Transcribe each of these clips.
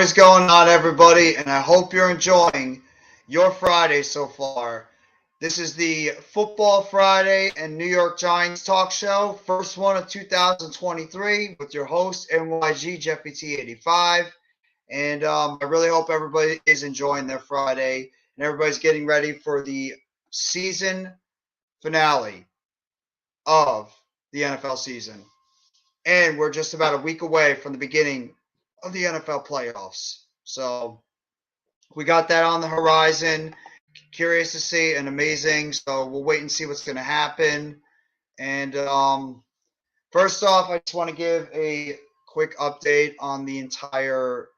What is going on, everybody? And I hope you're enjoying your Friday so far. This is the Football Friday and New York Giants talk show, first one of 2023, with your host, NYG Jeffy T85. And I really hope everybody is enjoying their Friday and everybody's getting ready for the season finale of the NFL season. And we're just about a week away from the beginning of the NFL playoffs. So we got that on the horizon. Curious to see and amazing. So we'll wait and see what's going to happen. And first off, I just want to give a quick update on the entire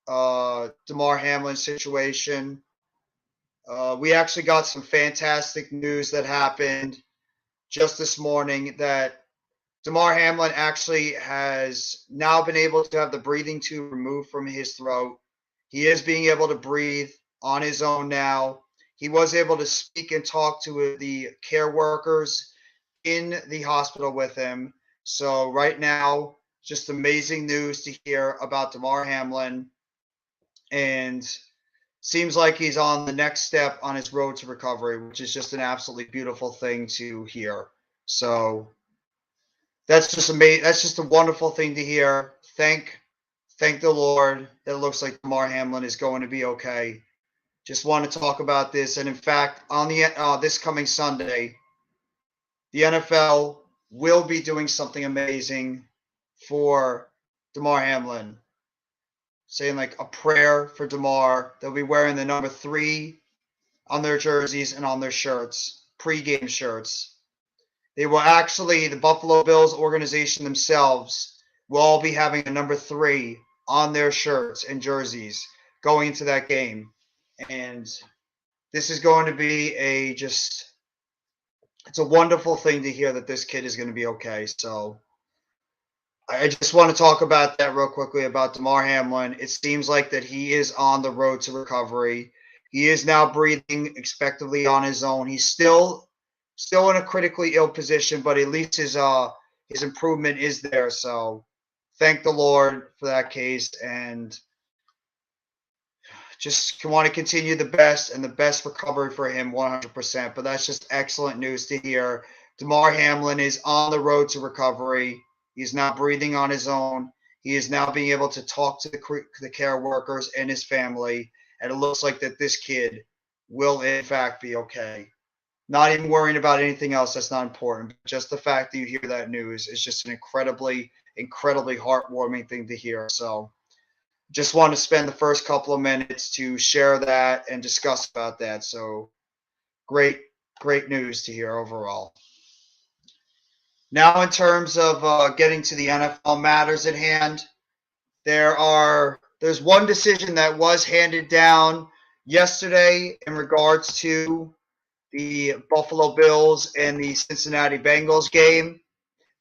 Damar Hamlin situation. We actually got some fantastic news that happened just this morning that Damar Hamlin actually has now been able to have the breathing tube removed from his throat. He is being able to breathe on his own now. He was able to speak and talk to the care workers in the hospital with him. So right now, just amazing news to hear about Damar Hamlin. And seems like he's on the next step on his road to recovery, which is just an absolutely beautiful thing to hear. So that's just amazing. That's just a wonderful thing to hear. Thank the Lord that it looks like Damar Hamlin is going to be okay. Just want to talk about this, and in fact, on the this coming Sunday, the NFL will be doing something amazing for Damar Hamlin, saying like a prayer for Damar. They'll be wearing the number 3 on their jerseys and on their shirts, pregame shirts. They will actually, the Buffalo Bills organization themselves will all be having a number 3 on their shirts and jerseys going into that game. And this is going to be it's a wonderful thing to hear that this kid is going to be okay. So I just want to talk about that real quickly about Damar Hamlin. It seems like that he is on the road to recovery. He is now breathing expectedly on his own. He's still in a critically ill position, but at least his improvement is there. So thank the Lord for that case, and just want to continue the best recovery for him 100%. But that's just excellent news to hear. Damar Hamlin is on the road to recovery. He's now breathing on his own. He is now being able to talk to the care workers and his family. And it looks like that this kid will, in fact, be okay. Not even worrying about anything else that's not important. But just the fact that you hear that news is just an incredibly, incredibly heartwarming thing to hear. So just want to spend the first couple of minutes to share that and discuss about that. So great news to hear overall. Now, in terms of getting to the NFL matters at hand, there's one decision that was handed down yesterday in regards to the Buffalo Bills and the Cincinnati Bengals game.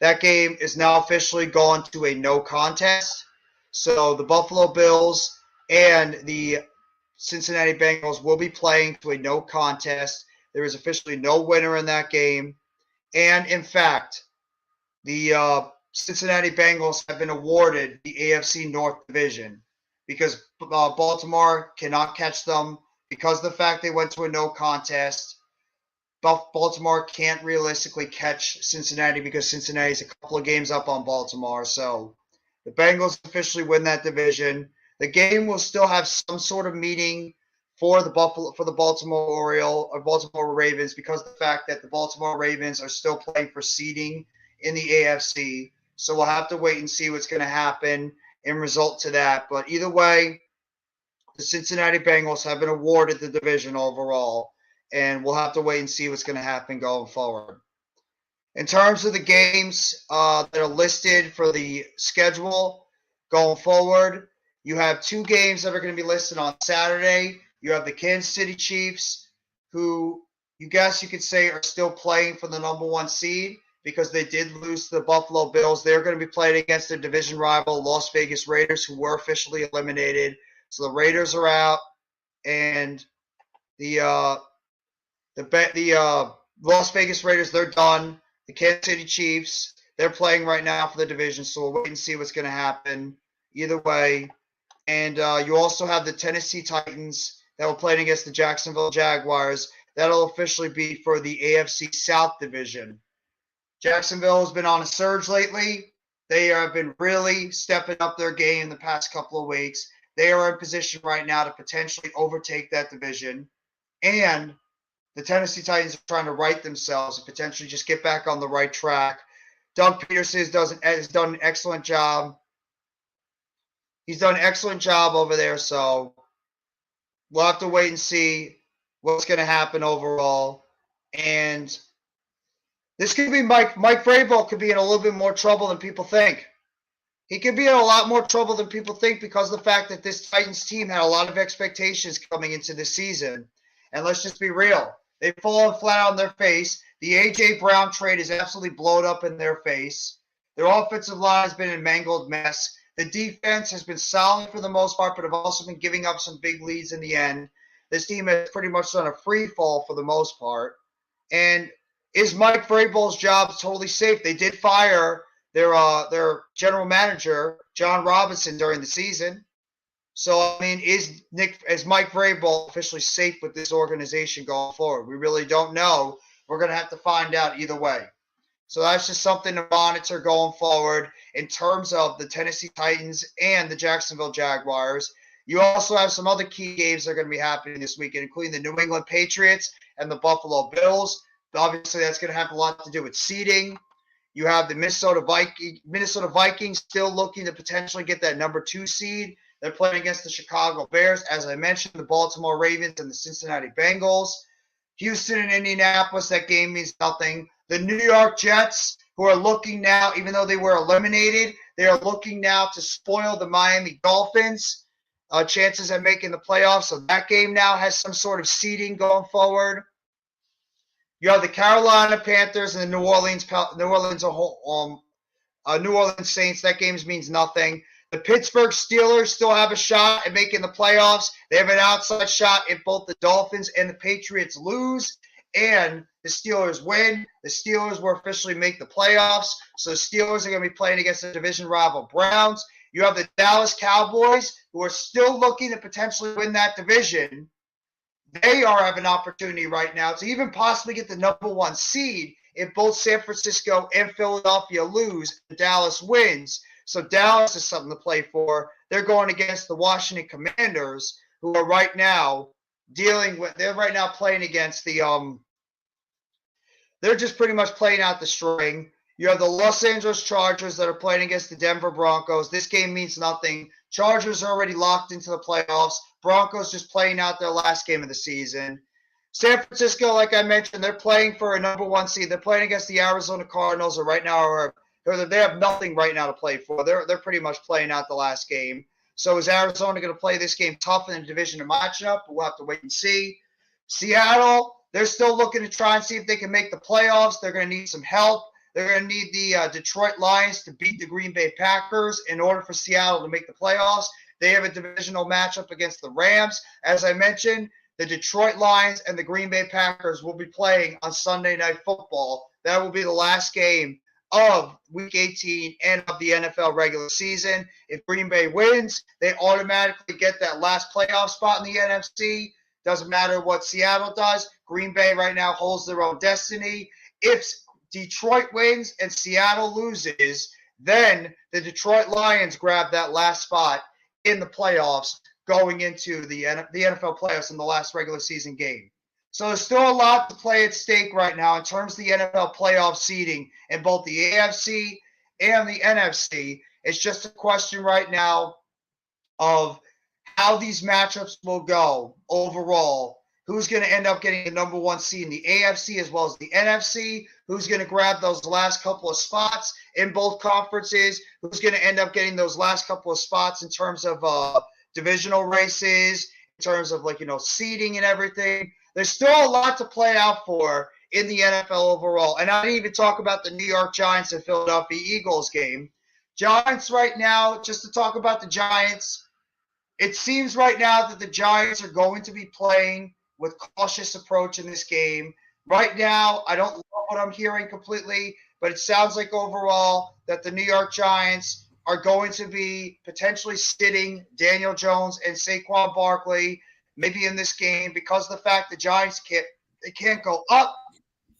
That game is now officially gone to a no contest. So the Buffalo Bills and the Cincinnati Bengals will be playing to a no contest. There is officially no winner in that game. And in fact, the Cincinnati Bengals have been awarded the AFC North Division because Baltimore cannot catch them because of the fact they went to a no contest. Baltimore can't realistically catch Cincinnati because Cincinnati's a couple of games up on Baltimore. So the Bengals officially win that division. The game will still have some sort of meaning for the Baltimore Ravens because of the fact that the Baltimore Ravens are still playing for seeding in the AFC. So we'll have to wait and see what's going to happen in result to that. But either way, the Cincinnati Bengals have been awarded the division overall, and we'll have to wait and see what's going to happen going forward. In terms of the games that are listed for the schedule going forward, you have 2 games that are going to be listed on Saturday. You have the Kansas City Chiefs, who you could say are still playing for the number 1 seed because they did lose to the Buffalo Bills. They're going to be playing against their division rival, Las Vegas Raiders, who were officially eliminated. So the Raiders are out, and the Las Vegas Raiders, they're done. The Kansas City Chiefs, they're playing right now for the division, so we'll wait and see what's going to happen. Either way, And you also have the Tennessee Titans that will play against the Jacksonville Jaguars. That'll officially be for the AFC South Division. Jacksonville has been on a surge lately. They have been really stepping up their game the past couple of weeks. They are in position right now to potentially overtake that division. And the Tennessee Titans are trying to right themselves and potentially just get back on the right track. Doug Peterson has done an excellent job. He's done an excellent job over there, so we'll have to wait and see what's going to happen overall. And this could be Mike Vrabel could be in a little bit more trouble than people think. He could be in a lot more trouble than people think because of the fact that this Titans team had a lot of expectations coming into this season. And let's just be real. They've fallen flat on their face. The A.J. Brown trade is absolutely blown up in their face. Their offensive line has been a mangled mess. The defense has been solid for the most part, but have also been giving up some big leads in the end. This team has pretty much done a free fall for the most part. And is Mike Vrabel's job totally safe? They did fire their general manager, John Robinson, during the season. So, I mean, is Mike Vrabel officially safe with this organization going forward? We really don't know. We're going to have to find out either way. So that's just something to monitor going forward in terms of the Tennessee Titans and the Jacksonville Jaguars. You also have some other key games that are going to be happening this weekend, including the New England Patriots and the Buffalo Bills. Obviously, that's going to have a lot to do with seeding. You have the Minnesota Vikings still looking to potentially get that number 2 seed. They're playing against the Chicago Bears. As I mentioned, the Baltimore Ravens and the Cincinnati Bengals. Houston and Indianapolis, that game means nothing. The New York Jets, who are looking now, even though they were eliminated, they are looking now to spoil the Miami Dolphins' chances at making the playoffs. So that game now has some sort of seeding going forward. You have the Carolina Panthers and the New Orleans Saints. That game means nothing. The Pittsburgh Steelers still have a shot at making the playoffs. They have an outside shot if both the Dolphins and the Patriots lose and the Steelers win. The Steelers will officially make the playoffs. So the Steelers are going to be playing against the division rival Browns. You have the Dallas Cowboys, who are still looking to potentially win that division. They are have an opportunity right now to even possibly get the number 1 seed if both San Francisco and Philadelphia lose and Dallas wins. So Dallas is something to play for. They're going against the Washington Commanders, who are right now they're right now playing against they're just pretty much playing out the string. You have the Los Angeles Chargers that are playing against the Denver Broncos. This game means nothing. Chargers are already locked into the playoffs. Broncos just playing out their last game of the season. San Francisco, like I mentioned, they're playing for a number 1 seed. They're playing against the Arizona Cardinals, or right now they have nothing right now to play for. They're pretty much playing out the last game. So is Arizona going to play this game tough in the division matchup? We'll have to wait and see. Seattle, they're still looking to try and see if they can make the playoffs. They're going to need some help. They're going to need the Detroit Lions to beat the Green Bay Packers in order for Seattle to make the playoffs. They have a divisional matchup against the Rams. As I mentioned, the Detroit Lions and the Green Bay Packers will be playing on Sunday Night Football. That will be the last game of Week 18 and of the NFL regular season. If Green Bay wins, they automatically get that last playoff spot in the NFC. Doesn't matter what Seattle does. Green Bay right now holds their own destiny. If Detroit wins and Seattle loses, then the Detroit Lions grab that last spot in the playoffs going into the NFL playoffs in the last regular season game. So there's still a lot to play at stake right now in terms of the NFL playoff seeding in both the AFC and the NFC. It's just a question right now of how these matchups will go overall. Who's going to end up getting the number 1 seed in the AFC as well as the NFC? Who's going to grab those last couple of spots in both conferences? Who's going to end up getting those last couple of spots in terms of divisional races, in terms of seeding and everything? There's still a lot to play out for in the NFL overall. And I didn't even talk about the New York Giants and Philadelphia Eagles game. Giants right now, just to talk about the Giants, it seems right now that the Giants are going to be playing with cautious approach in this game. Right now, I don't love what I'm hearing completely, but it sounds like overall that the New York Giants are going to be potentially sitting Daniel Jones and Saquon Barkley maybe in this game because of the fact the Giants can't go up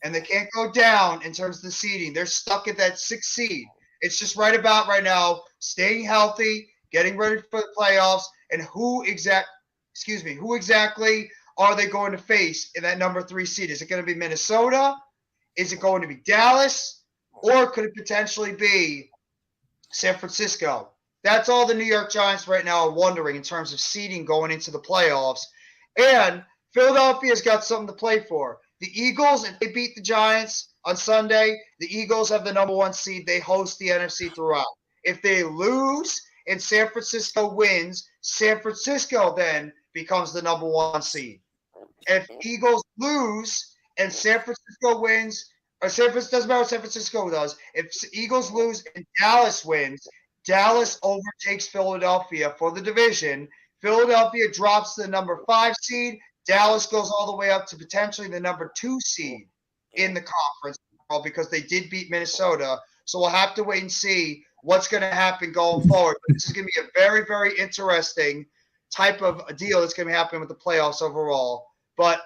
and they can't go down in terms of the seeding. They're stuck at that 6th seed. It's just right about right now, staying healthy, getting ready for the playoffs, and who exactly are they going to face in that number 3 seed? Is it going to be Minnesota? Is it going to be Dallas? Or could it potentially be San Francisco? That's all the New York Giants right now are wondering in terms of seeding going into the playoffs. And Philadelphia's got something to play for. The Eagles, if they beat the Giants on Sunday, the Eagles have the number 1 seed. They host the NFC throughout. If they lose and San Francisco wins, San Francisco then becomes the number 1 seed. If Eagles lose and San Francisco wins, or doesn't matter what San Francisco does. If Eagles lose and Dallas wins, Dallas overtakes Philadelphia for the division. Philadelphia drops to the number 5 seed. Dallas goes all the way up to potentially the number 2 seed in the conference because they did beat Minnesota. So we'll have to wait and see what's going to happen going forward. But this is going to be a very, very interesting type of a deal that's going to be happening with the playoffs overall. But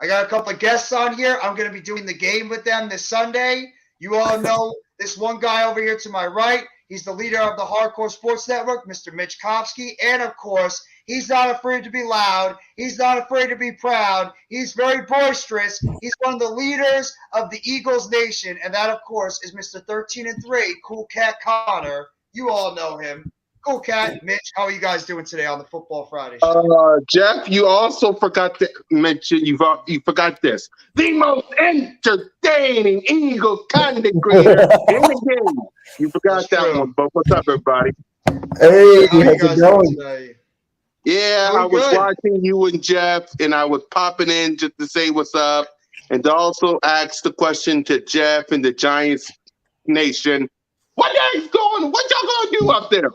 I got a couple of guests on here. I'm going to be doing the game with them this Sunday. You all know this one guy over here to my right. He's the leader of the Hardcore Sports Network, Mr. Mitch Kopsky. And, of course, he's not afraid to be loud. He's not afraid to be proud. He's very boisterous. He's one of the leaders of the Eagles Nation. And that, of course, is Mr. 13-3, Cool Cat Connor. You all know him. Cool Cat, Mitch, how are you guys doing today on the Football Friday show? Jeff, you also forgot to mention, you forgot this. The most entertaining Eagles content creator in the game. You forgot that one, but what's up, everybody? Hey, how's it going? Today? Yeah, I was watching you and Jeff, and I was popping in just to say what's up, and to also ask the question to Jeff and the Giants Nation. What y'all gonna do up there?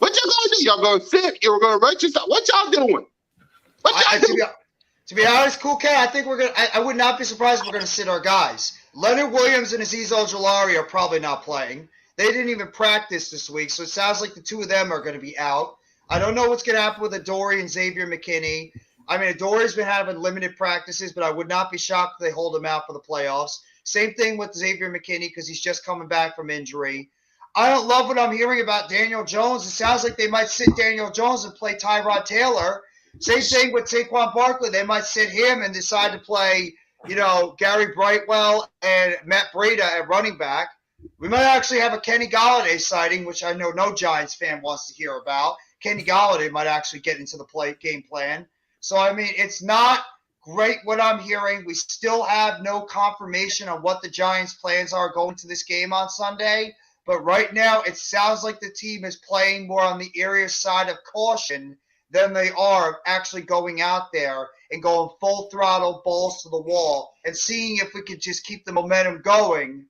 What y'all gonna do? Y'all gonna sit? You're gonna rent yourself? What y'all doing? To be honest, Cool Cat, I think we're gonna. I would not be surprised if we're gonna sit our guys. Leonard Williams and Azeez Ojulari are probably not playing. They didn't even practice this week, so it sounds like the 2 of them are going to be out. I don't know what's going to happen with Adoree and Xavier McKinney. I mean, Adoree's been having limited practices, but I would not be shocked if they hold him out for the playoffs. Same thing with Xavier McKinney because he's just coming back from injury. I don't love what I'm hearing about Daniel Jones. It sounds like they might sit Daniel Jones and play Tyrod Taylor. Same thing with Saquon Barkley. They might sit him and decide to play, Gary Brightwell and Matt Breida at running back. We might actually have a Kenny Golladay sighting, which I know no Giants fan wants to hear about. Kenny Golladay might actually get into the game plan. So, I mean, it's not great what I'm hearing. We still have no confirmation on what the Giants' plans are going to this game on Sunday. But right now, it sounds like the team is playing more on the area side of caution than they are actually going out there and going full throttle, balls to the wall, and seeing if we could just keep the momentum going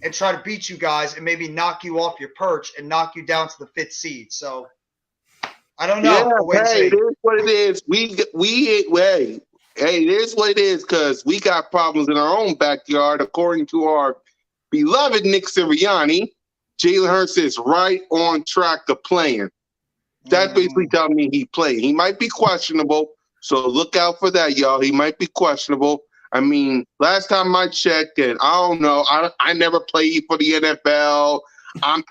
and try to beat you guys and maybe knock you off your perch and knock you down to the 5th seed. So I don't know. Yeah, hey, it is what it is. Hey, it is what it is because we got problems in our own backyard. According to our beloved Nick Sirianni, Jalen Hurts is right on track to playing. That's basically telling me he played. He might be questionable, so look out for that, y'all. He might be questionable. I mean, last time I checked, and I don't know, I never played for the NFL. I'm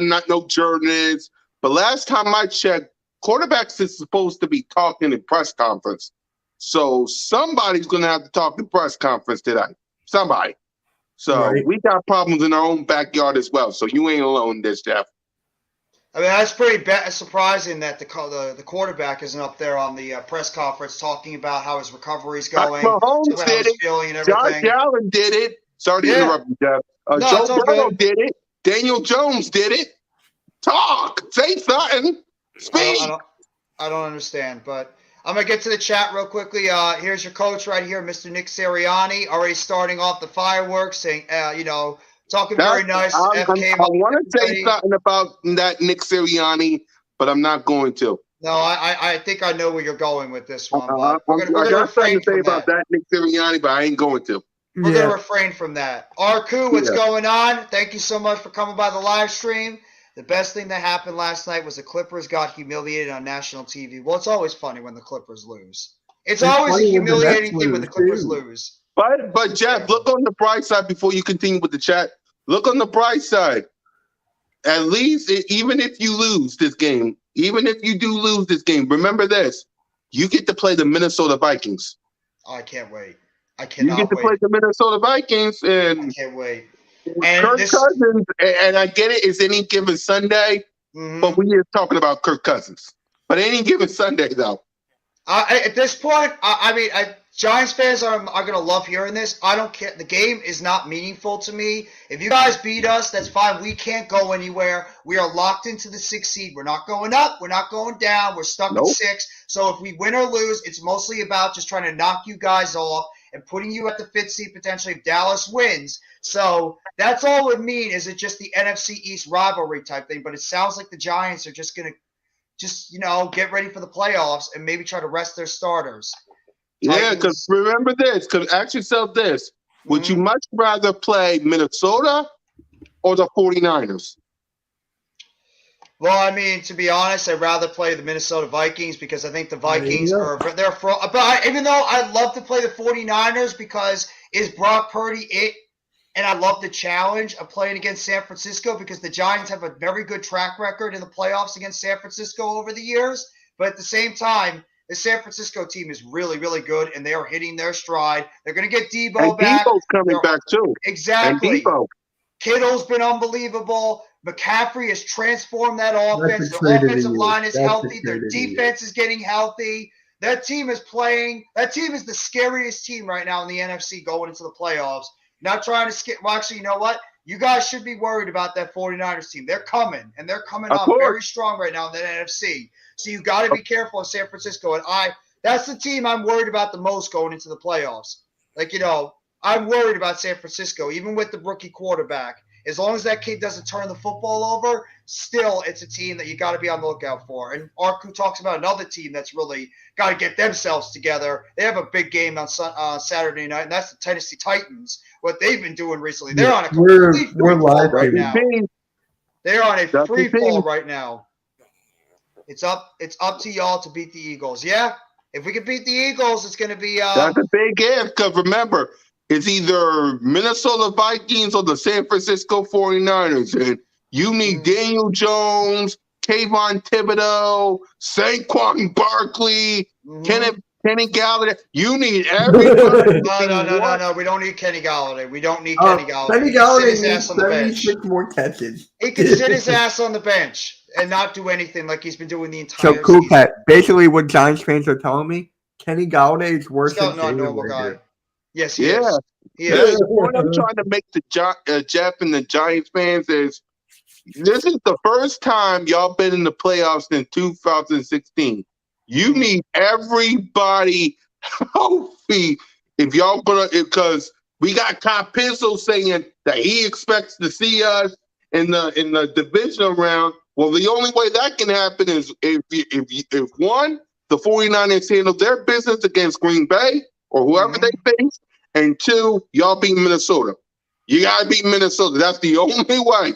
not no journalist. But last time I checked, quarterbacks is supposed to be talking in press conference. So somebody's going to have to talk in press conference today. Somebody. So we got problems in our own backyard as well. So you ain't alone in this, Jeff. I mean, that's pretty surprising that the quarterback isn't up there on the press conference talking about how his recovery is going, Mahomes did it. Feeling and everything. Josh Allen did it. Sorry to interrupt you, Jeff. Joe Burrow did it. Daniel Jones did it. Talk. Say something. Speak. I don't understand, but I'm going to get to the chat real quickly. Here's your coach right here, Mr. Nick Sirianni, already starting off the fireworks, saying, talking very nice. I want to say something about that Nick Sirianni, but I'm not going to. No, I think I know where you're going with this one. I got something to say about that Nick Sirianni, but I ain't going to. We're going to refrain from that. Arku, what's going on? Thank you so much for coming by the live stream. The best thing that happened last night was the Clippers got humiliated on national TV. Well, it's always funny when the Clippers lose. It's always a funny when the Nets humiliating thing when the lose, Clippers too. lose. But Jeff, look on the bright side before you continue with the chat. Look on the bright side. At least, even if you lose this game, even if you do lose this game, remember this: you get to play the Minnesota Vikings. Oh, I can't wait. I You cannot get to wait. play the Minnesota Vikings, I and can't wait. And Kirk this, Cousins. And I get it; it's any given Sunday, but we are talking about Kirk Cousins. But any given Sunday, though. at this point, I mean, Giants fans are going to love hearing this. I don't care. The game is not meaningful to me. If you guys beat us, that's fine. We can't go anywhere. We are locked into the 6th seed. We're not going up. We're not going down. We're stuck at 6. So if we win or lose, it's mostly about just trying to knock you guys off and putting you at the 5th seed potentially if Dallas wins. So that's all it would mean. Is it just the NFC East rivalry type thing? But it sounds like the Giants are just going to get ready for the playoffs and maybe try to rest their starters. Yeah, because remember this, because ask yourself this. Would you much rather play Minnesota or the 49ers? Well, I mean, to be honest, I'd rather play the Minnesota Vikings because I think the Vikings but even though I'd love to play the 49ers because is Brock Purdy it? And I love the challenge of playing against San Francisco because the Giants have a very good track record in the playoffs against San Francisco over the years. But at the same time, the San Francisco team is really, really good, and they are hitting their stride. They're going to get Debo back. Debo's coming back, too. Exactly. And Debo. Kittle's been unbelievable. McCaffrey has transformed that offense. Their offensive line is healthy. Their defense is getting healthy. That team is playing. That team is the scariest team right now in the NFC going into the playoffs. Not trying to skip. Well, actually, you know what? You guys should be worried about that 49ers team. They're coming, and they're coming up very strong right now in the NFC. So you got to be careful of San Francisco. And that's the team I'm worried about the most going into the playoffs. I'm worried about San Francisco, even with the rookie quarterback. As long as that kid doesn't turn the football over, still it's a team that you got to be on the lookout for. And Arku talks about another team that's really got to get themselves together. They have a big game on Saturday night, and that's the Tennessee Titans. What they've been doing recently, they're on a complete free fall right now. They're on a free fall right now. It's up to y'all to beat the Eagles. Yeah, if we can beat the Eagles, it's going to be. That's a big if. Because remember, it's either Minnesota Vikings or the San Francisco 49ers. And you need Daniel Jones, Kayvon Thibodeau, Saquon Barkley, Kenny Galladay. You need everybody. No. We don't need Kenny Galladay. We don't need Kenny Galladay. Kenny Galladay needs 76 more catches. He can sit his ass on the bench and not do anything like he's been doing the entire season. So, Cool Cat, basically what Giants fans are telling me, Kenny Galladay is worse than not a normal guy. Yes, he is. He is. What I'm trying to make the Jeff and the Giants fans is, this is the first time y'all been in the playoffs in 2016. You need everybody healthy if y'all gonna, because we got Kyle Pizzo saying that he expects to see us in the divisional round. Well, the only way that can happen is if one, the 49ers handle their business against Green Bay or whoever they face, and two, y'all beat Minnesota. You gotta beat Minnesota. That's the only way.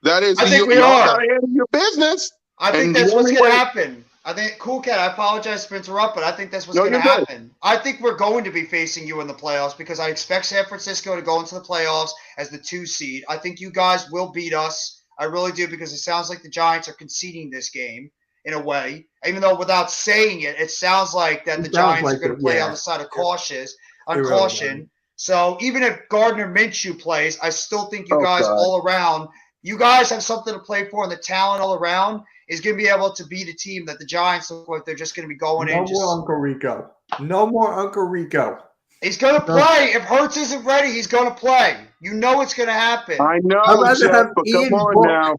That is, I think we are. Handle your business. I think that's what's going to happen. I think, Cool Cat, I apologize for interrupting, but I think that's what's going to happen. I think we're going to be facing you in the playoffs because I expect San Francisco to go into the playoffs as the 2 seed. I think you guys will beat us. I really do, because it sounds like the Giants are conceding this game in a way. Even though without saying it, it sounds like that the Giants are going to play on the side of caution. So even if Gardner Minshew plays, I still think you guys all around, you guys have something to play for, and the talent all around is going to be able to beat a team that the Giants look like they're just going to be going in. No more Uncle Rico. No more Uncle Rico. He's going to play. If Hurts isn't ready, he's going to play. You know it's going to happen. I know, Jeff, but come on now.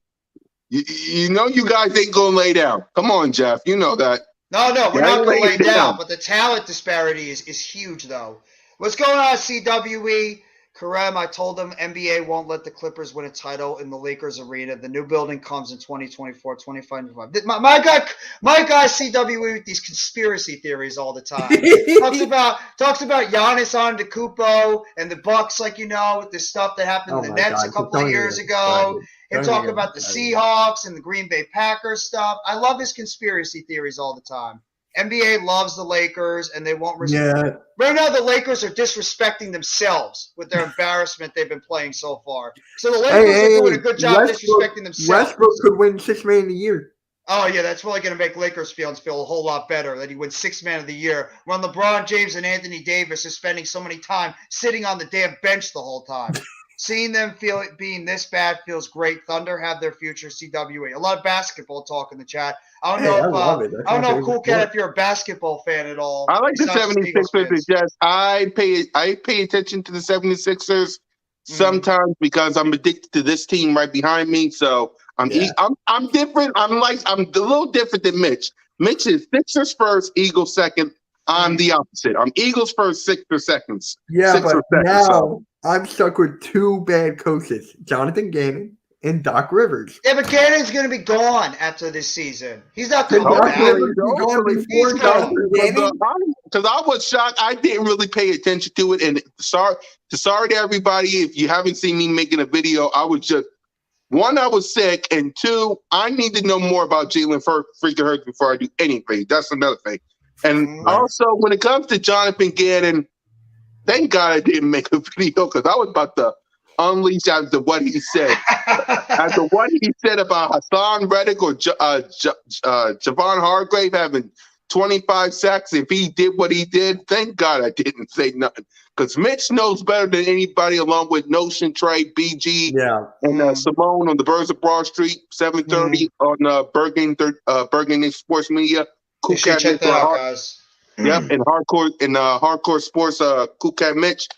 You know you guys ain't going to lay down. Come on, Jeff. You know that. No, we're not going to lay down. But the talent disparity is huge, though. What's going on, CWE? Karem, I told them NBA won't let the Clippers win a title in the Lakers arena. The new building comes in 2024, 2025. My guy CWE with these conspiracy theories all the time. talks about Giannis Antetokounmpo and the Bucks, with this stuff that happened in the Nets a couple of years ago. He'll talk about the Seahawks and the Green Bay Packers stuff. I love his conspiracy theories all the time. NBA loves the Lakers, and they won't respect. Yeah. Right now, the Lakers are disrespecting themselves with their embarrassment they've been playing so far. So the Lakers are doing a good job disrespecting themselves. Westbrook could win Sixth Man of the Year. Oh, yeah, that's really going to make Lakers fans feel a whole lot better that he wins Sixth Man of the Year when LeBron James and Anthony Davis are spending so many time sitting on the damn bench the whole time. Seeing them feel it being this bad feels great. Thunder have their future. CWA. A lot of basketball talk in the chat. I don't know, Cool Cat, if you're a basketball fan at all. I like the 76ers. Yes, I pay attention to the 76ers sometimes because I'm addicted to this team right behind me. So I'm different. I'm a little different than Mitch. Mitch is Sixers first, Eagles second. I'm the opposite. I'm Eagles first, Sixers seconds. Yeah, but now I'm stuck with two bad coaches, Jonathan Gannon and Doc Rivers. Yeah, but Gannon's going to be gone after this season. He's not coming back. Because I was shocked. I didn't really pay attention to it. And sorry to everybody if you haven't seen me making a video. I was just, one, I was sick. And two, I need to know more about Jalen freaking Hurts before I do anything. That's another thing. And also, when it comes to Jonathan Gannon, thank God I didn't make a video because I was about to unleash after what he said. After what he said about Hassan Reddick or Javon Hargrave having 25 sacks, if he did what he did, thank God I didn't say nothing. Because Mitch knows better than anybody, along with Notion, Trey, BG, and Simone on the Birds of Broad Street, 7:30 on Bergen Sports Media. Cool Cat check that out, guys. Yep, and hardcore sports. Cool Cat Mitch.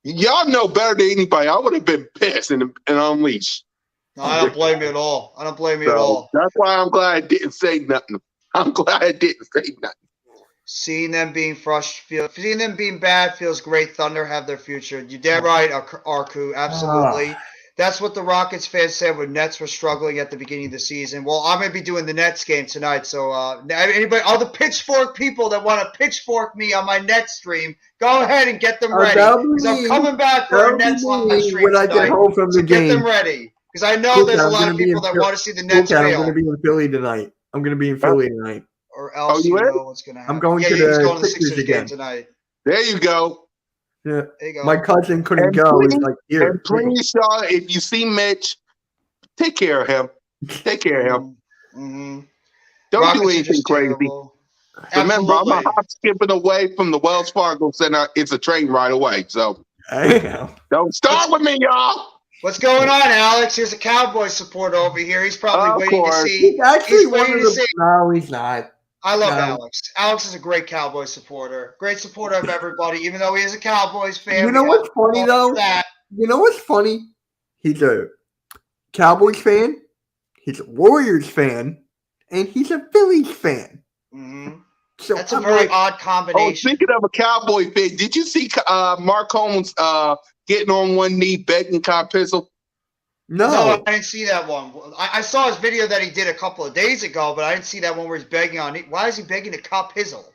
Y'all know better than anybody. I would have been pissed and unleashed. No, I don't blame you at all. That's why I'm glad I didn't say nothing. Seeing them being frustrated, seeing them being bad feels great. Thunder have their future. You're damn right, Arku. Absolutely. That's what the Rockets fans said when Nets were struggling at the beginning of the season. Well, I'm going to be doing the Nets game tonight. So anybody, all the pitchfork people that want to pitchfork me on my Nets stream, go ahead and get them ready. Because I'm coming back for a Nets live stream when I get home from the game. Get them ready. Because I know there's a lot of people that want to see the Nets fail. I'm going to be in Philly tonight. Or else you know what's going to happen. I'm going to the Sixers game tonight. There you go. Yeah, there you go. My cousin couldn't go. He's like, here. And please, y'all, if you see Mitch, take care of him. Mm-hmm. Don't Rockets do anything crazy. Remember, I'm a hop skipping away from the Wells Fargo Center. It's a train ride away. So don't start with me, y'all. What's going on, Alex? Here's a Cowboy supporter over here. He's probably waiting to see. He's actually waiting to see. No, he's not. I love Alex. Alex is a great Cowboys supporter. Great supporter of everybody, even though he is a Cowboys fan. You know what's funny, though? You know what's funny? He's a Cowboys fan, he's a Warriors fan, and he's a Phillies fan. Mm-hmm. So that's a very odd combination. Oh, speaking of a Cowboy fan, did you see Mark Holmes getting on one knee begging Kyle Pizzle? No, I didn't see that one. I saw his video that he did a couple of days ago, but I didn't see that one where he's begging on it. Why is he begging to Kyle Pizzle?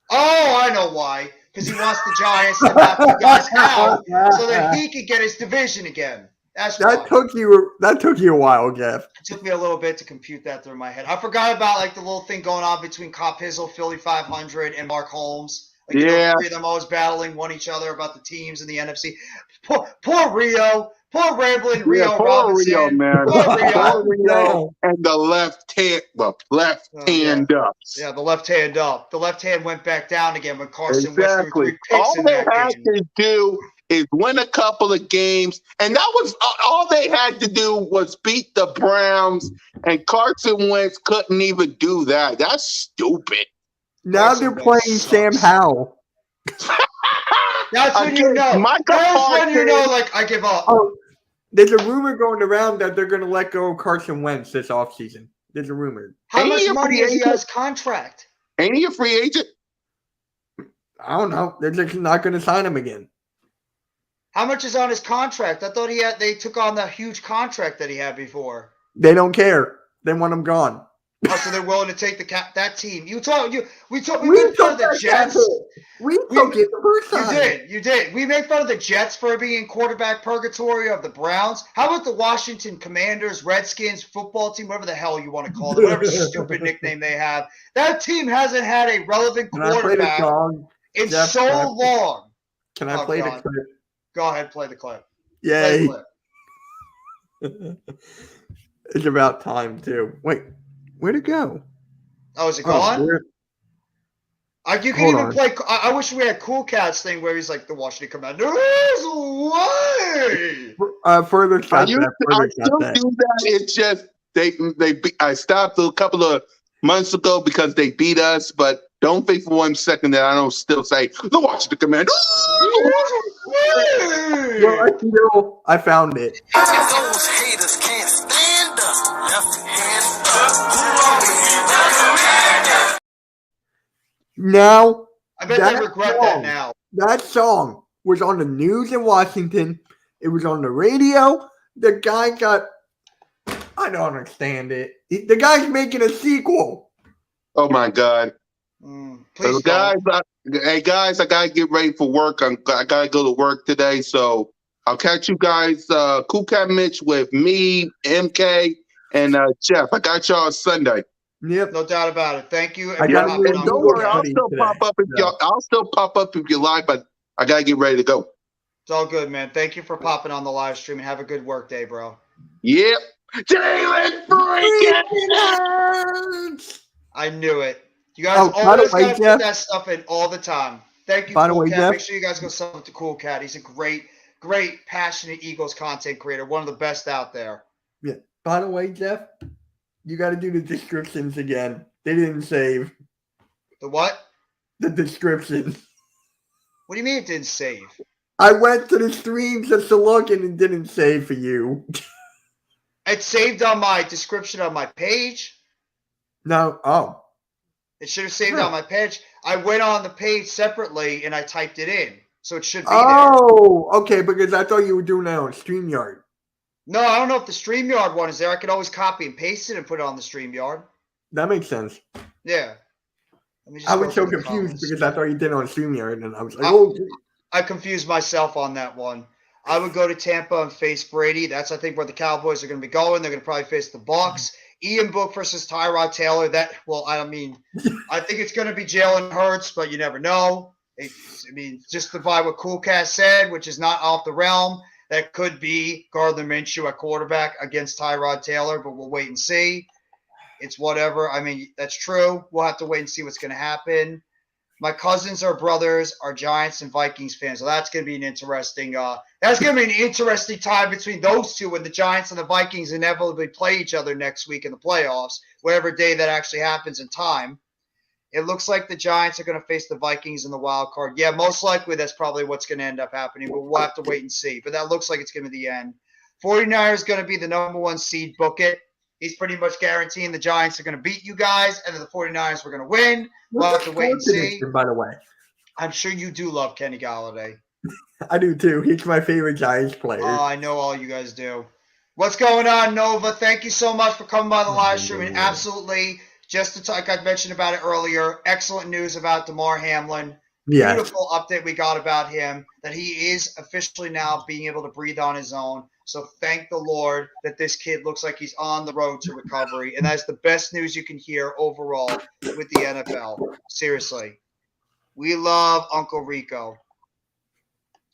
Oh, I know why. Because he wants the Giants to knock you guys out so that he could get his division again. That took you a while, Jeff. It took me a little bit to compute that through my head. I forgot about like the little thing going on between Kyle Pizzle, Philly 500, and Mark Holmes. Like, you know, three of them always battling each other about the teams in the NFC. Poor Rio. Poor rambling Rio Robinson. Rio, man. Poor Rio. And the left hand up. Yeah, the left hand up. The left hand went back down again when Carson Wentz threw 3 picks all in that game. All they had to do is win a couple of games, and that was all they had to do was beat the Browns, and Carson Wentz couldn't even do that. That's stupid. Now they're playing Sam Howell. That's when you know. That's when you know, like, I give up. Oh, there's a rumor going around that they're going to let go of Carson Wentz this offseason. There's a rumor. How much money is he on his contract? Ain't he a free agent? I don't know. They're just not going to sign him again. How much is on his contract? I thought they took on the huge contract that he had before. They don't care. They want him gone. Oh, so they're willing to take that team. We made fun of the took Jets. We took it the first time. You did. We made fun of the Jets for being quarterback purgatory of the Browns. How about the Washington Commanders, Redskins football team, whatever the hell you want to call it, whatever stupid nickname they have? That team hasn't had a relevant quarterback in so long. Can I play the clip? Go ahead, play the clip. Yay. Play the clip. It's about time, too. Wait, where'd it go? Oh, is it gone? You can even play. I wish we had Cool Cat's thing where he's like the Washington Commanders. Why? Further shot I still do that. It's just I stopped a couple of months ago because they beat us. But don't think for 1 second that I don't still say the Washington Commanders. I found it. Those haters can't stand us. Left hand up. Now, I bet they regret that now. That song was on the news in Washington. It was on the radio. The guy got. I don't understand it. The guy's making a sequel. Oh my God! Please, guys, I gotta get ready for work. I gotta go to work today, so I'll catch you guys. Cool Cat Mitch with me, MK, and Jeff. I got y'all Sunday. Yep, no doubt about it. Thank you. Don't worry, I'll still pop up if you like, but I gotta get ready to go. It's all good, man. Thank you for popping on the live stream and have a good work day, bro. Yep. Jalen freaking I knew it. You guys always gotta put that stuff in all the time. Thank you, Cool Cat. Make sure you guys go sub it to Cool Cat. He's a great, passionate Eagles content creator. One of the best out there. Yeah. By the way, Jeff, you got to do the descriptions again. They didn't save. The what? The description. What do you mean it didn't save? I went to the stream just to look and it didn't save for you. It saved on my description on my page. No. Oh. It should have saved on my page. I went on the page separately and I typed it in. So it should be there. Oh, okay, because I thought you were doing that on StreamYard. No, I don't know if the StreamYard one is there. I could always copy and paste it and put it on the StreamYard. That makes sense. Yeah. I was so confused because I thought you did it on StreamYard, and I was like, I confused myself on that one. I would go to Tampa and face Brady. That's, I think, where the Cowboys are going to be going. They're going to probably face the Bucs. Ian Book versus Tyrod Taylor. I think it's going to be Jalen Hurts, but you never know. Just to buy what Cool Cat said, which is not off the realm, that could be Gardner Minshew at quarterback against Tyrod Taylor, but we'll wait and see. It's whatever. That's true. We'll have to wait and see what's going to happen. My cousins are brothers, are Giants and Vikings fans, so that's going to be an interesting. That's going to be an interesting time between those two when the Giants and the Vikings inevitably play each other next week in the playoffs, whatever day that actually happens in time. It looks like the Giants are going to face the Vikings in the wild card. Yeah, most likely that's probably what's going to end up happening, but we'll have to wait and see. But that looks like it's going to be the end. 49ers going to be the number one seed. Book it. He's pretty much guaranteeing the Giants are going to beat you guys, and then the 49ers were going to win. We'll have to wait and see. By the way, I'm sure you do love Kenny Golladay. I do too. He's my favorite Giants player. Oh, I know all you guys do. What's going on, Nova? Thank you so much for coming by the live stream. And absolutely, just to talk, I mentioned about it earlier. Excellent news about DeMar Hamlin. Yes. Beautiful update we got about him, that he is officially now being able to breathe on his own. So thank the Lord that this kid looks like he's on the road to recovery. And that's the best news you can hear overall with the NFL. Seriously. We love Uncle Rico.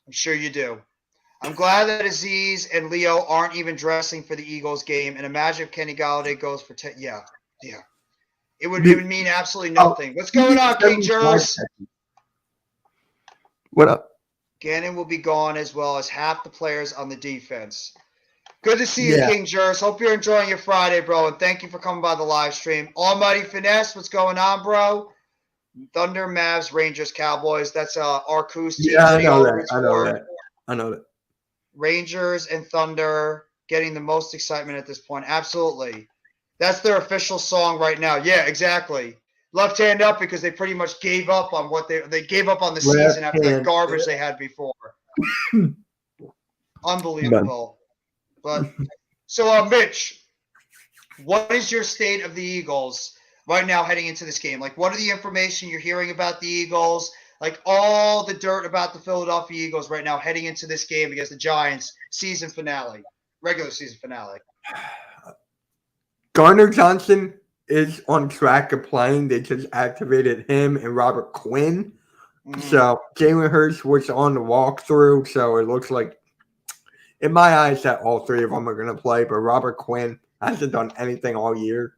I'm sure you do. I'm glad that Aziz and Leo aren't even dressing for the Eagles game. And imagine if Kenny Golladay goes for 10. Yeah. It would mean absolutely nothing. What's going on, King Jers? What up? Gannon will be gone as well as half the players on the defense. Good to see you, King Jers. Hope you're enjoying your Friday, bro, and thank you for coming by the live stream. Almighty Finesse, what's going on, bro? Thunder, Mavs, Rangers, Cowboys. That's Arcus team. Yeah, I know that. Rangers and Thunder getting the most excitement at this point. Absolutely. That's their official song right now. Yeah, exactly. Left hand up because they pretty much gave up on what they gave up on the season after that garbage they had before. Unbelievable. But so Mitch, what is your state of the Eagles right now heading into this game? Like, what are the information you're hearing about the Eagles? Like, all the dirt about the Philadelphia Eagles right now heading into this game against the Giants season finale, regular season finale. Gardner Johnson is on track of playing. They just activated him and Robert Quinn. Mhm. So Jalen Hurts was on the walkthrough. So it looks like, in my eyes, that all three of them are going to play. But Robert Quinn hasn't done anything all year.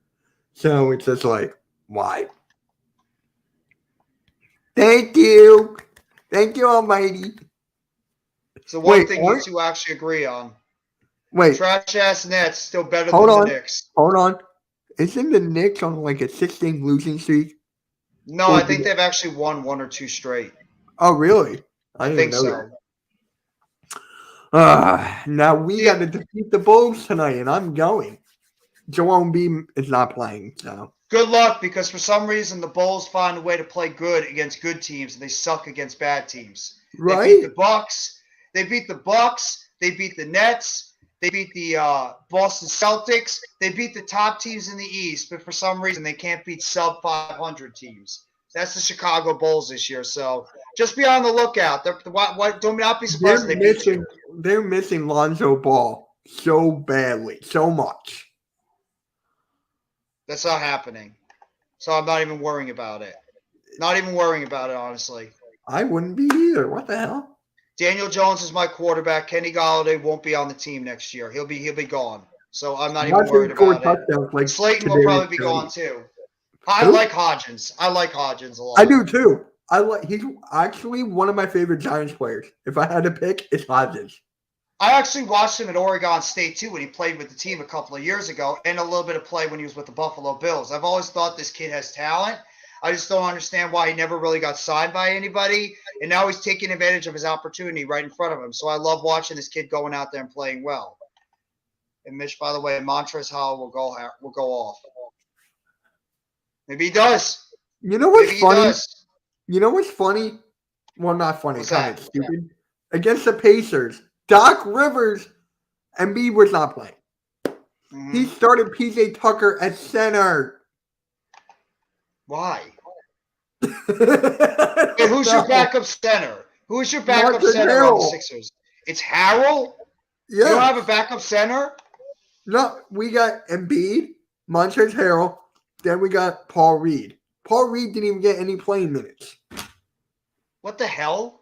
So it's just like, why? Thank you. Thank you, Almighty. So one Wait, thing what? you two actually agree on. Wait, Trash ass Nets still better Hold than on. the Knicks. hold on. Isn't the Knicks on like a 6-game losing streak? No, I think they've actually won 1 or 2 straight. Oh, really? I didn't think know so. that. Now we Yeah. got to defeat the Bulls tonight, and I'm going. Joel Embiid is not playing, so Good luck, because for some reason the Bulls find a way to play good against good teams, and they suck against bad teams. They beat right. the Bucks. They beat the Bucks. They beat the Nets. They beat the Boston Celtics. They beat the top teams in the East, but for some reason they can't beat sub 500 teams. That's the Chicago Bulls this year. So just be on the lookout. Don't not be surprised if They're they beat missing. you. They're missing Lonzo Ball so badly, so much. That's not happening. So I'm not even worrying about it. Not even worrying about it, honestly. I wouldn't be either. What the hell? Daniel Jones is my quarterback. Kenny Golladay won't be on the team next year. He'll be gone. So I'm not even worried about it. Like Slayton will Kadarius probably be Toney. gone too. I Who? like Hodgins. I like Hodgins a lot. I do too. He's actually one of my favorite Giants players. If I had to pick, it's Hodgins. I actually watched him at Oregon State too when he played with the team a couple of years ago, and a little bit of play when he was with the Buffalo Bills. I've always thought this kid has talent. I just don't understand why he never really got signed by anybody, and now he's taking advantage of his opportunity right in front of him. So I love watching this kid going out there and playing well. And Mitch, by the way, Montrezl Harrell will go off. Maybe he does. You know what's Maybe he funny? does. You know what's funny? Well, not funny. What's Kind of that? stupid. Against the Pacers, Doc Rivers, Embiid was not playing. Mhm. He started PJ Tucker at center. Why? Hey, who's your backup center? Who's your backup Montrezl center on the Harrell. Sixers? It's Harrell? You don't Yeah. have a backup center? No, we got Embiid, Montrezl Harrell, then we got Paul Reed. Paul Reed didn't even get any playing minutes. What the hell?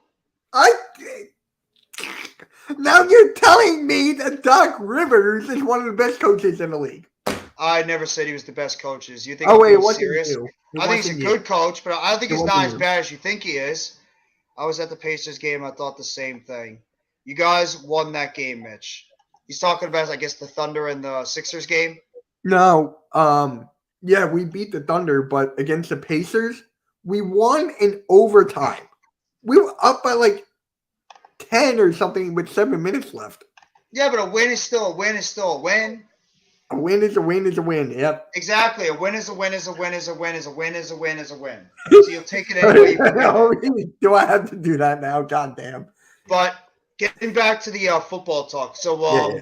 Now you're telling me that Doc Rivers is one of the best coaches in the league. I never said he was the best coaches. You think Oh I'm wait, being what's serious? you? I think he's a good coach, but I don't think It he's wasn't not as you. bad as you think he is. I was at the Pacers game. I thought the same thing. You guys won that game, Mitch. He's talking about, I guess, the Thunder and the Sixers game. No, yeah, we beat the Thunder, but against the Pacers, we won in overtime. We were up by like 10 or something with 7 minutes left. Yeah, but a win is still a win is still a win. A win is a win is a win. Yep. Exactly. A win is a win is a win is a win is a win is a win is a win. So you'll take it any way you can get it. Do I have to do that now? God damn. But getting back to the football talk. So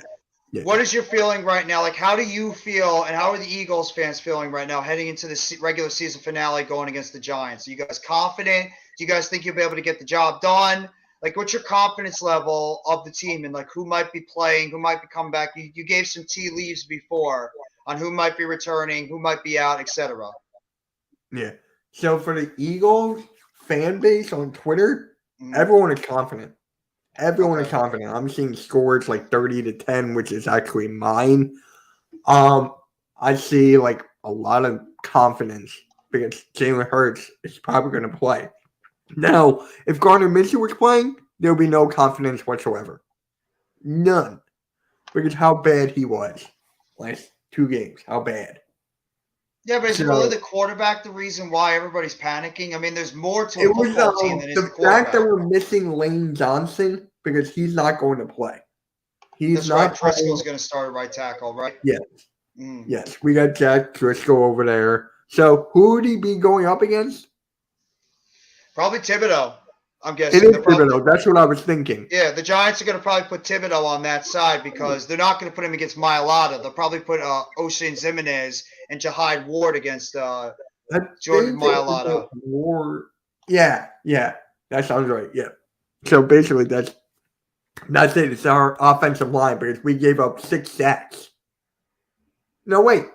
Yeah. what is your feeling right now? Like, how do you feel, and how are the Eagles fans feeling right now heading into the regular season finale going against the Giants? Are you guys confident? Do you guys think you'll be able to get the job done? Like, what's your confidence level of the team, and like who might be playing, who might be coming back? You gave some tea leaves before on who might be returning, who might be out, etc. Yeah. So for the Eagles fan base on Twitter, Mhm. everyone is confident. Everyone is Okay. confident. I'm seeing scores like 30-10, which is actually mine. I see like a lot of confidence because Jalen Hurts is probably going to play. Now, if Gardner Minshew was playing, there would be no confidence whatsoever. None. Because how bad he was last 2 games. How bad. Yeah, but is it So- really the quarterback the reason why everybody's panicking? I mean, there's more to a It was football team than is the the fact quarterback. that we're missing Lane Johnson because he's not going to play. He's That's not right. playing. Driscoll's going to start at right tackle, right? Yes. Mm. Yes, we got Jack Driscoll over there. So who would he be going up against? Probably Thibodeau. I'm It guessing. is Thibodeau. That's what I was thinking. Yeah, the Giants are going to probably put Thibodeau on that side because they're not going to put him against Mailata. They'll probably put O'Shane Zimenez and Jahide Ward against I Jordan think it's Mailata. War. Yeah, that sounds right. Yeah. So basically, that's it. It's our offensive line because we gave up 6 sacks. No, wait.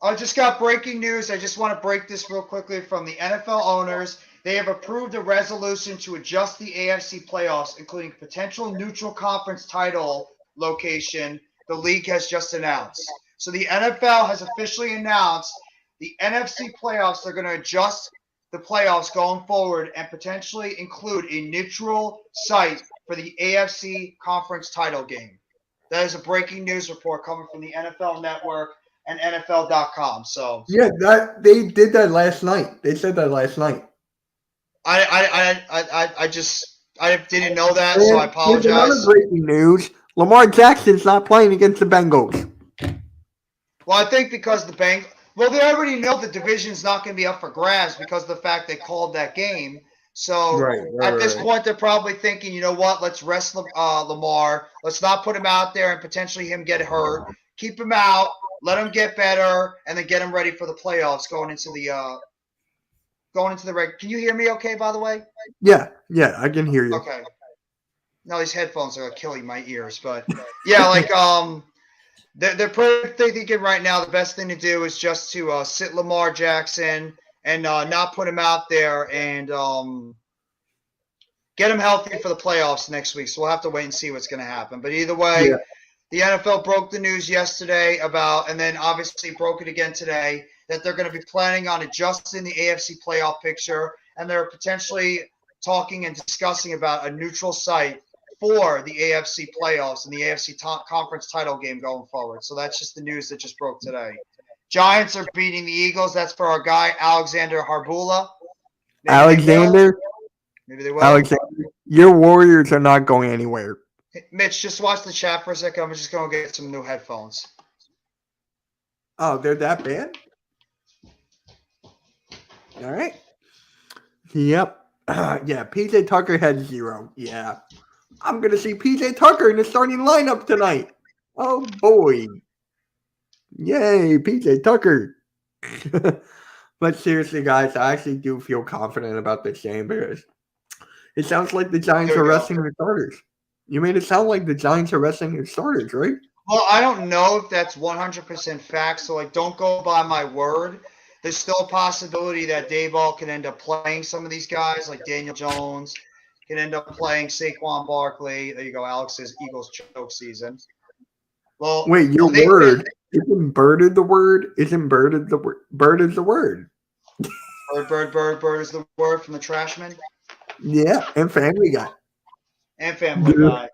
I just got breaking news. I just want to break this real quickly from the NFL owners. They have approved a resolution to adjust the AFC playoffs, including potential neutral conference title location the league has just announced. So the NFL has officially announced the NFC playoffs. They're going to adjust the playoffs going forward and potentially include a neutral site for the AFC conference title game. That is a breaking news report coming from the NFL Network and NFL.com. So Yeah, they did that last night. They said that last night. I didn't know that, so I And here's another apologize. breaking news: Lamar Jackson's not playing against the Bengals. Well, I think because they already know the division's not going to be up for grabs because of the fact they called that game. So at this point, they're probably thinking, you know what? Let's rest Lamar. Let's not put him out there and potentially him get hurt. Keep him out. Let him get better, and then get him ready for the playoffs going into the reg. Can you hear me? Okay, by the way. Yeah, I can hear you. Okay. No, these headphones are killing my ears, but yeah, like they're thinking right now the best thing to do is just to sit Lamar Jackson and not put him out there and get him healthy for the playoffs next week. So we'll have to wait and see what's going to happen. But either way, the NFL broke the news yesterday and then obviously broke it again today, that they're going to be planning on adjusting the AFC playoff picture, and they're potentially talking and discussing about a neutral site for the AFC playoffs and the AFC conference title game going forward. So that's just the news that just broke today. Giants are beating the Eagles. That's for our guy, Alexander Harbula. Maybe they will. Alexander, your Warriors are not going anywhere. Hey, Mitch, just watch the chat for a second. I'm just going to get some new headphones. Oh, they're that bad? All right. Yep. Yeah, PJ Tucker had 0. Yeah. I'm going to see PJ Tucker in the starting lineup tonight. Oh, boy. Yay, PJ Tucker. But seriously, guys, I actually do feel confident about this game because it sounds like the Giants are resting their starters. You made it sound like the Giants are resting their starters, right? Well, I don't know if that's 100% fact, so don't go by my word. There's still a possibility that Daboll can end up playing some of these guys, like Daniel Jones, can end up playing Saquon Barkley. There you go, Alex's Eagles choke season. Well, wait, your word isn't birded the word? Isn't birded the word? Bird is the word. Bird is the word from the Trashman. Yeah, and Family Guy. And Family Guy.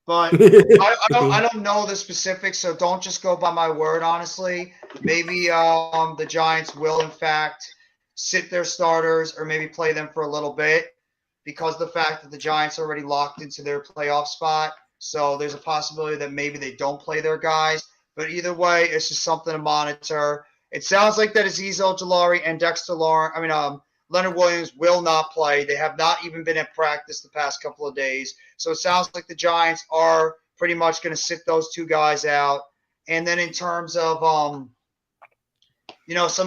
But I don't know the specifics, so don't just go by my word, honestly. Maybe the Giants will, in fact, sit their starters or maybe play them for a little bit because of the fact that the Giants are already locked into their playoff spot. So there's a possibility that maybe they don't play their guys. But either way, it's just something to monitor. It sounds like that Azeez Ojulari and Leonard Williams will not play. They have not even been at practice the past couple of days. So it sounds like the Giants are pretty much going to sit those two guys out. And then in terms of, some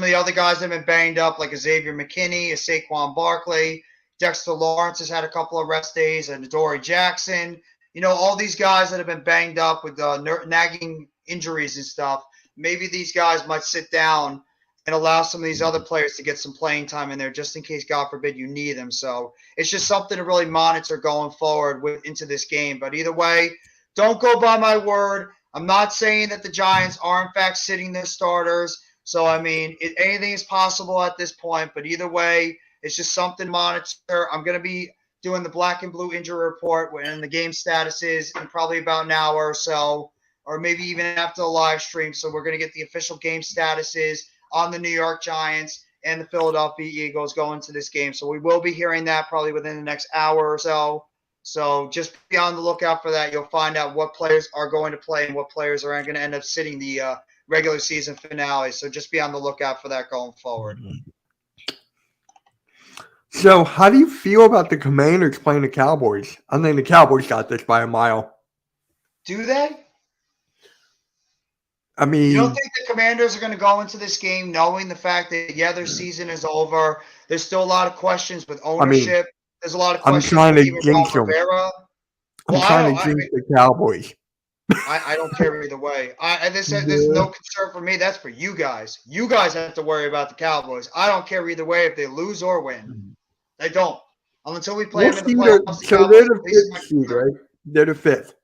of the other guys that have been banged up, like a Xavier McKinney, a Saquon Barkley, Dexter Lawrence has had a couple of rest days, and Adoree Jackson. All these guys that have been banged up with nagging injuries and stuff, maybe these guys might sit down and allow some of these other players to get some playing time in there just in case, God forbid, you need them. So it's just something to really monitor going forward into this game. But either way, don't go by my word. I'm not saying that the Giants are, in fact, sitting their starters. So, anything is possible at this point. But either way, it's just something to monitor. I'm going to be doing the black and blue injury report when the game status is in probably about an hour or so, or maybe even after the live stream. So we're going to get the official game statuses on the New York Giants and the Philadelphia Eagles going to this game. So we will be hearing that probably within the next hour or so. So just be on the lookout for that. You'll find out what players are going to play and what players are going to end up sitting the regular season finale. So just be on the lookout for that going forward. So, how do you feel about the Commanders playing the Cowboys? I think the Cowboys got this by a mile. Do they? I You don't mean, think the Commanders are going to go into this game knowing the fact that, yeah, their season is over? There's still a lot of questions with ownership. There's a lot of I'm questions trying with to even jinx Ron them. Rivera. I'm Well, trying to jinx the Cowboys. I don't care either way. There's no concern for me. That's for you guys. You guys have to worry about the Cowboys. I don't care either way if they lose or win. I don't. Until we play We'll them in the see. playoffs, the So Cowboys they're at the least is my fifth seed, concern. right? They're the fifth.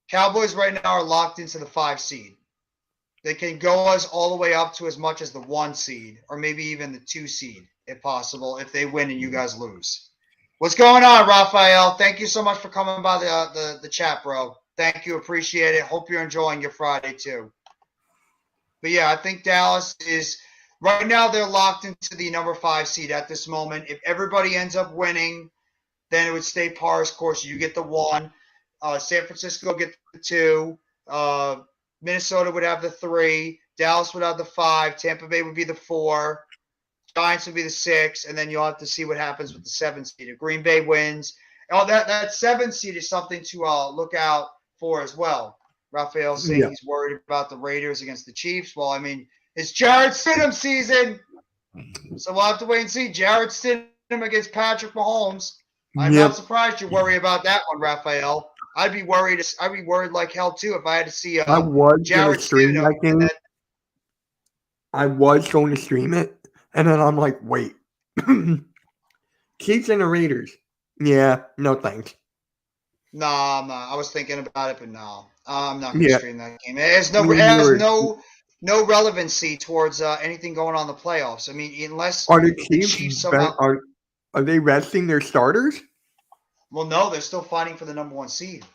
Cowboys right now are locked into the 5 seed. They can go us all the way up to as much as the 1 seed, or maybe even the 2 seed, if possible, if they win and you guys lose. What's going on, Raphael? Thank you so much for coming by the chat, bro. Thank you. Appreciate it. Hope you're enjoying your Friday, too. But, yeah, I think Dallas is – right now they're locked into the number 5 seed at this moment. If everybody ends up winning, then it would stay pars course. You get the 1. San Francisco get the 2. Minnesota would have the 3. Dallas would have the 5. Tampa Bay would be the 4. Giants would be the 6. And then you'll have to see what happens with the 7 seed. If Green Bay wins, that 7 seed is something to look out for as well. Raphael saying he's worried about the Raiders against the Chiefs. Well, I mean, it's Jarrett Stidham season. So we'll have to wait and see. Jarrett Stidham against Patrick Mahomes. I'm not surprised you worry about that one, Raphael. I'd be worried like hell too if I had to see I was Jarrett stream Stidham. that game. I was going to stream it, and then I'm like, wait. Chiefs and the Raiders. Yeah, no thanks. No, I'm not. I was thinking about it, but no. I'm not going to stream that game. It has no relevancy towards anything going on in the playoffs. I mean, unless are the Chiefs somehow are they resting their starters? Well, no, they're still fighting for the number 1 seed.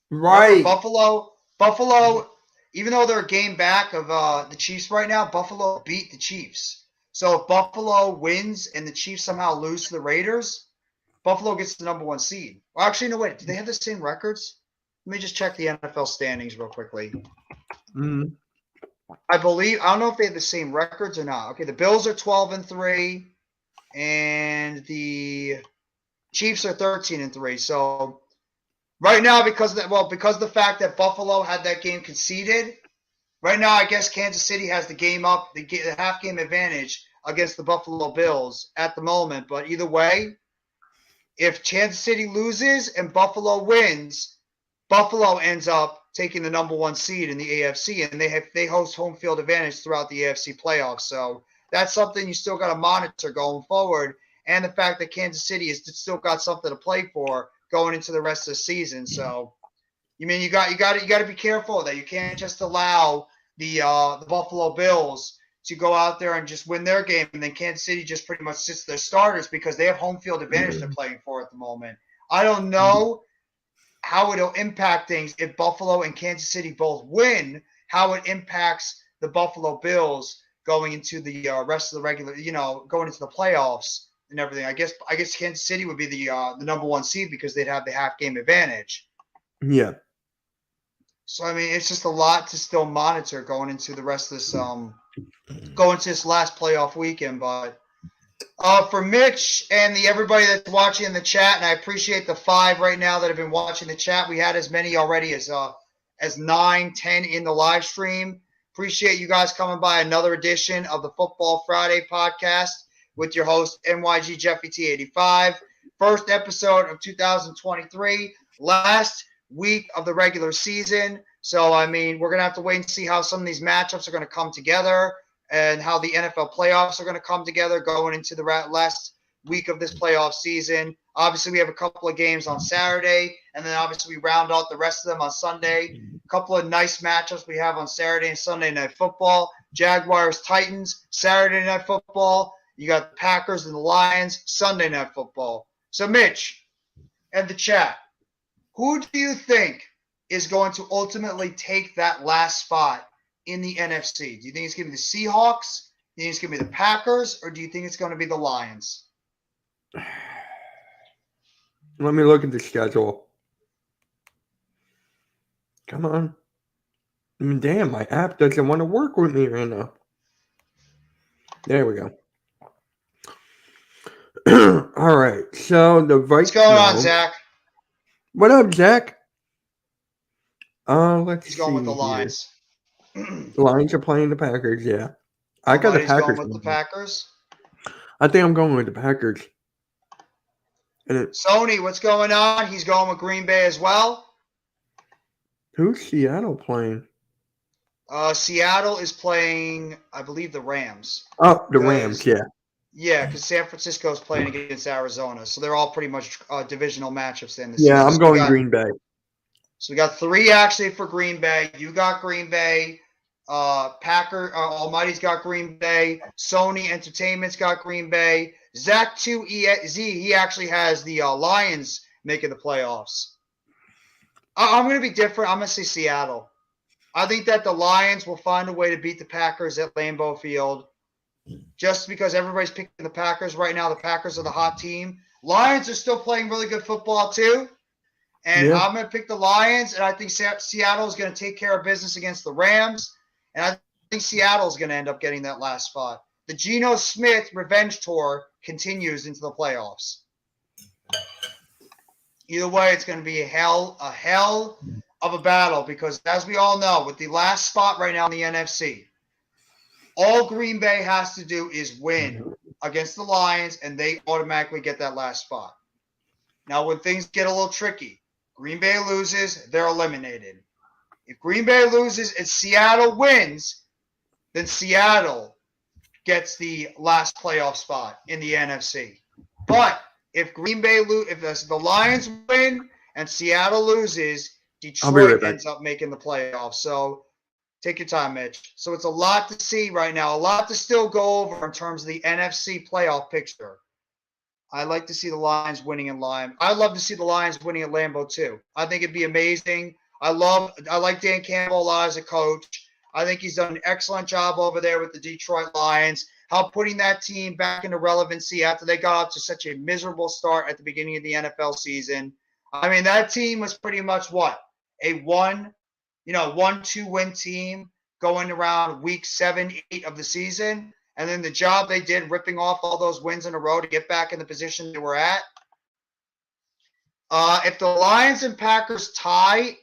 Right. Remember, Buffalo, even though they're a game back of the Chiefs right now, Buffalo beat the Chiefs. So if Buffalo wins and the Chiefs somehow lose to the Raiders, Buffalo gets the number 1 seed. Well, actually, no, wait. Do they have the same records? Let me just check the NFL standings real quickly. Mm-hmm. I don't know if they have the same records or not. Okay, the Bills are 12-3, and the Chiefs are 13-3. So right now, because of the fact that Buffalo had that game conceded, right now I guess Kansas City has the half game advantage against the Buffalo Bills at the moment. But either way, if Kansas City loses and Buffalo wins, Buffalo ends up taking the number 1 seed in the AFC, and they host home field advantage throughout the AFC playoffs. So that's something you still got to monitor going forward, and the fact that Kansas City has still got something to play for going into the rest of the season. So, you got to be careful of that. You can't just allow the Buffalo Bills to go out there and just win their game, and then Kansas City just pretty much sits their starters because they have home field advantage they're playing for at the moment. I don't know how it'll impact things if Buffalo and Kansas City both win, how it impacts the Buffalo Bills going into the rest of the regular, going into the playoffs and everything. I guess Kansas City would be the number 1 seed because they'd have the half game advantage. Yeah. So I mean, it's just a lot to still monitor going into the rest of this going to this last playoff weekend. But for Mitch and everybody that's watching in the chat, and I appreciate the 5 right now that have been watching the chat. We had as many already as 9, 10 in the live stream. Appreciate you guys coming by another edition of the Football Friday podcast with your host NYG Jeffy T85. First episode of 2023, last week of the regular season. So I mean, we're gonna have to wait and see how some of these matchups are gonna come together, and how the NFL playoffs are going to come together going into the last week of this playoff season. Obviously, we have a couple of games on Saturday, and then obviously we round out the rest of them on Sunday. A couple of nice matchups we have on Saturday and Sunday Night Football. Jaguars-Titans, Saturday Night Football. You got the Packers and the Lions, Sunday Night Football. So, Mitch and the chat, who do you think is going to ultimately take that last spot in the NFC? Do you think it's going to be the Seahawks? Do you think it's going to be the Packers? Or do you think it's going to be the Lions? Let me look at the schedule. Come on. I mean, damn, my app doesn't want to work with me right now. There we go. All right. So the Vikings. What's going on, Zach? What up, Zach? Let's He's see. going with the here. Lions. The Lions are playing the Packers. Yeah, I got the Nobody's Packers. going with the Packers. I think I'm going with the Packers. And Sony, what's going on? He's going with Green Bay as well. who's Seattle playing? Seattle is playing, I believe, the Rams. Oh, the Rams. Yeah. Yeah, because San Francisco is playing against Arizona, so they're all pretty much divisional matchups in the Yeah, season. I'm going Green Bay. So we got 3 actually for Green Bay. You got Green Bay. Packer Almighty's got Green Bay. Sony Entertainment's got Green Bay. Zach 2EZ, he actually has the Lions making the playoffs. I'm going to be different. I'm going to say Seattle. I think that the Lions will find a way to beat the Packers at Lambeau Field. Just because everybody's picking the Packers right now. The Packers are the hot team. Lions are still playing really good football too. And I'm going to pick the Lions, and I think Seattle is going to take care of business against the Rams. And I think Seattle is going to end up getting that last spot. The Geno Smith revenge tour continues into the playoffs. Either way, it's going to be a hell of a battle because, as we all know, with the last spot right now in the NFC, all Green Bay has to do is win against the Lions, and they automatically get that last spot. Now, when things get a little tricky, Green Bay loses, they're eliminated. If Green Bay loses and Seattle wins, then Seattle gets the last playoff spot in the NFC. But if the Lions win and Seattle loses, Detroit ends up making the playoffs. So take your time, Mitch. So it's a lot to see right now, a lot to still go over in terms of the NFC playoff picture. I'd like to see the Lions winning in Lambeau. I'd love to see the Lions winning at Lambeau too. I think it'd be amazing. I like Dan Campbell a lot as a coach. I think he's done an excellent job over there with the Detroit Lions, how putting that team back into relevancy after they got off to such a miserable start at the beginning of the NFL season. I mean, that team was pretty much what? A 1-2 win team going around week 7, 8 of the season. And then the job they did ripping off all those wins in a row to get back in the position they were at. If the Lions and Packers tie,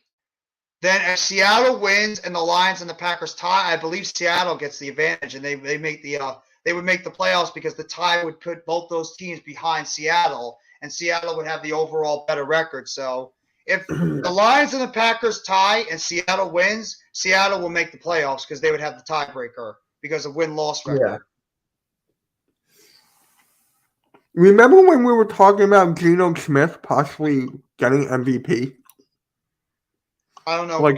then if Seattle wins and the Lions and the Packers tie, I believe Seattle gets the advantage, and they would make the playoffs because the tie would put both those teams behind Seattle, and Seattle would have the overall better record. So if the Lions and the Packers tie and Seattle wins, Seattle will make the playoffs because they would have the tiebreaker because of win-loss record. Yeah. Remember when we were talking about Geno Smith possibly getting MVP? I don't know. Like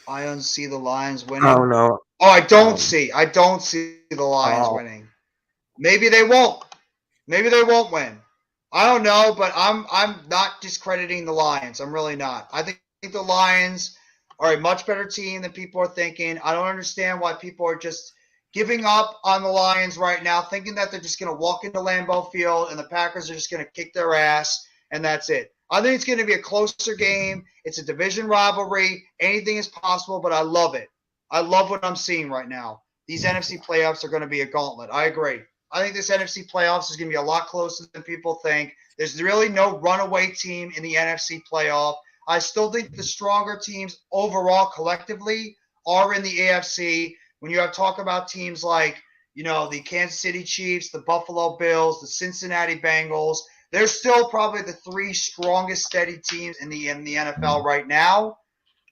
Ion see the Lions winning. I don't know. Oh, I don't see the Lions winning. Maybe they won't. Maybe they won't win. I don't know, but I'm not discrediting the Lions. I'm really not. I think the Lions are a much better team than people are thinking. I don't understand why people are just giving up on the Lions right now, thinking that they're just going to walk into Lambeau Field and the Packers are just going to kick their ass, and that's it. I think it's going to be a closer game. It's a division rivalry. Anything is possible, but I love it. I love what I'm seeing right now. These NFC playoffs are going to be a gauntlet. I agree. I think this NFC playoffs is going to be a lot closer than people think. There's really no runaway team in the NFC playoff. I still think the stronger teams overall collectively are in the AFC. When you have talk about teams like, the Kansas City Chiefs, the Buffalo Bills, the Cincinnati Bengals, they're still probably the 3 strongest steady teams in the NFL right now.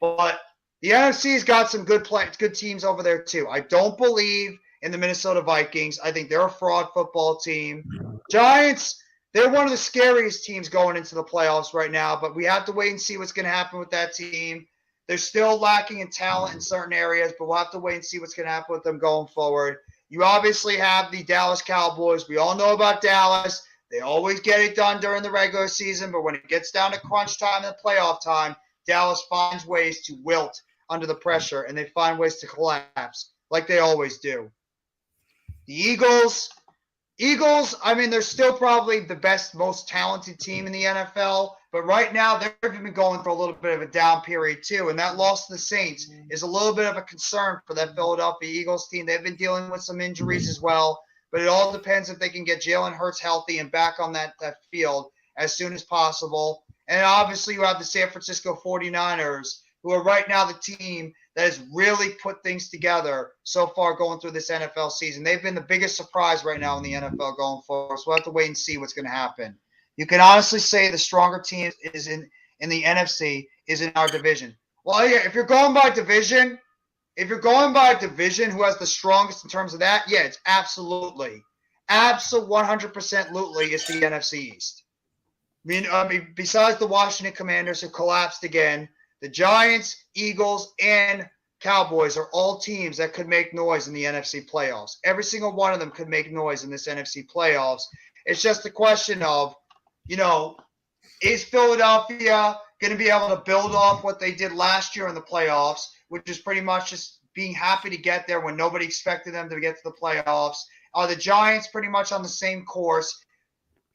But the NFC's got some good teams over there too. I don't believe in the Minnesota Vikings. I think they're a fraud football team. Giants, they're one of the scariest teams going into the playoffs right now, but we have to wait and see what's going to happen with that team. They're still lacking in talent in certain areas, but we'll have to wait and see what's going to happen with them going forward. You obviously have the Dallas Cowboys. We all know about Dallas. They always get it done during the regular season, but when it gets down to crunch time and playoff time, Dallas finds ways to wilt under the pressure, and they find ways to collapse like they always do. The Eagles, I mean, they're still probably the best, most talented team in the NFL, but right now they've been going for a little bit of a down period too, and that loss to the Saints is a little bit of a concern for that Philadelphia Eagles team. They've been dealing with some injuries as well, but it all depends if they can get Jalen Hurts healthy and back on that field as soon as possible. And obviously you have the San Francisco 49ers, who are right now the team that has really put things together so far going through this NFL season. They've been the biggest surprise right now in the NFL going forward. So we'll have to wait and see what's going to happen. You can honestly say the stronger team is in the NFC is in our division. Well, yeah, if you're going by division, who has the strongest in terms of that, yeah, it's absolutely 100% it's the NFC East. I mean, besides the Washington Commanders who collapsed again, the Giants, Eagles, and Cowboys are all teams that could make noise in the NFC playoffs. Every single one of them could make noise in this NFC playoffs. It's just a question of, is Philadelphia going to be able to build off what they did last year in the playoffs, which is pretty much just being happy to get there when nobody expected them to get to the playoffs? Are the Giants pretty much on the same course?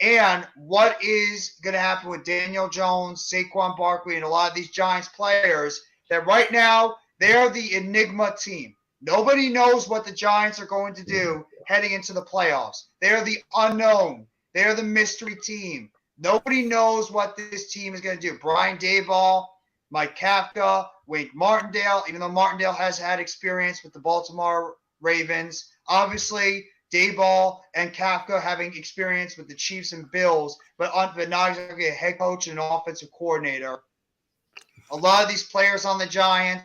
And what is going to happen with Daniel Jones, Saquon Barkley, and a lot of these Giants players that right now they're the enigma team. Nobody knows what the Giants are going to do heading into the playoffs. They're the unknown. They're the mystery team. Nobody knows what this team is going to do. Brian Daboll, Mike Kafka, Wink Martindale, even though Martindale has had experience with the Baltimore Ravens. Obviously, Daboll and Kafka having experience with the Chiefs and Bills, but not exactly a head coach and an offensive coordinator. A lot of these players on the Giants,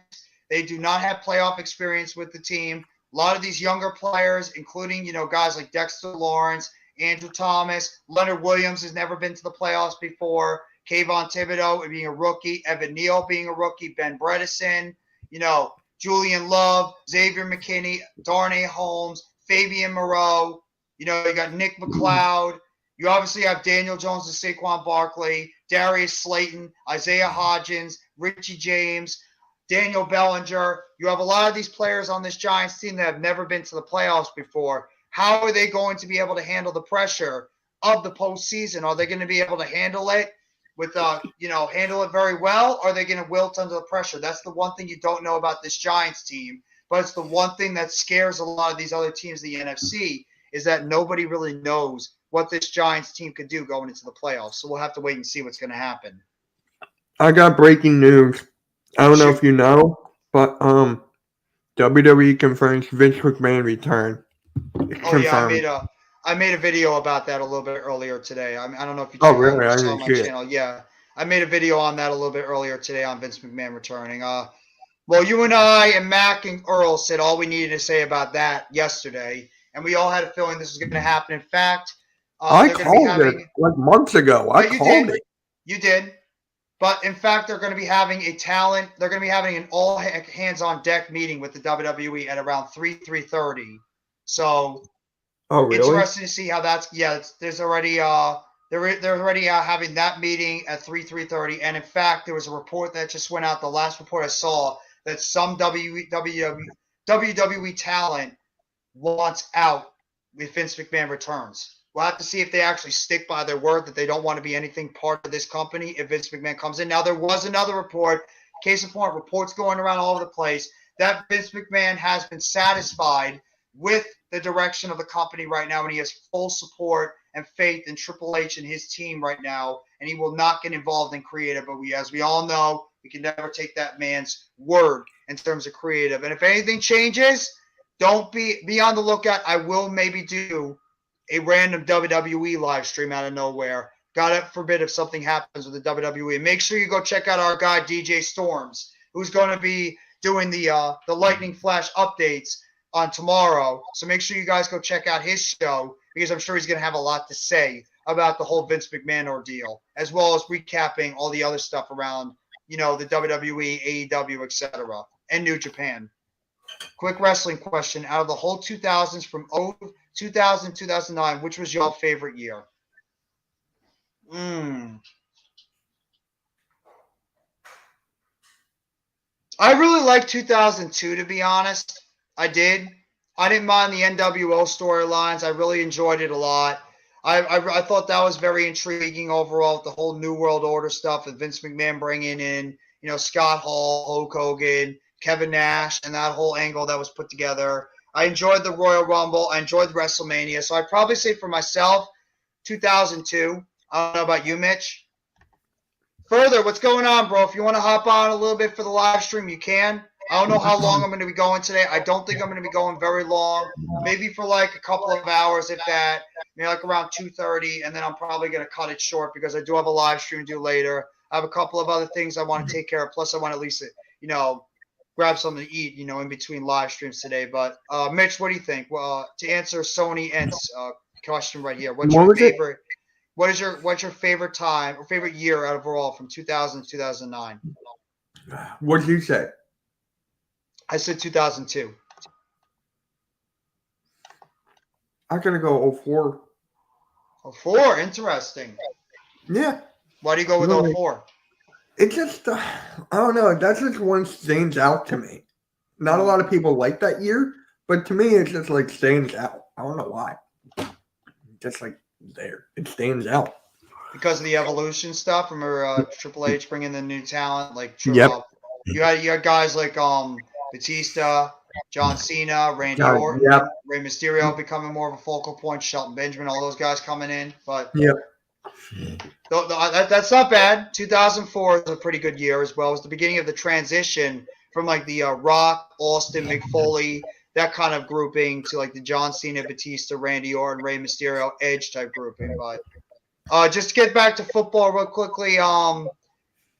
they do not have playoff experience with the team. A lot of these younger players, including, guys like Dexter Lawrence, Andrew Thomas, Leonard Williams has never been to the playoffs before, Kayvon Thibodeau being a rookie, Evan Neal being a rookie, Ben Bredesen, Julian Love, Xavier McKinney, Darnay Holmes, Fabian Moreau, you got Nick McLeod. You obviously have Daniel Jones and Saquon Barkley, Darius Slayton, Isaiah Hodgins, Richie James, Daniel Bellinger. You have a lot of these players on this Giants team that have never been to the playoffs before. How are they going to be able to handle the pressure of the postseason? Are they going to be able to handle it handle it very well? Or are they going to wilt under the pressure? That's the one thing you don't know about this Giants team. But it's the one thing that scares a lot of these other teams in the NFC is that nobody really knows what this Giants team could do going into the playoffs. So we'll have to wait and see what's going to happen. I got breaking news. I don't know if you know, but WWE confirms Vince McMahon return. Yeah, I made a video about that a little bit earlier today. I don't know if you checked really? out on my channel. Yeah, I made a video on that a little bit earlier today on Vince McMahon returning. Well, you and I and Mac and Earl said all we needed to say about that yesterday, and we all had a feeling this was going to happen. In fact, I called it like months ago. I called it. You did. But in fact, they're going to be having they're going to be having an all hands on deck meeting with the WWE at around 3:30. So, interesting to see how that's. Yeah, there's already they're already having that meeting at 3:30. And in fact, there was a report that just went out. The last report I saw that some WWE talent wants out if Vince McMahon returns. We'll have to see if they actually stick by their word that they don't want to be anything part of this company if Vince McMahon comes in. Now, there was another report, case in point, reports going around all over the place, that Vince McMahon has been satisfied with the direction of the company right now, and he has full support and faith in Triple H and his team right now, and he will not get involved in creative. But as we all know, we can never take that man's word in terms of creative. And if anything changes, don't be on the lookout. I will maybe do a random WWE live stream out of nowhere. God forbid if something happens with the WWE. Make sure you go check out our guy DJ Storms, who's going to be doing the Lightning Flash updates on tomorrow. So make sure you guys go check out his show because I'm sure he's going to have a lot to say about the whole Vince McMahon ordeal, as well as recapping all the other stuff around, the WWE, AEW, etc., and New Japan. Quick wrestling question. Out of the whole 2000s from 2000, 2009, which was your favorite year? I really liked 2002, to be honest. I did. I didn't mind the NWO storylines. I really enjoyed it a lot. I thought that was very intriguing overall with the whole New World Order stuff with Vince McMahon bringing in, Scott Hall, Hulk Hogan, Kevin Nash, and that whole angle that was put together. I enjoyed the Royal Rumble. I enjoyed WrestleMania. So I'd probably say for myself, 2002. I don't know about you, Mitch. Further, what's going on, bro? If you want to hop on a little bit for the live stream, you can. I don't know how long I'm going to be going today. I don't think I'm going to be going very long. Maybe for like a couple of hours, if that. Maybe like around 2:30, and then I'm probably going to cut it short because I do have a live stream to do later. I have a couple of other things I want to take care of. Plus, I want to at least, grab something to eat, in between live streams today. But Mitch, what do you think? Well, to answer Sony Ent's question right here, what's your favorite? What's your favorite time or favorite year overall from 2000 to 2009? What did you say? I said 2002. I'm gonna go 04. 04, interesting. Yeah. Why do you go with 04? It just, I don't know. That's just one stands out to me. Not a lot of people like that year, but to me, it's just like stands out. I don't know why. Just like there, it stands out because of the evolution stuff. Remember Triple H bringing the new talent, like yep. You had guys like Batista, John Cena, Randy Orton, yep. Rey Mysterio becoming more of a focal point, Shelton Benjamin, all those guys coming in. But yep. That's not bad. 2004 is a pretty good year as well. It was the beginning of the transition from like the Rock, Austin, Mick Foley, that kind of grouping to like the John Cena, Batista, Randy Orton, Rey Mysterio, Edge type grouping. But just to get back to football real quickly,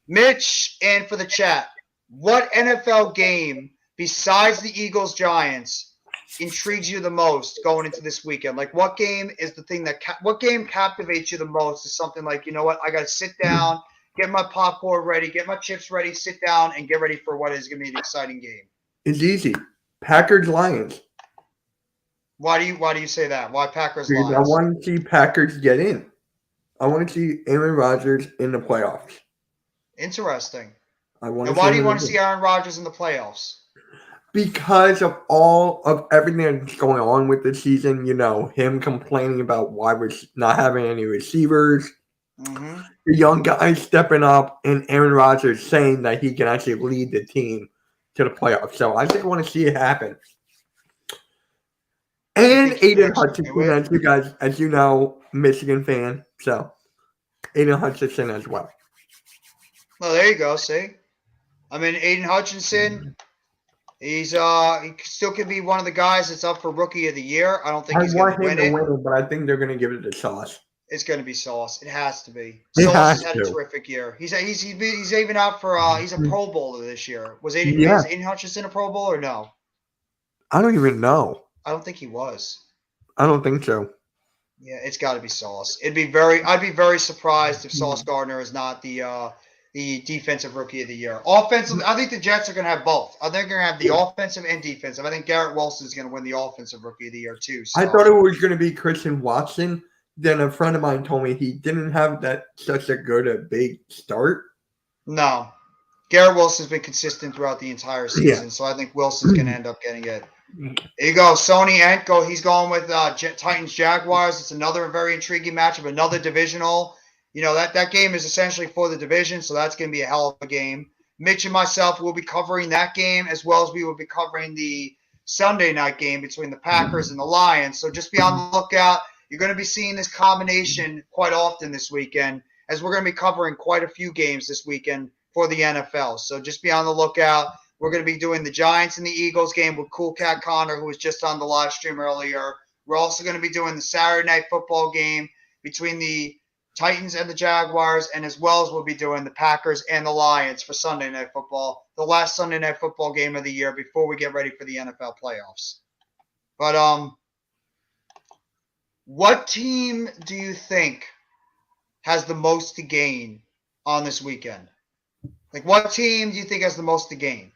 Mitch, and for the chat, what NFL game besides the Eagles-Giants intrigues you the most going into this weekend? Like, what game is the thing what game captivates you the most? Is something like, you know what, I got to sit down, get my popcorn ready, get my chips ready, sit down, and get ready for what is going to be an exciting game. It's easy. Packers-Lions. Why do you say that? Why Packers-Lions? Because I want to see Packers get in. I want to see Aaron Rodgers in the playoffs. Interesting. And why do you want to see Aaron Rodgers in the playoffs? Because of everything that's going on with this season, him complaining about why we're not having any receivers, the young guys stepping up, and Aaron Rodgers saying that he can actually lead the team to the playoffs. So I just want to see it happen. And Aiden Hutchinson, as you know, Michigan fan. So Aiden Hutchinson as well. Well, there you go. See, I mean, Aiden Hutchinson. He still could be one of the guys that's up for Rookie of the Year. I don't think he's going to win it, but I think they're going to give it to Sauce. It's going to be Sauce. It has to be. Sauce has had a terrific year. He's even out for he's a Pro Bowler this year. Was Aiden Hutchinson a Pro Bowl or no? I don't even know. I don't think he was. I don't think so. Yeah, it's got to be Sauce. I'd be very surprised if Sauce Gardner is not the defensive Rookie of the Year. Offensive, I think the Jets are going to have both. I think they're going to have the offensive and defensive. I think Garrett Wilson is going to win the offensive Rookie of the Year too. So. I thought it was going to be Christian Watson. Then a friend of mine told me he didn't have such a good big start. No. Garrett Wilson's been consistent throughout the entire season, so I think Wilson's going to end up getting it. There you go. Sony Ent, he's going with Titans-Jaguars. It's another very intriguing matchup, another divisional. That game is essentially for the division, so that's going to be a hell of a game. Mitch and myself will be covering that game as well as we will be covering the Sunday night game between the Packers and the Lions. So just be on the lookout. You're going to be seeing this combination quite often this weekend, as we're going to be covering quite a few games this weekend for the NFL. So just be on the lookout. We're going to be doing the Giants and the Eagles game with Cool Cat Connor, who was just on the live stream earlier. We're also going to be doing the Saturday night football game between the Titans and the Jaguars, and as well as we'll be doing the Packers and the Lions for Sunday Night Football, the last Sunday Night Football game of the year before we get ready for the NFL playoffs. But what team do you think has the most to gain on this weekend? Like, what team do you think has the most to gain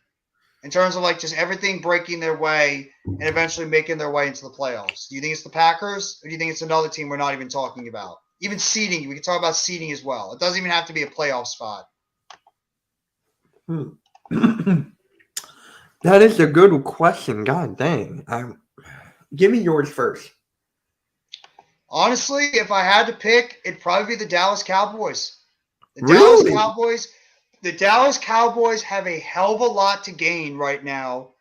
in terms of like just everything breaking their way and eventually making their way into the playoffs? Do you think it's the Packers, or do you think it's another team we're not even talking about? Even seeding, we can talk about seeding as well. It doesn't even have to be a playoff spot. That is a good question. God dang. Give me yours first. Honestly, if I had to pick, it'd probably be the Dallas Cowboys. Really? The Dallas Cowboys have a hell of a lot to gain right now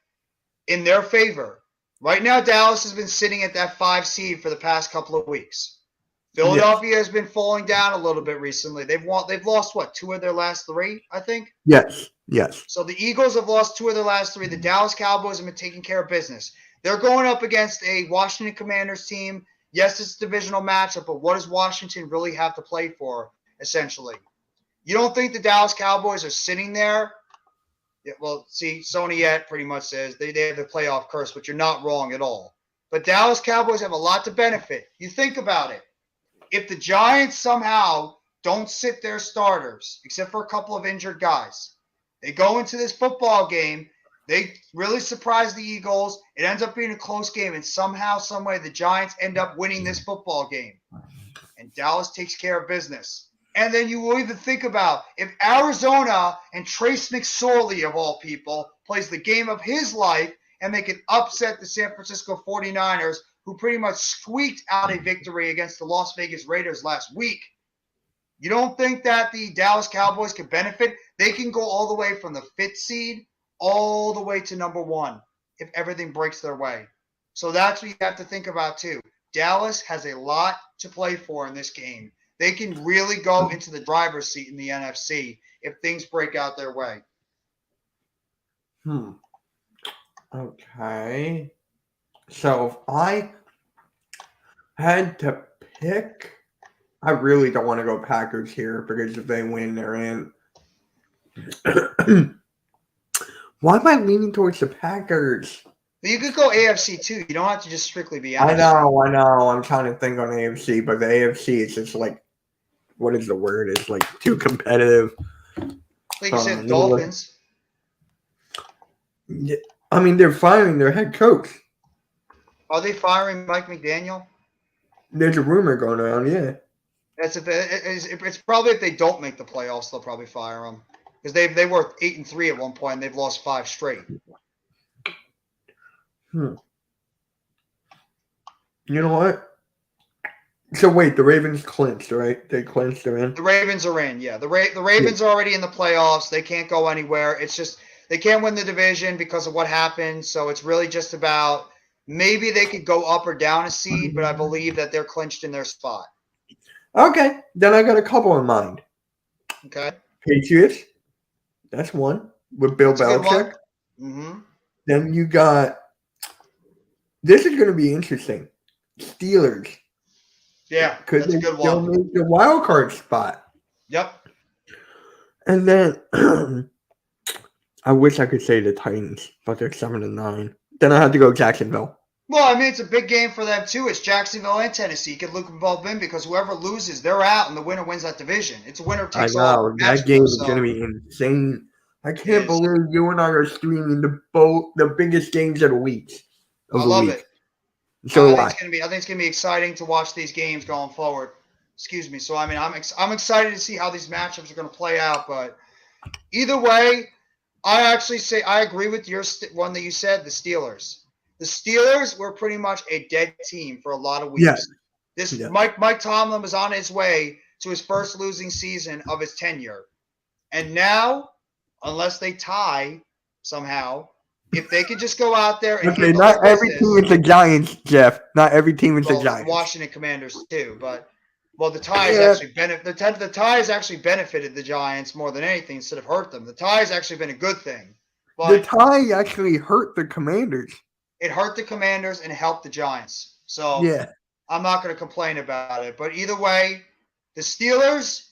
in their favor. Right now, Dallas has been sitting at that 5 seed for the past couple of weeks. Philadelphia has been falling down a little bit recently. They've lost what, 2 of their last 3, I think. Yes. Yes. So the Eagles have lost 2 of their last 3. The Dallas Cowboys have been taking care of business. They're going up against a Washington Commanders team. Yes, it's a divisional matchup, but what does Washington really have to play for, essentially? You don't think the Dallas Cowboys are sitting there? Yeah, well, see, Sony Yet pretty much says they have the playoff curse, but you're not wrong at all. But Dallas Cowboys have a lot to benefit. You think about it. If the Giants somehow don't sit their starters, except for a couple of injured guys, they go into this football game, they really surprise the Eagles, it ends up being a close game, and somehow, some way, the Giants end up winning this football game. And Dallas takes care of business. And then you will even think about if Arizona and Trace McSorley, of all people, plays the game of his life and they can upset the San Francisco 49ers, who pretty much squeaked out a victory against the Las Vegas Raiders last week. You don't think that the Dallas Cowboys could benefit? They can go all the way from the 5th seed all the way to number 1 if everything breaks their way. So that's what you have to think about too. Dallas has a lot to play for in this game. They can really go into the driver's seat in the NFC if things break out their way. Okay. So if I had to pick, I really don't want to go Packers here because if they win, they're in. Why am I leaning towards the Packers? But you could go AFC too. You don't have to just strictly be NFC. I know. I'm trying to think on AFC, but the AFC is just like, what is the word? It's like too competitive. Like you said, Dolphins. Yeah, I mean, they're firing their head coach. Are they firing Mike McDaniel? There's a rumor going around, yeah. It's probably if they don't make the playoffs, they'll probably fire him. Because they were 8-3 at one point, and they've lost 5 straight. You know what? So wait, the Ravens clinched, right? They clinched, they're in? The Ravens are in, yeah. The Ravens are already in the playoffs. They can't go anywhere. It's just they can't win the division because of what happened. So it's really just about maybe they could go up or down a seed, but I believe that they're clinched in their spot. Okay, then I got a couple in mind. Okay. Patriots, that's one with Bill Belichick. Mm-hmm. Then you got, this is going to be interesting, Steelers. Yeah, that's a good one. They'll make the wild card spot. Yep. And then I wish I could say the Titans, but they're 7-9. Then I have to go Jacksonville. Well, I mean, it's a big game for them too. It's Jacksonville and Tennessee. You can look them both in because whoever loses, they're out, and the winner wins that division. It's a winner takes all. I know that game is going to be insane. I can't believe you and I are streaming the biggest games of the week. I love it. So I think it's gonna be exciting to watch these games going forward. Excuse me. So I mean, I'm excited to see how these matchups are going to play out. But either way, I actually say I agree with your one that you said, the Steelers. The Steelers were pretty much a dead team for a lot of weeks. Yes. Mike Tomlin was on his way to his first losing season of his tenure, and now, unless they tie somehow. If they could just go out there and okay, not every team is the Giants, Jeff. Not every team is the Giants. Washington Commanders too, but the ties actually the ties actually benefited the Giants more than anything instead of hurt them. The ties actually been a good thing. But the tie actually hurt the Commanders. It hurt the Commanders and helped the Giants. So yeah, I'm not going to complain about it. But either way, the Steelers,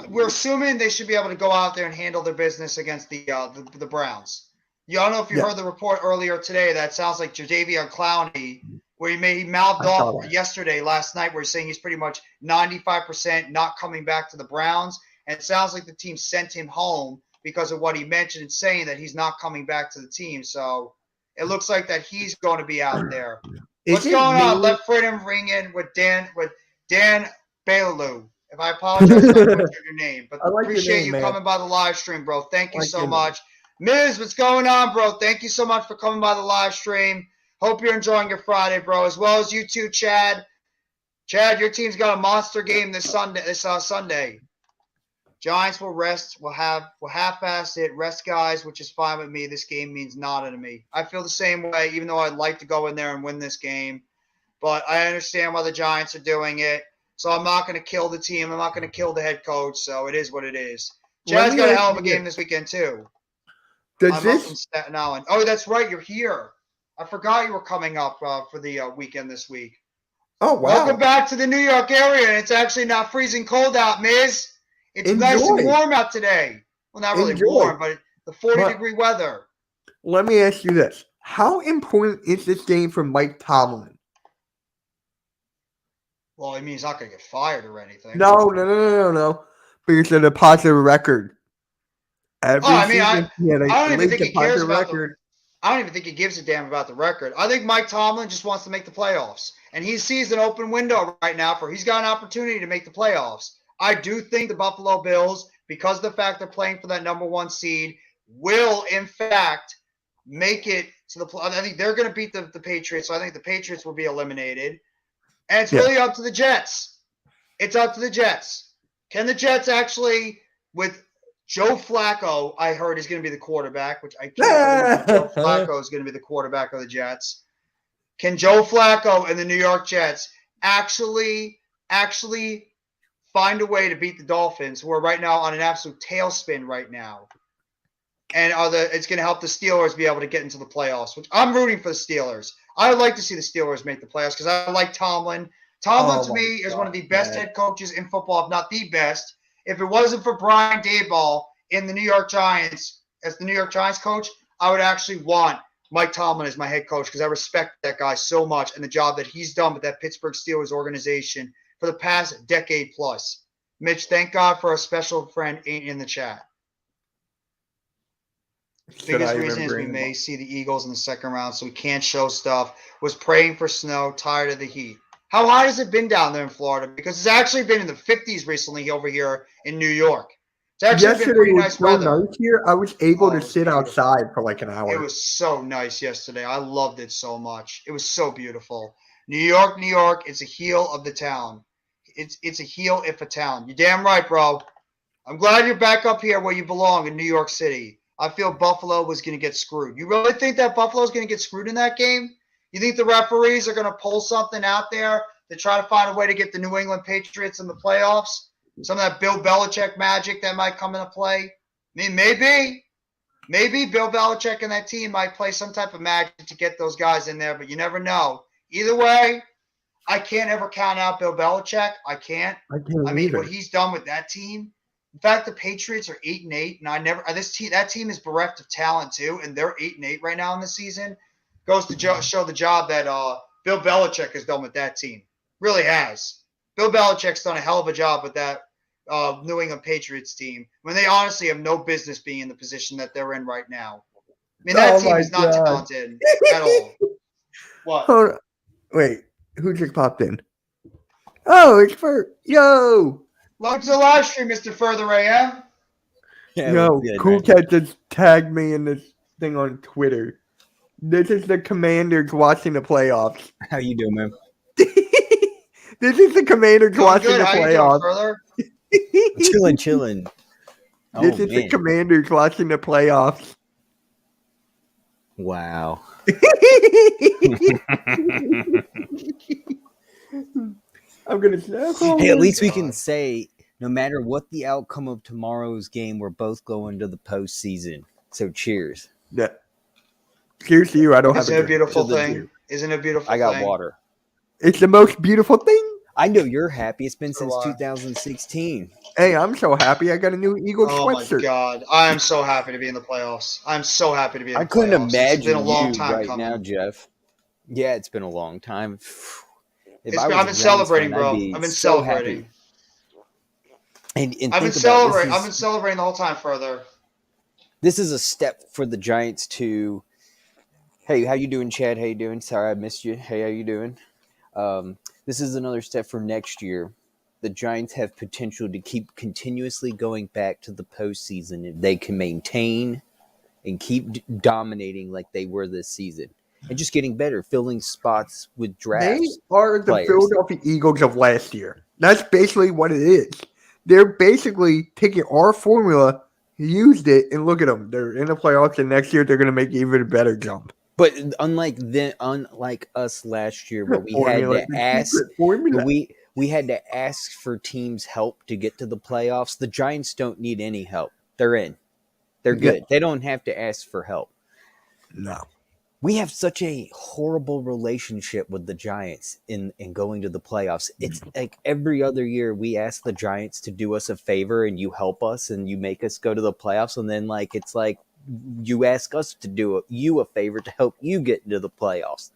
we're assuming they should be able to go out there and handle their business against the Browns. I don't know if you heard the report earlier today that sounds like Jadeveon Clowney, where he mouthed off last night, where he's saying he's pretty much 95% not coming back to the Browns. And it sounds like the team sent him home because of what he mentioned, saying that he's not coming back to the team. So it looks like that he's going to be out there. What's going on? Let Freedom ring in with Dan Bailaloo. If I apologize for your name, but appreciate you coming by the live stream, bro. Thank you so much. Miz, what's going on, bro? Thank you so much for coming by the live stream. Hope you're enjoying your Friday, bro, as well as you too, Chad. Chad, your team's got a monster game this Sunday. Giants will rest. We'll half-ass it, rest guys, which is fine with me. This game means nada to me. I feel the same way, even though I'd like to go in there and win this game. But I understand why the Giants are doing it. So I'm not going to kill the team. I'm not going to kill the head coach. So it is what it is. Jazz got a hell of a game this weekend, too. I'm up in Staten Island. Oh, that's right. You're here. I forgot you were coming up for the weekend this week. Oh, wow. Welcome back to the New York area. And it's actually not freezing cold out, Miz. It's nice and warm out today. Well, not really warm, but the 40-degree weather. Let me ask you this. How important is this game for Mike Tomlin? Well, I mean, he's not going to get fired or anything. No. Because of the positive record. I don't even think he cares about I don't even think he gives a damn about the record. I think Mike Tomlin just wants to make the playoffs. And he sees an open window right now he's got an opportunity to make the playoffs. I do think the Buffalo Bills, because of the fact they're playing for that number 1 seed, will, in fact, make it to the playoffs. I think they're going to beat the Patriots, so I think the Patriots will be eliminated. And it's really up to the Jets. It's up to the Jets. Can the Jets actually, with Joe Flacco, I heard, is going to be the quarterback, which I can't believe Joe Flacco is going to be the quarterback of the Jets. Can Joe Flacco and the New York Jets actually find a way to beat the Dolphins, who are right now on an absolute tailspin right now? And it's going to help the Steelers be able to get into the playoffs, which I'm rooting for the Steelers. I would like to see the Steelers make the playoffs because I like Tomlin. Tomlin, to me, is one of the best head coaches in football, if not the best. If it wasn't for Brian Daboll in the New York Giants as the New York Giants coach, I would actually want Mike Tomlin as my head coach because I respect that guy so much and the job that he's done with that Pittsburgh Steelers organization for the past decade plus. Mitch, thank God for a special friend in the chat. Biggest reason is we may see the Eagles in the second round, so we can't show stuff. Was praying for snow, tired of the heat. How hot has it been down there in Florida? Because it's actually been in the 50s recently over here in New York. It's actually been pretty nice weather. Nice here. I was able to sit outside for like an hour. It was so nice yesterday. I loved it so much. It was so beautiful. New York, it's a heel of the town. It's a heel if a town. You're damn right, bro. I'm glad you're back up here where you belong in New York City. I feel Buffalo was going to get screwed. You really think that Buffalo's going to get screwed in that game? You think the referees are going to pull something out there to try to find a way to get the New England Patriots in the playoffs? Some of that Bill Belichick magic that might come into play? I mean, maybe Bill Belichick and that team might play some type of magic to get those guys in there, but you never know. Either way, I can't ever count out Bill Belichick. I can't. I mean, what he's done with that team. In fact, the Patriots are 8-8, and that team is bereft of talent too, and they're 8-8 right now in the season. Goes to show the job that Bill Belichick has done with that team. Really has. Bill Belichick's done a hell of a job with that New England Patriots team when they honestly have no business being in the position that they're in right now. I mean, that team is not talented at all. What? Hold on. Wait, who just popped in? Oh, it's Yo! Welcome to the live stream, Mr. Further AM. Yeah, Yo, Cool Cat just tagged me in this thing on Twitter. This is the Commanders watching the playoffs. How you doing, man? This is the Commanders watching the playoffs. Chilling. This is the Commanders watching the playoffs. Wow. I'm gonna say. Hey, at least we can say, no matter what the outcome of tomorrow's game, we're both going to the postseason. So, cheers. Yeah. Cheers to you. I don't have a beautiful thing. Isn't it a beautiful thing? I got water. It's the most beautiful thing. I know you're happy. It's been since 2016. Hey, I'm so happy. I got a new Eagles sweatshirt. Oh my God. I am so happy to be in the playoffs. I'm so happy to be in the playoffs. I couldn't imagine it's been a long you time right coming. now, Jeff. Yeah, it's been a long time. I've been celebrating, bro. I've been celebrating. And I've been celebrating. I've been celebrating the whole time further. This is a step for the Giants to. Hey, how you doing, Chad? How you doing? Sorry, I missed you. Hey, how you doing? This is another step for next year. The Giants have potential to keep continuously going back to the postseason if they can maintain and keep dominating like they were this season. And just getting better, filling spots with drafts. They are the Philadelphia Eagles of last year. That's basically what it is. they're basically taking our formula, used it, and look at them. They're in the playoffs, and next year they're going to make even a better jump. But unlike us last year, where we had Formula, to the ask, secret formula. we had to ask for teams' help to get to the playoffs. The Giants don't need any help. They're in. They're Yeah. good. They don't have to ask for help. No. We have such a horrible relationship with the Giants in going to the playoffs. It's like every other year we ask the Giants to do us a favor and you help us and you make us go to the playoffs, and then it's like you ask us to do you a favor to help you get into the playoffs.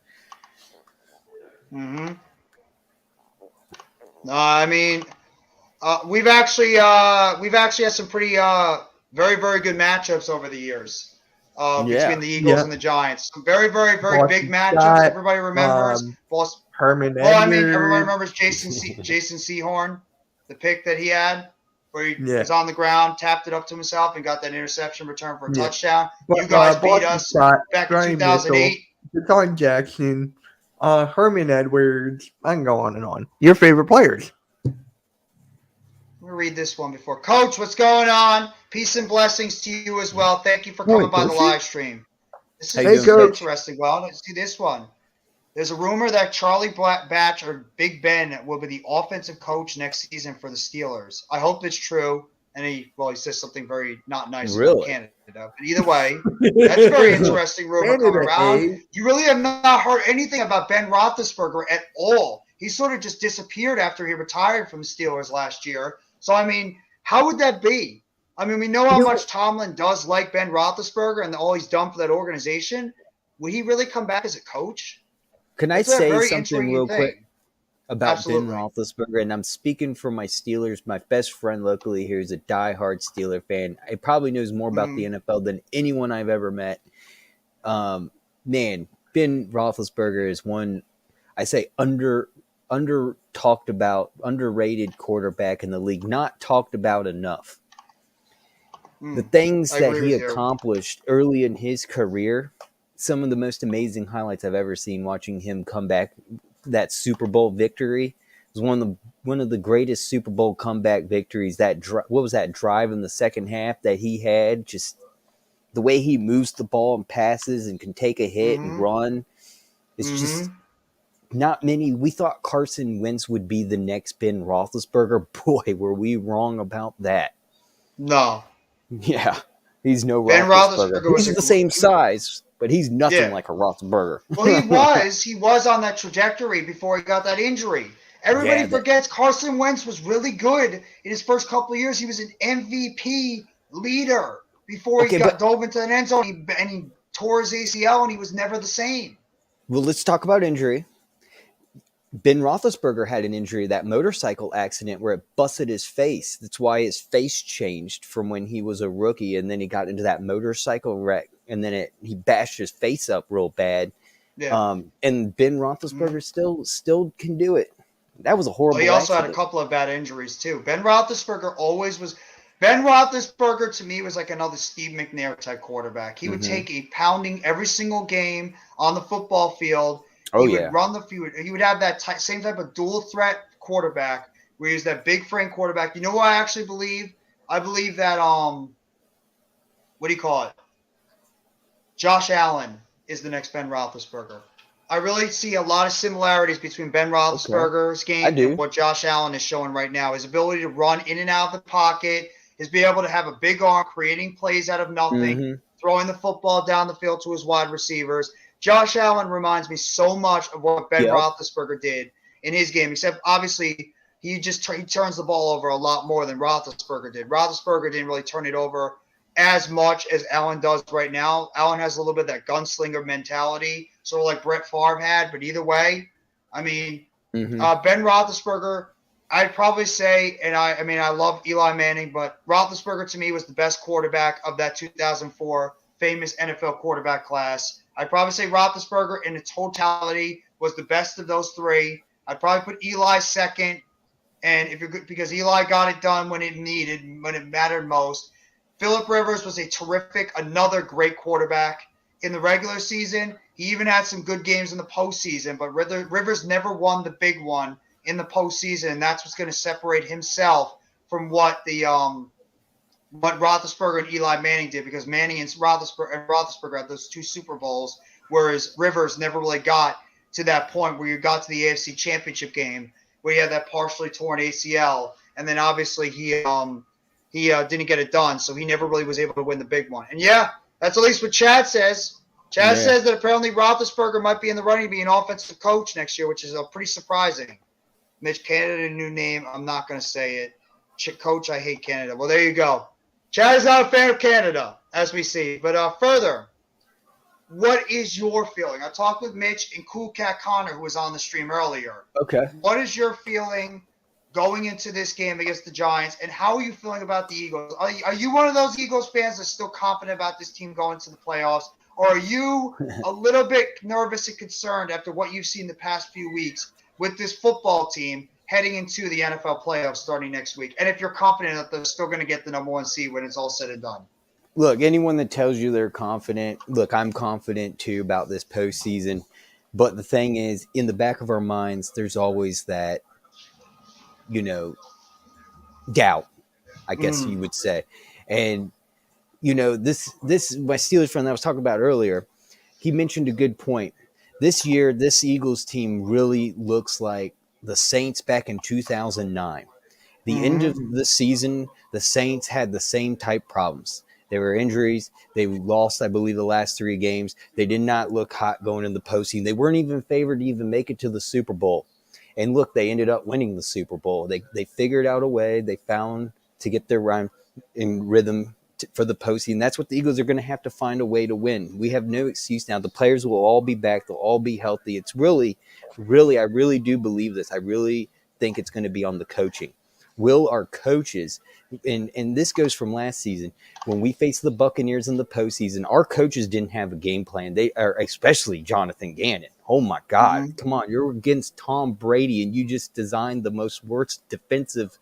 Mm-hmm. No, I mean, we've actually had some pretty very, very good matchups over the years between the Eagles and the Giants. Some very, very, very Boston big matchups. Scott, Everybody remembers. Herman Well, I mean, Edwards. everybody remembers Jason Sehorn, the pick that he had, where he Yeah. was on the ground, tapped it up to himself, and got that interception return for a Yeah. touchdown. But, You guys beat Boston us Scott, back in Brian 2008. Deshaun Jackson, Herman Edwards. I can go on and on. Your favorite players? Let me read this one before. Coach, what's going on? Peace and blessings to you as well. Thank you for coming by the Coach. live stream. This How you is doing, Coach? interesting. Well, let's see this one. There's a rumor that Charlie Batch or Big Ben will be the offensive coach next season for the Steelers. I hope it's true. And he says something very not nice about Really? Canada. But either way, that's a very interesting rumor coming Canada, around. eh? You really have not heard anything about Ben Roethlisberger at all. He sort of just disappeared after he retired from the Steelers last year. So, I mean, how would that be? I mean, we know how much Tomlin does like Ben Roethlisberger and all he's done for that organization. Would he really come back as a coach? Can I That's a say very something intriguing real thing. quick about Absolutely. Ben Roethlisberger? And I'm speaking for my Steelers. My best friend locally here is a diehard Steeler fan. He probably knows more about the NFL than anyone I've ever met. Man, Ben Roethlisberger is one, I say, under talked about, underrated quarterback in the league. Not talked about enough. The things I that agree he with you. accomplished early in his career, some of the most amazing highlights I've ever seen watching him come back. That Super Bowl victory was one of the greatest Super Bowl comeback victories. What was that drive in the second half that he had? Just the way he moves the ball and passes and can take a hit and run. It's just not many. We thought Carson Wentz would be the next Ben Roethlisberger. Boy, were we wrong about that. No. Yeah, he's no Ben Roethlisberger was He's the same size, but he's nothing like a Roethlisberger. Well, he was on that trajectory before he got that injury. Everybody forgets Carson Wentz was really good in his first couple of years. He was an MVP leader before he dove into an end zone and he tore his ACL and he was never the same. Well, let's talk about injury. Ben Roethlisberger had an injury, that motorcycle accident where it busted his face. That's why his face changed from when he was a rookie, and then he got into that motorcycle wreck, and then he bashed his face up real bad. Yeah. And Ben Roethlisberger still can do it. That was a horrible He also accident. had a couple of bad injuries too. Ben Roethlisberger to me was like another Steve McNair type quarterback. He would take a pounding every single game on the football field. He would run the field. He would have that same type of dual threat quarterback where he was that big frame quarterback. You know what I actually believe? I believe that what do you call it? Josh Allen is the next Ben Roethlisberger. I really see a lot of similarities between Ben Roethlisberger's game and what Josh Allen is showing right now. His ability to run in and out of the pocket, his being able to have a big arm, creating plays out of nothing, throwing the football down the field to his wide receivers. Josh Allen reminds me so much of what Ben Roethlisberger did in his game, except obviously he turns the ball over a lot more than Roethlisberger did. Roethlisberger didn't really turn it over as much as Allen does right now. Allen has a little bit of that gunslinger mentality, sort of like Brett Favre had. But either way, I mean, Ben Roethlisberger, I'd probably say, and I love Eli Manning, but Roethlisberger to me was the best quarterback of that 2004 famous NFL quarterback class. I'd probably say Roethlisberger in its totality was the best of those three. I'd probably put Eli second, and because Eli got it done when it mattered most. Phillip Rivers was another great quarterback in the regular season. He even had some good games in the postseason, but Rivers never won the big one in the postseason, and that's what's going to separate himself from what Roethlisberger and Eli Manning did, because Manning and Roethlisberger had those 2 Super Bowls, whereas Rivers never really got to that point where you got to the AFC Championship game where he had that partially torn ACL, and then obviously he didn't get it done, so he never really was able to win the big one. And yeah, that's at least what Chad says. Chad says that apparently Roethlisberger might be in the running to be an offensive coach next year, which is pretty surprising. Mitch, Canada, new name. I'm not going to say it. Coach, I hate Canada. Well, there you go. Chad is not a fan of Canada, as we see. But further, what is your feeling? I talked with Mitch and Cool Cat Connor, who was on the stream earlier. Okay. What is your feeling going into this game against the Giants, and how are you feeling about the Eagles? Are you one of those Eagles fans that's still confident about this team going to the playoffs, or are you a little bit nervous and concerned after what you've seen the past few weeks with this football team heading into the NFL playoffs starting next week? And if you're confident that they're still going to get the number 1 seed when it's all said and done. Look, anyone that tells you they're confident, look, I'm confident too about this postseason. But the thing is, in the back of our minds, there's always that, doubt, I guess you would say. And, this my Steelers friend that I was talking about earlier, he mentioned a good point. This year, this Eagles team really looks like the Saints back in 2009. The end of the season, the Saints had the same type problems. There were injuries. They lost, I believe, the last 3 games. They did not look hot going in the postseason. They weren't even favored to even make it to the Super Bowl. And look, they ended up winning the Super Bowl. They figured out a way. They found to get their rhyme and rhythm for the postseason. That's what the Eagles are going to have to find a way to win. We have no excuse now. The players will all be back. They'll all be healthy. It's really, I really do believe this. I really think it's going to be on the coaching. Will our coaches, and this goes from last season, when we faced the Buccaneers in the postseason, our coaches didn't have a game plan. They are, especially Jonathan Gannon. Oh my God, come on. You're against Tom Brady and you just designed the most worst defensive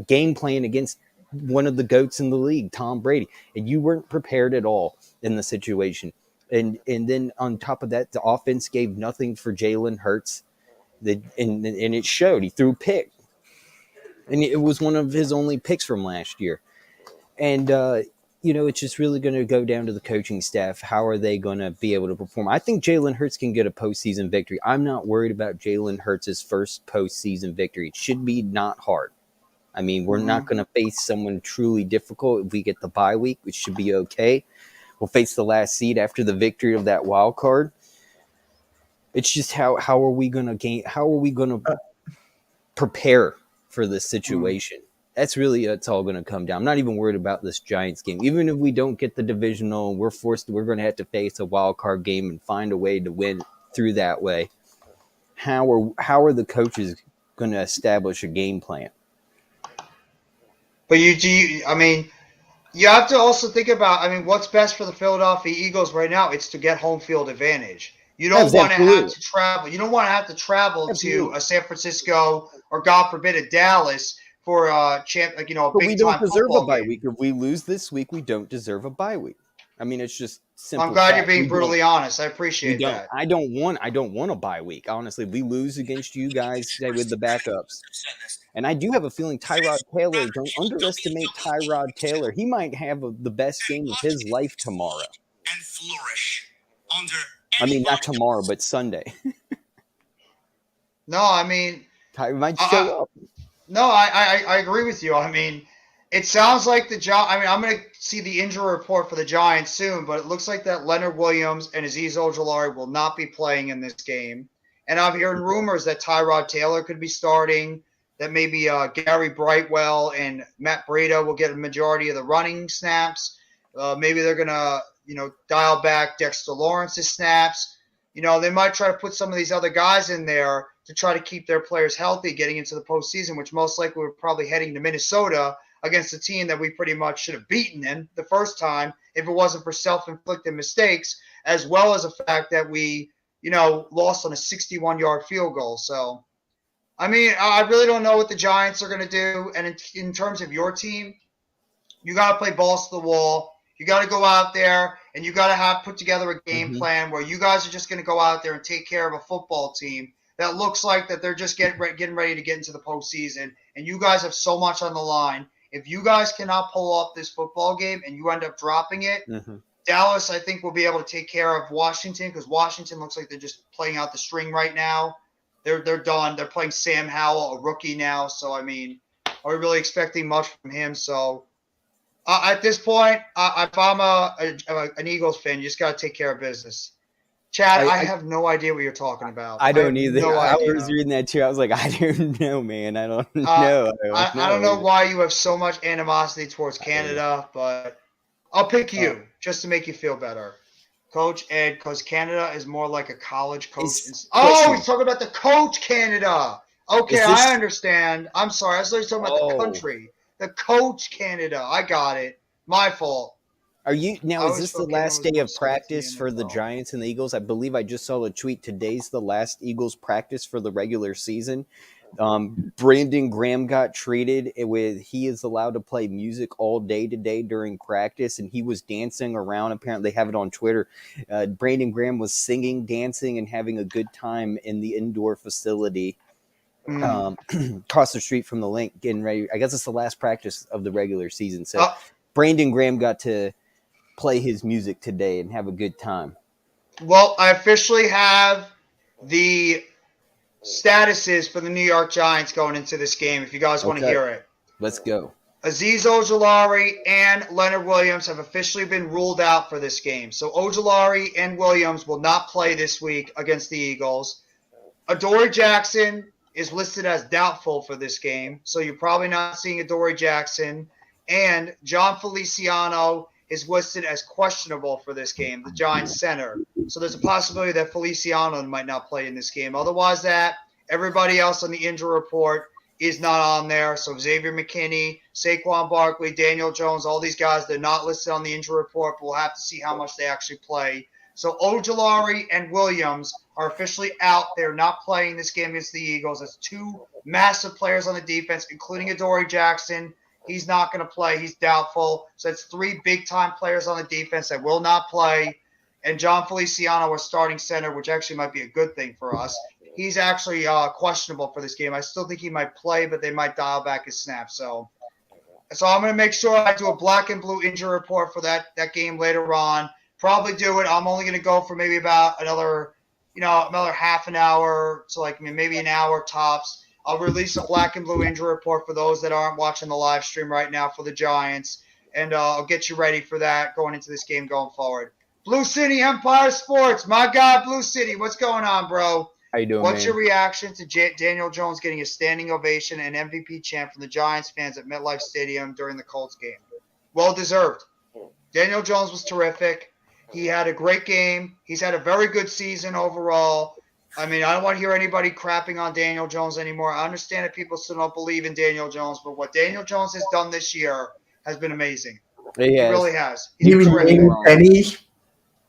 game plan against one of the GOATs in the league, Tom Brady. And you weren't prepared at all in the situation. And then on top of that, the offense gave nothing for Jalen Hurts. And it showed. He threw a pick. And it was one of his only picks from last year. And, it's just really going to go down to the coaching staff. How are they going to be able to perform? I think Jalen Hurts can get a postseason victory. I'm not worried about Jalen Hurts' first postseason victory. It should be not hard. I mean, we're not going to face someone truly difficult. If we get the bye week, which should be okay. We'll face the last seed after the victory of that wild card. It's just how are we going to prepare for this situation? That's all going to come down. I'm not even worried about this Giants game. Even if we don't get the divisional, we're going to have to face a wild card game and find a way to win through that way. How are the coaches going to establish a game plan? But you have to also think about, what's best for the Philadelphia Eagles right now? It's to get home field advantage. You don't want to have to travel. You don't want to have to travel to a San Francisco or, God forbid, a Dallas for a big time. But we don't deserve a bye week. If we lose this week, we don't deserve a bye week. It's just simple. I'm glad you're being brutally honest. I appreciate that. I don't want a bye week. Honestly, we lose against you guys with the backups. And I do have a feeling Tyrod Taylor, don't underestimate Tyrod Taylor. He might have the best game of his life tomorrow. And flourish not tomorrow, but Sunday. No, Ty might show up. No, I agree with you. It sounds like I'm going to see the injury report for the Giants soon, but it looks like that Leonard Williams and Azeez Ojulari will not be playing in this game. And I'm hearing rumors that Tyrod Taylor could be starting, that maybe Gary Brightwell and Matt Breida will get a majority of the running snaps. Maybe they're going to, dial back Dexter Lawrence's snaps. They might try to put some of these other guys in there to try to keep their players healthy getting into the postseason, which most likely we're probably heading to Minnesota against a team that we pretty much should have beaten them the first time if it wasn't for self-inflicted mistakes, as well as the fact that we, lost on a 61-yard field goal. So, I really don't know what the Giants are going to do. And in terms of your team, you got to play balls to the wall. You got to go out there and you got to put together a game plan where you guys are just going to go out there and take care of a football team that looks like that they're just getting ready to get into the postseason, and you guys have so much on the line. If you guys cannot pull off this football game and you end up dropping it, Dallas, I think, will be able to take care of Washington because Washington looks like they're just playing out the string right now. They're done. They're playing Sam Howell, a rookie now. So, I mean, are we really expecting much from him? So, at this point, if I'm an Eagles fan, you just got to take care of business. Chad, I have no idea what you're talking about. I don't either. No I idea. was reading that too. I was like, I don't know, man. I don't know. I don't know why you have so much animosity towards Canada, but I'll pick you just to make you feel better. Coach Ed, because Canada is more like a college coach. He's talking about the coach Canada. Okay, I understand. I'm sorry. I was talking about the country. The coach Canada. I got it. My fault. Are you now? Is this the last day of practice for the Giants and the Eagles? I believe I just saw a tweet. Today's the last Eagles practice for the regular season. Brandon Graham got traded with. He is allowed to play music all day today during practice, and he was dancing around. Apparently, they have it on Twitter. Brandon Graham was singing, dancing, and having a good time in the indoor facility across the street from the link. Getting ready. I guess it's the last practice of the regular season. So Brandon Graham got to play his music today and have a good time. Well, I officially have the statuses for the New York Giants going into this game, if you guys want to hear it. Let's go. Azeez Ojulari and Leonard Williams have officially been ruled out for this game. So Ojulari and Williams will not play this week against the Eagles. Adoree Jackson is listed as doubtful for this game, so you're probably not seeing Adoree Jackson. And John Feliciano is listed as questionable for this game, the Giants center. So there's a possibility that Feliciano might not play in this game. Otherwise, everybody else on the injury report is not on there. So Xavier McKinney, Saquon Barkley, Daniel Jones, all these guys, they're not listed on the injury report, but we'll have to see how much they actually play. So Ojulari and Williams are officially out. They're not playing this game against the Eagles. That's two massive players on the defense, including Adoree Jackson. He's not going to play. He's doubtful. So it's three big-time players on the defense that will not play. And John Feliciano, our starting center, which actually might be a good thing for us. He's actually questionable for this game. I still think he might play, but they might dial back his snaps. So I'm going to make sure I do a black and blue injury report for that game later on. Probably do it. I'm only going to go for maybe about another half an hour to maybe an hour tops. I'll release a black and blue injury report for those that aren't watching the live stream right now for the Giants, and I'll get you ready for that going into this game going forward. Blue City Empire Sports, my guy Blue City, what's going on, bro? How you doing, What's man? your reaction to Daniel Jones getting a standing ovation and MVP chant from the Giants fans at MetLife Stadium during the Colts game? Well deserved. Daniel Jones was terrific. He had a great game. He's had a very good season overall. I mean, I don't want to hear anybody crapping on Daniel Jones anymore. I understand that people still don't believe in Daniel Jones, but what Daniel Jones has done this year has been amazing. He really has. You mean Danny Pennies?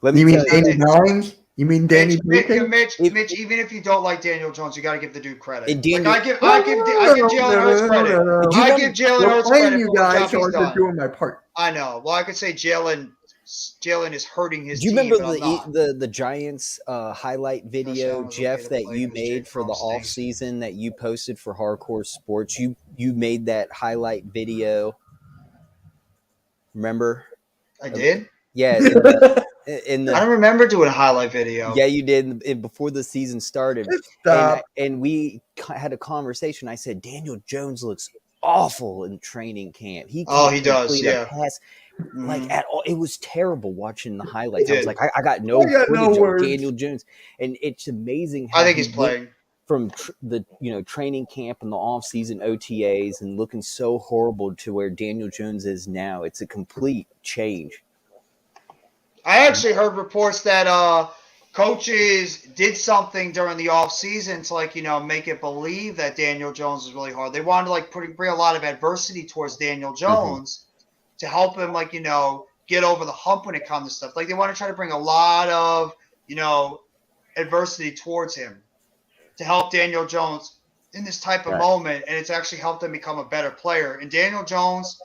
You mean Danny Nines? You mean Danny Mitch, even if you don't like Daniel Jones, you got to give the dude credit. I give Jalen Hurts credit. I give Jalen Hurts credit you guys are just doing my part. I know. Well, I could say Jalen is hurting his team. Do you remember the Giants highlight video, Jeff, that you made for the off season that you posted for Hardcore Sports? You made that highlight video. Remember? I did? Yeah. I don't remember doing a highlight video. Yeah, you did before the season started. And we had a conversation. I said, Daniel Jones looks awful in training camp. He does, yeah. Pass. Like at all, it was terrible watching the highlights. I was like, I got no footage of Daniel Jones, and it's amazing how I think he's playing from the training camp and the off-season OTAs and looking so horrible to where Daniel Jones is now. It's a complete change. I actually heard reports that coaches did something during the off-season to make it believe that Daniel Jones is really hard. They wanted to bring a lot of adversity towards Daniel Jones. To help him, get over the hump when it comes to stuff. They want to try to bring a lot of, adversity towards him to help Daniel Jones in this type of moment, and it's actually helped him become a better player. And Daniel Jones,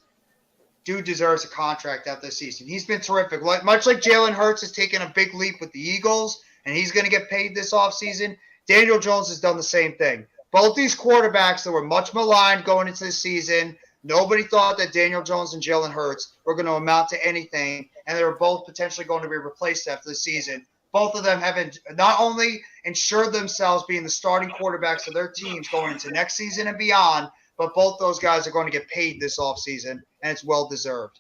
dude deserves a contract after this season. He's been terrific. Much like Jalen Hurts has taken a big leap with the Eagles, and he's going to get paid this offseason, Daniel Jones has done the same thing. Both these quarterbacks that were much maligned going into the season, nobody thought that Daniel Jones and Jalen Hurts were going to amount to anything, and they were both potentially going to be replaced after the season. Both of them have not only ensured themselves being the starting quarterbacks of their teams going into next season and beyond, but both those guys are going to get paid this offseason, and it's well-deserved.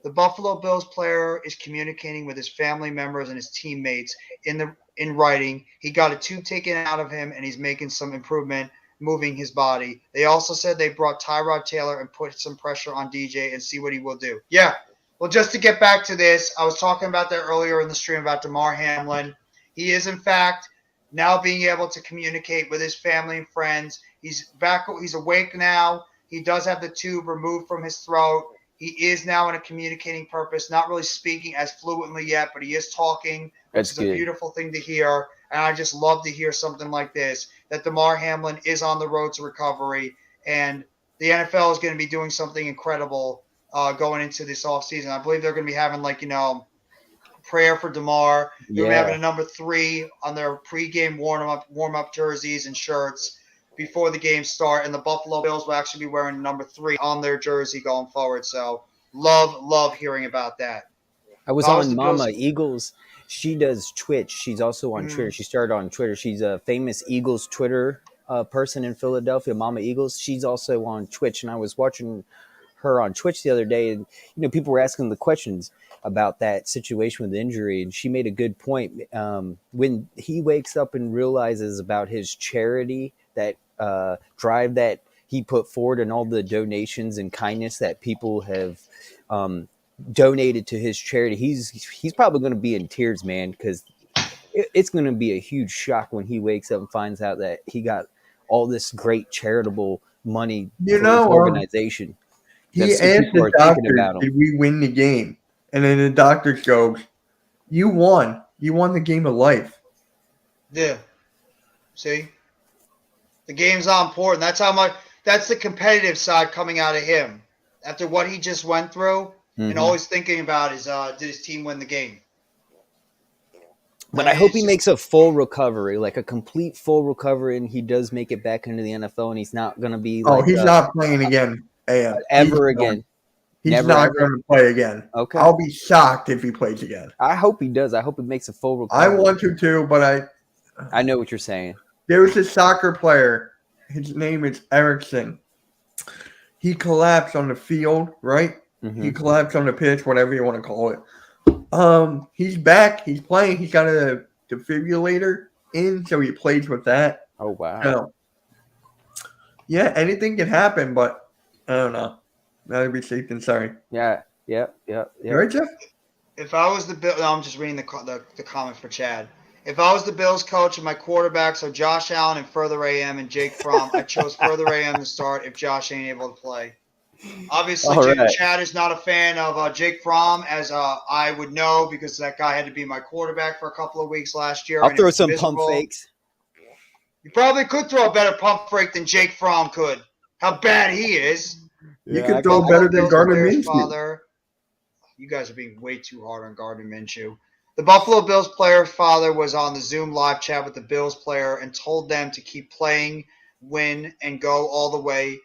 The Buffalo Bills player is communicating with his family members and his teammates in writing. He got a tube taken out of him, and he's making some improvement moving his body. They also said they brought Tyrod Taylor and put some pressure on DJ and see what he will do. Yeah. Well, just to get back to this, I was talking about that earlier in the stream about Damar Hamlin. He is, in fact, now being able to communicate with his family and friends. He's back. He's awake now. He does have the tube removed from his throat. He is now in a communicating purpose, not really speaking as fluently yet, but he is talking, which is a beautiful thing to hear. And I just love to hear something like this, that Damar Hamlin is on the road to recovery, and the NFL is going to be doing something incredible going into this offseason. I believe they're going to be having, prayer for Damar. They're going to be having a number 3 on their pregame warm-up jerseys and shirts before the games start, and the Buffalo Bills will actually be wearing number 3 on their jersey going forward. So love hearing about that. I was on Mama Eagles. She does Twitch. She's also on Twitter. She started on Twitter. She's a famous Eagles Twitter person in Philadelphia, Mama Eagles. She's also on Twitch, and I was watching her on Twitch the other day, and people were asking the questions about that situation with the injury, and she made a good point. When he wakes up and realizes about his charity, that drive that he put forward, and all the donations and kindness that people have donated to his charity, he's probably going to be in tears, man, because it's going to be a huge shock when he wakes up and finds out that he got all this great charitable money for his organization. He asked the doctor, did we win the game? And then the doctor goes, you won. You won the game of life. Yeah. See? The game's not important. That's the competitive side coming out of him. After what he just went through, and always thinking about is, did his team win the game? But I hope he makes a full recovery, like a complete full recovery, and he does make it back into the NFL, and he's not going to be he's not playing again. Ever again. He's not going to play again. Okay. I'll be shocked if he plays again. I hope he does. I hope he makes a full recovery. I want to too, but I know what you're saying. There was a soccer player. His name is Erickson. He collapsed on the field, right? Mm-hmm. He collapsed on the pitch, whatever you want to call it. He's back. He's playing. He's got a defibrillator in, so he plays with that. Oh, wow. So, yeah, anything can happen, but I don't know. That'd be safe than sorry. Yeah. Right, Jeff? If I was the Bill, no, I'm just reading the comment for Chad. If I was the Bills coach and my quarterbacks are Josh Allen and Further AM and Jake Fromm, I chose Further AM to start if Josh ain't able to play. Obviously, Chad is not a fan of Jake Fromm, as I would know, because that guy had to be my quarterback for a couple of weeks last year. I'll throw some pump fakes. You probably could throw a better pump fake than Jake Fromm could. How bad he is. You could throw better than Gardner Minshew. You guys are being way too hard on Gardner Minshew. The Buffalo Bills player's father was on the Zoom live chat with the Bills player and told them to keep playing, win, and go all the way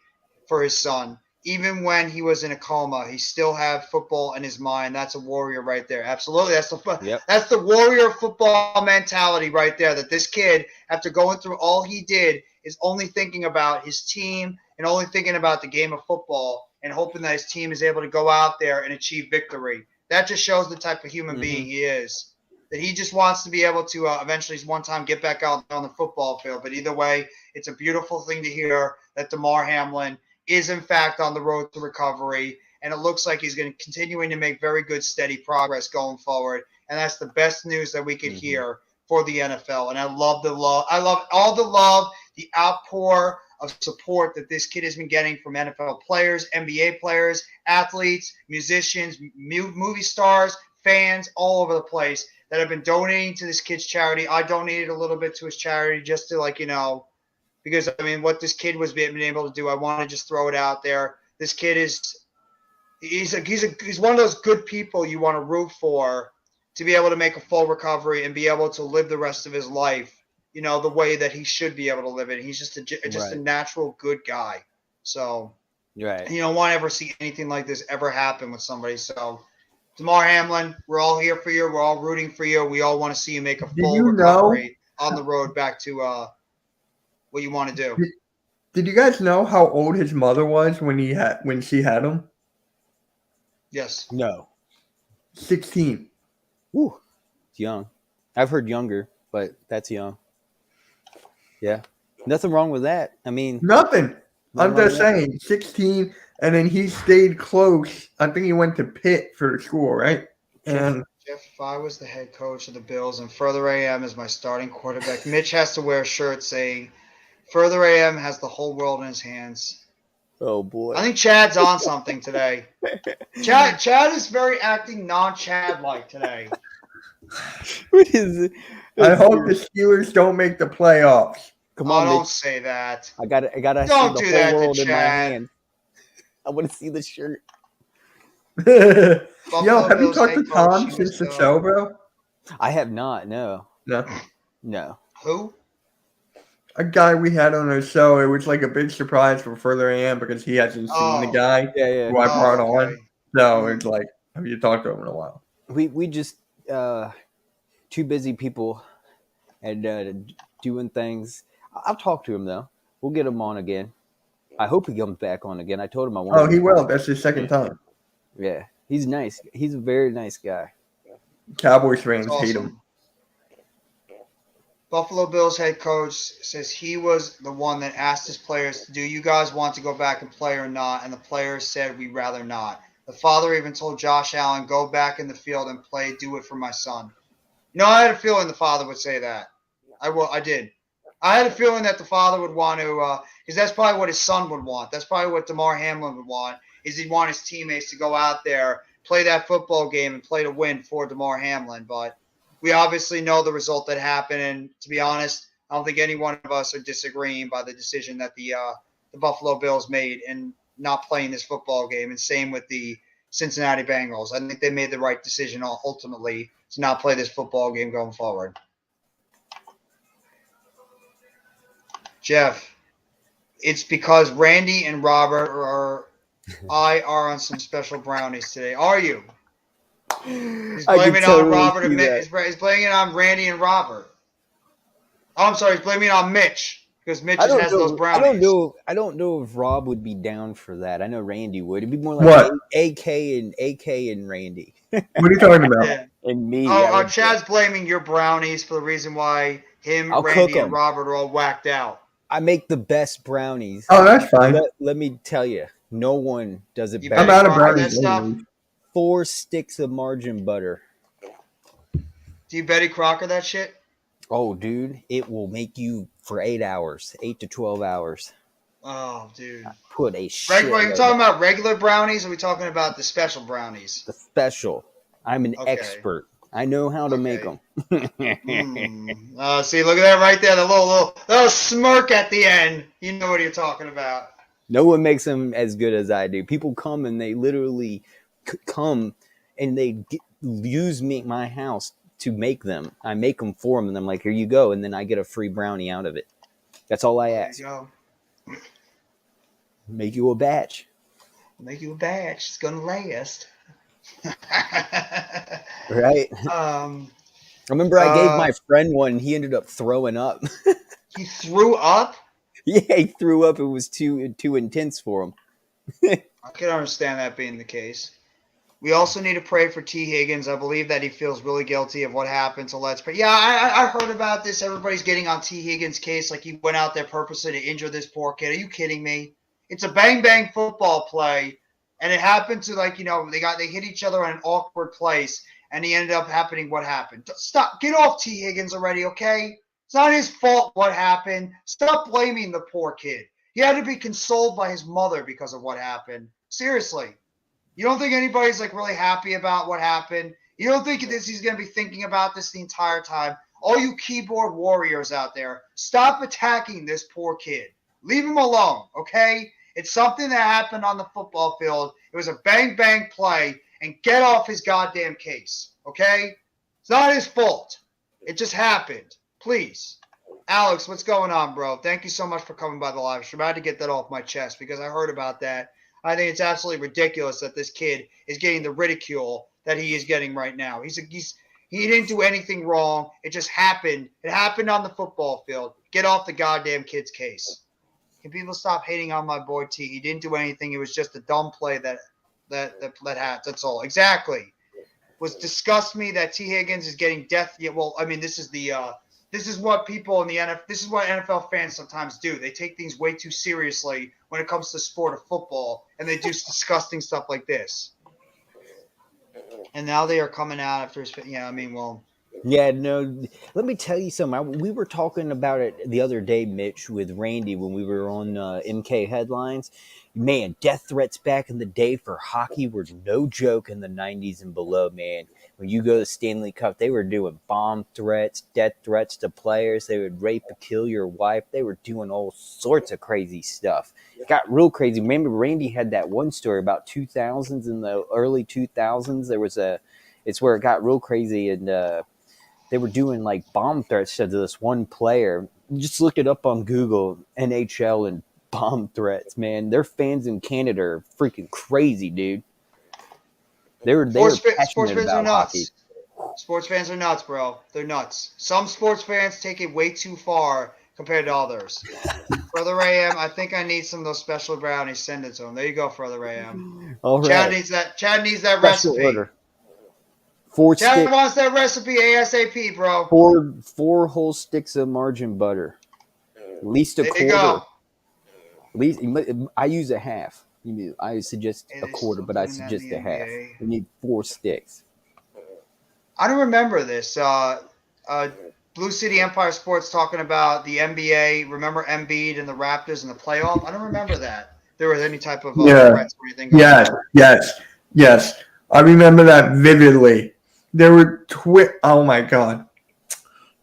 for his son. Even when he was in a coma, he still had football in his mind. That's a warrior right there. Absolutely. That's the warrior football mentality right there, that this kid, after going through all he did, is only thinking about his team and only thinking about the game of football and hoping that his team is able to go out there and achieve victory. That just shows the type of human being he is, that he just wants to be able to eventually one time get back out on the football field. But either way, it's a beautiful thing to hear that Damar Hamlin is, in fact, on the road to recovery, and it looks like he's going to continuing to make very good, steady progress going forward. And that's the best news that we could hear for the NFL. And I love the love. I love all the love, the outpour of support that this kid has been getting from NFL players, NBA players, athletes, musicians, movie stars, fans all over the place that have been donating to this kid's charity. I donated a little bit to his charity just to, because, what this kid was being able to do, I want to just throw it out there. This kid he's one of those good people you want to root for to be able to make a full recovery and be able to live the rest of his life, the way that he should be able to live it. He's just a Right. natural good guy. So Right. you don't want to ever see anything like this ever happen with somebody. So Damar Hamlin, we're all here for you. We're all rooting for you. We all want to see you make a Did full you recovery on the road back to what you want to do. Did you guys know how old his mother was when she had him? Yes. No. 16. Woo. It's young. I've heard younger, but that's young. Yeah. Nothing wrong with that. I mean, Nothing. I'm nothing wrong just with that. saying, 16, and then he stayed close. I think he went to Pitt for school, right? And Jeff, if I was the head coach of the Bills and Further AM is my starting quarterback, Mitch has to wear a shirt saying, Further AM has the whole world in his hands. Oh boy. I think Chad's on something today. Chad is very acting non-Chad-like today. What is it? I hope the Steelers don't make the playoffs. Come Oh, on, don't Mitch. say that. I gotta Don't see do the that whole to world in my Chad. hand. I want to see the shirt. Yo, Buffalo have you Bills talked head to coach, Tom he since was the show, bro? I have not. No. No. No. Who? A guy we had on our show, it was like a big surprise for Further AM because he hasn't seen the Oh. guy Yeah. Yeah. who I brought Oh, on. okay. So it's like, have you talked to him in a while? We just too busy people and doing things. I'll talk to him though. We'll get him on again. I hope he comes back on again. I told him I want. Oh, he will. That's his second time. Yeah, he's nice. He's a very nice guy. Cowboys fans That's hate him. awesome. Buffalo Bills head coach says he was the one that asked his players, do you guys want to go back and play or not? And the players said, we'd rather not. The father even told Josh Allen, go back in the field and play. Do it for my son. I had a feeling the father would say that. I did. I had a feeling that the father would want to, because that's probably what his son would want. That's probably what Damar Hamlin would want, is he'd want his teammates to go out there, play that football game, and play to win for Damar Hamlin. But we obviously know the result that happened, and to be honest, I don't think any one of us are disagreeing by the decision that the Buffalo Bills made in not playing this football game, and same with the Cincinnati Bengals. I think they made the right decision ultimately to not play this football game going forward. Jeff, it's because Randy and Robert are on some special brownies today. Are you? He's blaming it on Robert and Mitch. He's blaming it on Randy and Robert. Oh, I'm sorry. He's blaming it on Mitch because Mitch just has those brownies. I don't know if Rob would be down for that. I know Randy would. It'd be more What? like AK and Randy What are you talking about? Yeah. and me. Chad's blaming your brownies for the reason why him, I'll Randy, cook and 'em. Robert are all whacked out. I make the best brownies. Oh, that's fine. Let me tell you, no one does it You better. I'm out of Crocker brownies. that stuff? anyways. 4 sticks of margarine butter. Do you Betty Crocker that shit? Oh, dude, it will make you for 8 hours, 8 to 12 hours. Oh, dude. Put a shit. Are you talking about regular brownies, or are we talking about the special brownies? the special? I'm an Okay. expert. I know how to make Okay. them. See, look at that right there. The little smirk at the end. You know what you're talking about. No one makes them as good as I do. People come and they literally come and they use my house to make them. I make them for them, and I'm like, here you go, and then I get a free brownie out of it. That's all I There ask. you go. Make you a batch. Make you a batch. It's gonna last. Right? I remember I gave my friend one, and he ended up throwing up. He threw up. Yeah, he threw up. It was too intense for him. I can understand that being the case. We also need to pray for T. Higgins. I believe that he feels really guilty of what happened. So let's pray. Yeah, I heard about this. Everybody's getting on T. Higgins' case like he went out there purposely to injure this poor kid. Are you kidding me? It's a bang-bang football play, and it happened to they hit each other in an awkward place, and he ended up happening what happened. Stop. Get off T. Higgins already, okay? It's not his fault what happened. Stop blaming the poor kid. He had to be consoled by his mother because of what happened. Seriously. You don't think anybody's really happy about what happened? You don't think he's going to be thinking about this the entire time? All you keyboard warriors out there, stop attacking this poor kid. Leave him alone, okay? It's something that happened on the football field. It was a bang-bang play, and get off his goddamn case, okay? It's not his fault. It just happened. Please. Alex, what's going on, bro? Thank you so much for coming by the live stream. I had to get that off my chest because I heard about that. I think it's absolutely ridiculous that this kid is getting the ridicule that he is getting right now. He didn't do anything wrong. It just happened. It happened on the football field. Get off the goddamn kid's case. Can people stop hating on my boy T? He didn't do anything. It was just a dumb play that had. That's all. Exactly. Was disgust me that T Higgins is getting death. Yeah, well, I mean, this is what people in the NFL. This is what NFL fans sometimes do. They take things way too seriously when it comes to the sport of football, and they do disgusting stuff like this. And now they are coming out after his. Yeah, I mean, well. Yeah, no. Let me tell you something. We were talking about it the other day, Mitch, with Randy when we were on MK Headlines. Man, death threats back in the day for hockey were no joke in the 90s and below, man. When you go to the Stanley Cup, they were doing bomb threats, death threats to players. They would rape or kill your wife. They were doing all sorts of crazy stuff. It got real crazy. Remember, Randy had that one story about 2000s, in the early 2000s. It's where it got real crazy, and they were doing like bomb threats to this one player. Just look it up on Google, NHL and bomb threats, man. Their fans in Canada are freaking crazy, dude. They were passionate about hockey. Sports fans are nuts, bro. They're nuts. Some sports fans take it way too far compared to others. Brother AM, I think I need some of those special brownies. Send it to him. There you go, Brother AM. All right. Chad needs that Special recipe. Order. Chad wants that recipe ASAP, bro. Four whole sticks of margarine butter. At least a There quarter. you go. At least I use a half. I suggest a quarter, but I suggest a half. We need 4 sticks. I don't remember this. Blue City Empire Sports talking about the NBA. Remember Embiid and the Raptors in the playoff? I don't remember that. There was any type of threats or anything going on. Yes. I remember that vividly. There were oh my god.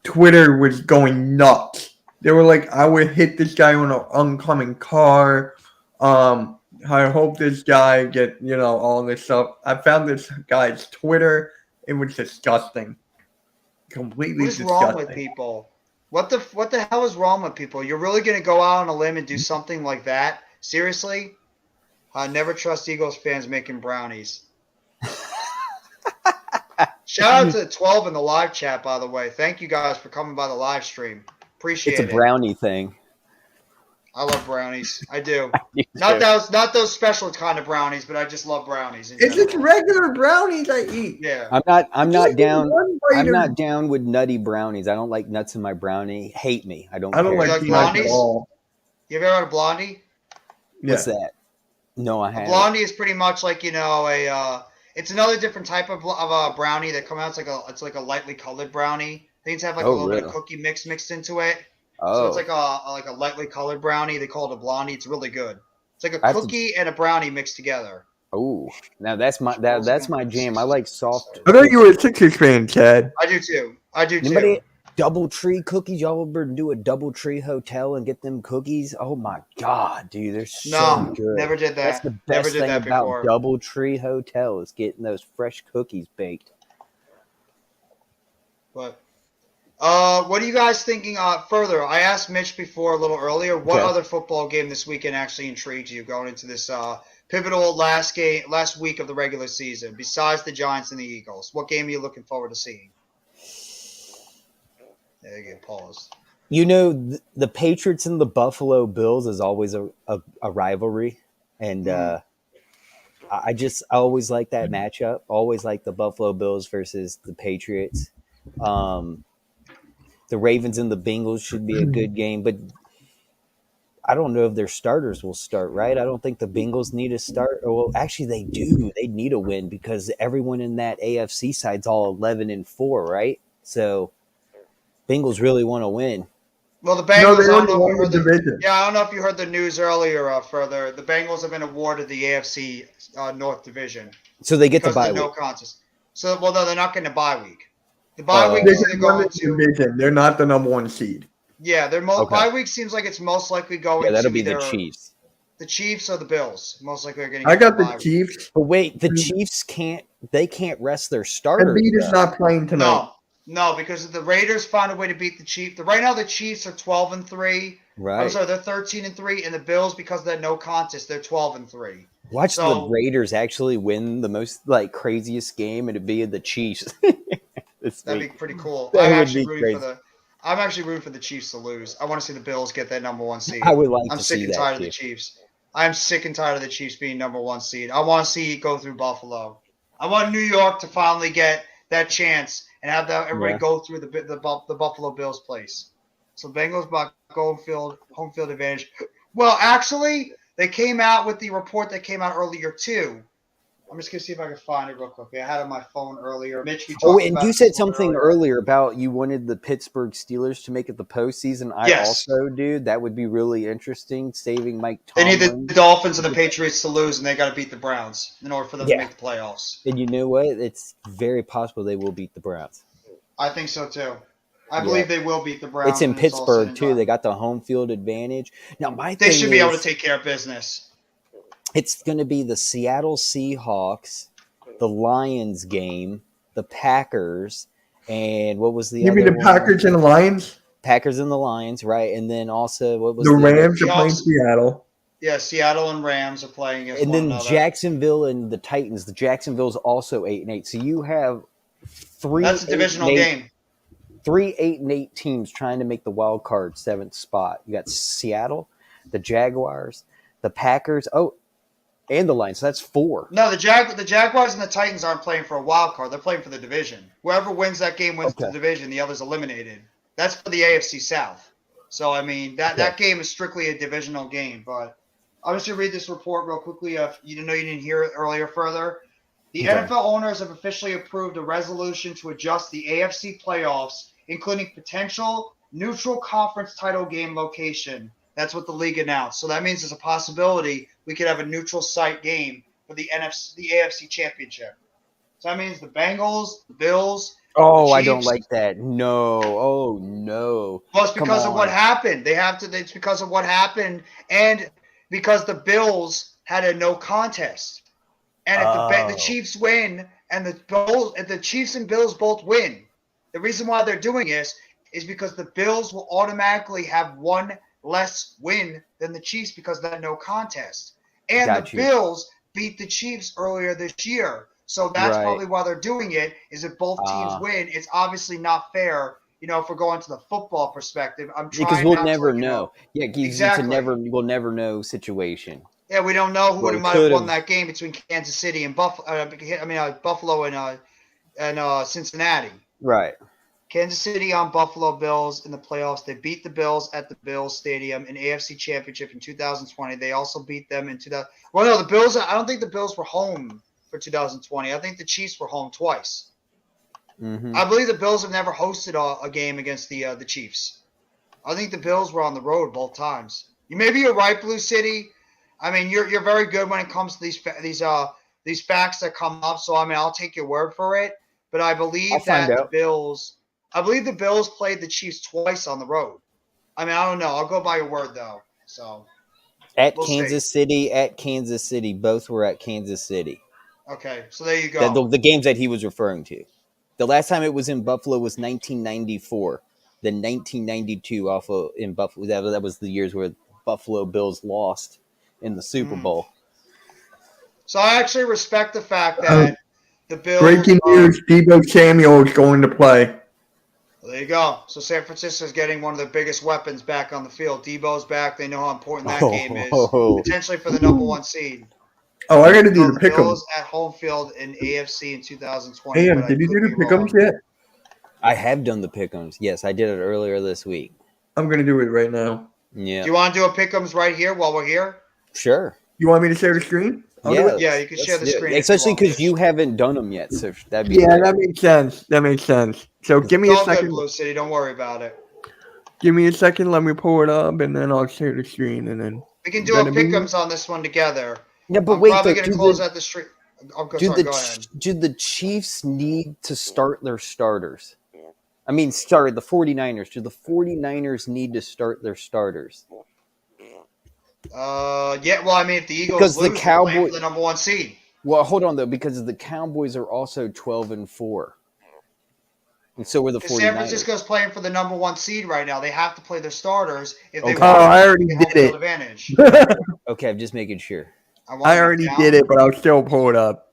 Twitter was going nuts. They were like, I would hit this guy on an oncoming car. I hope this guy get, all this stuff. I found this guy's Twitter. It was disgusting. Completely disgusting. What is wrong with people? What the hell is wrong with people? You're really going to go out on a limb and do something like that? Seriously? I never trust Eagles fans making brownies. Shout out to the 12 in the live chat, by the way. Thank you guys for coming by the live stream. Appreciate it. It's a brownie thing. I love brownies. I do. Me Not too. those special kind of brownies, but I just love brownies. It's just regular brownies I eat. Yeah. I'm not down. I'm biter. not down with nutty brownies. I don't like nuts in my brownie. Hate me. I don't I don't care. like like peanuts blondies? at all. You ever had a blondie? What's that? No, I A haven't. blondie is pretty much like it's another different type of a brownie that comes out. It's like a lightly colored brownie. Things have like a little bit of cookie mixed into it. So it's like a lightly colored brownie. They call it a blondie. It's really good. It's like a cookie and a brownie mixed together. Oh, now that's my jam. I like soft. I thought you were a Sixers fan, Chad. I do too. Anybody DoubleTree cookies? Y'all ever do a DoubleTree hotel and get them cookies? Oh my god, dude, they're so good. Never did that. That's the best thing about before. DoubleTree Hotel is getting those fresh cookies baked. But what are you guys thinking further? I asked Mitch before a little earlier, what other football game this weekend actually intrigued you going into this pivotal last week of the regular season, besides the Giants and the Eagles? What game are you looking forward to seeing? There you go, pause. The Patriots and the Buffalo Bills is always a rivalry, and I always like that matchup. Always like the Buffalo Bills versus the Patriots. The Ravens and the Bengals should be a good game, but I don't know if their starters will start, right? I don't think the Bengals need a start. Well, actually, they do. They need a win because everyone in that AFC side's all 11-4, right? So Bengals really want to win. Well, the Bengals. I don't know if you heard the news earlier. Further, the Bengals have been awarded the AFC North Division, so they get the bye week. No contest. So, no, they're not getting a bye week. The bye week is going to. They're not the number 1 seed. Yeah, their bye week seems like it's most likely going. Yeah, that'll to be the Chiefs. The Chiefs or the Bills most likely are getting. I got the Chiefs. But wait, the Chiefs can't rest their starter. Embiid is not playing tonight. No, because the Raiders found a way to beat the Chiefs. Right now, the Chiefs are 12-3. I'm Right. sorry, they're 13-3, and the Bills, because of that no contest, they're 12-3. Watch the So Raiders actually win the most like craziest game, and it be the Chiefs this that'd be week. pretty cool. That I'm would actually be rooting crazy. for the. I'm actually rooting for the Chiefs to lose. I want to see the Bills get that number 1 seed. I would like I'm to sick see and that tired of too. the Chiefs. I'm sick and tired of the Chiefs being number 1 seed. I want to see it go through Buffalo. I want New York to finally get that chance and have everybody Yeah. go through the Buffalo Bills place. So Bengals about home field advantage. Well, actually, they came out with the report that came out earlier too. I'm just gonna see if I can find it real quickly. I had it on my phone earlier. Mitch, you Oh, talked and about you this said a little bit something earlier about you wanted the Pittsburgh Steelers to make it the postseason. I Yes. also do. That would be really interesting, saving Mike They need the Tomlin. Dolphins and the Patriots to lose, and they got to beat the Browns in order for them to Yeah. make the playoffs. And you know what? It's very possible they will beat the Browns. I think so too. I Yeah. believe they will beat the Browns. It's in when all said Pittsburgh and too. done. They got the home field advantage. Now my They thing should be able to is, take care of business. it's going to be the Seattle Seahawks, the Lions game, the Packers, and what was the You other mean the one? Packers and the Lions? Packers and the Lions, right? And then also what was The the other- Rams are playing Seahawks. Seattle. Yeah, Seattle and Rams are playing against and one then another. Jacksonville and the Titans. The Jacksonville's also 8-8. So you have three. That's a divisional 8-8 game. 3 8-8 teams trying to make the wild card 7th spot. You got Seattle, the Jaguars, the Packers. Oh, and the Lions. So that's 4. No, the Jaguars and the Titans aren't playing for a wild card. They're playing for the division. Whoever wins that game wins the Okay. division. The other's eliminated. That's for the AFC South. So I mean that game is strictly a divisional game. But I'll just read this report real quickly. If you didn't hear it earlier further, the Okay. NFL owners have officially approved a resolution to adjust the AFC playoffs, including potential neutral conference title game location. That's what the league announced. So that means there's a possibility we could have a neutral site game for the AFC Championship. So that means the Bengals, the Bills. Oh, the I don't Chiefs. like that. No. Oh, no. Well, it's Come because of what on. happened. It's because of what happened, and because the Bills had a no contest. And if the Oh. Chiefs win and if the Chiefs and Bills both win, the reason why they're doing this is because the Bills will automatically have one less win than the Chiefs because of that no contest. And Got the you. Bills beat the Chiefs earlier this year. So that's Right. probably why they're doing it, is if both teams Ah. win. It's obviously not fair, if we're going to the football perspective. I'm trying Because we'll not never to, know. Yeah, it gives Exactly. we'll never know situation. Yeah, we don't know who Well, might have won could've- that game between Kansas City and Buffalo and Cincinnati. Right. Kansas City on Buffalo Bills in the playoffs. They beat the Bills at the Bills Stadium in AFC Championship in 2020. They also beat them in 2000. Well, no, the Bills. I don't think the Bills were home for 2020. I think the Chiefs were home twice. Mm-hmm. I believe the Bills have never hosted a game against the Chiefs. I think the Bills were on the road both times. Maybe you're right, Blue City. I mean, you're very good when it comes to these facts that come up. So I mean, I'll take your word for it. But I believe I'll find that out. I believe the Bills played the Chiefs twice on the road. I mean, I don't know. I'll go by your word though. So At We'll Kansas City, both were at Kansas City. okay, so there you go. The games that he was referring to. The last time it was in Buffalo was 1994. Then 1992 in Buffalo. That was the years where Buffalo Bills lost in the Super Bowl. So I actually respect the fact that the Bills. Breaking news: Deebo Samuel is going to play. Well, there you go. So San Francisco's getting one of their biggest weapons back on the field. Debo's back. They know how important that game is, potentially for the number 1 seed. Oh, I got to do So the the pick'em. Bills at home field in AFC in 2020. Damn, but I did you could do the be wrong. pick'ems yet? I have done the pick'ems. Yes, I did it earlier this week. I'm gonna do it right now. Yeah, Do you want to do a pick'ems right here while we're here? sure. You want me to share the screen? I'll do it. Yeah, you can share the let's do it. screen if you especially want, because Mitch. you haven't done them yet. So that'd be Yeah, great. that makes sense. That makes sense. So give me It's a all good, second. Blue City. Don't worry about it. Give me a second. Let me pull it up, and then I'll share the screen, and then We can do a Gonna be- pick'ems on this one together. Yeah, but I'm wait, probably though, going to close out the street. Oh, go ahead. do the Chiefs need to start their starters? I mean, sorry, the 49ers. Do the 49ers need to start their starters? Yeah. Well, I mean, if the Eagles Because the lose, they're playing Cowboy- for the number 1 seed. Well, hold on though, because the Cowboys are also 12-4. And so were the Because San 49ers. Francisco's playing for the number 1 seed right now. They have to play their starters if they Okay. want Oh, I to already get did home field it. advantage. Okay, I'm just making sure. I, I already did it, but I'll still pull it up.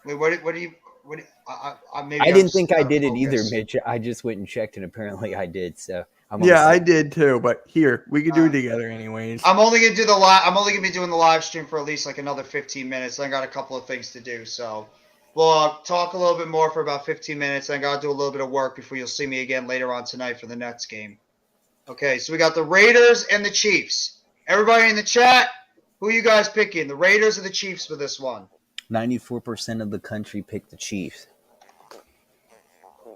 Wait, what do you? Maybe I I'm didn't just think I out of did it either, focus. Mitch. I just went and checked, and apparently I did. So I'm on Yeah, the I same. did too. But here, we could do it Alright. together anyways. I'm only gonna do the live. I'm only gonna be doing the live stream for at least like another 15 minutes. I got a couple of things to do, so we'll talk a little bit more for about 15 minutes. I gotta do a little bit of work before you'll see me again later on tonight for the Nets game. Okay, so we got the Raiders and the Chiefs. Everybody in the chat, who you guys picking? The Raiders or the Chiefs for this one? 94% of the country picked the Chiefs.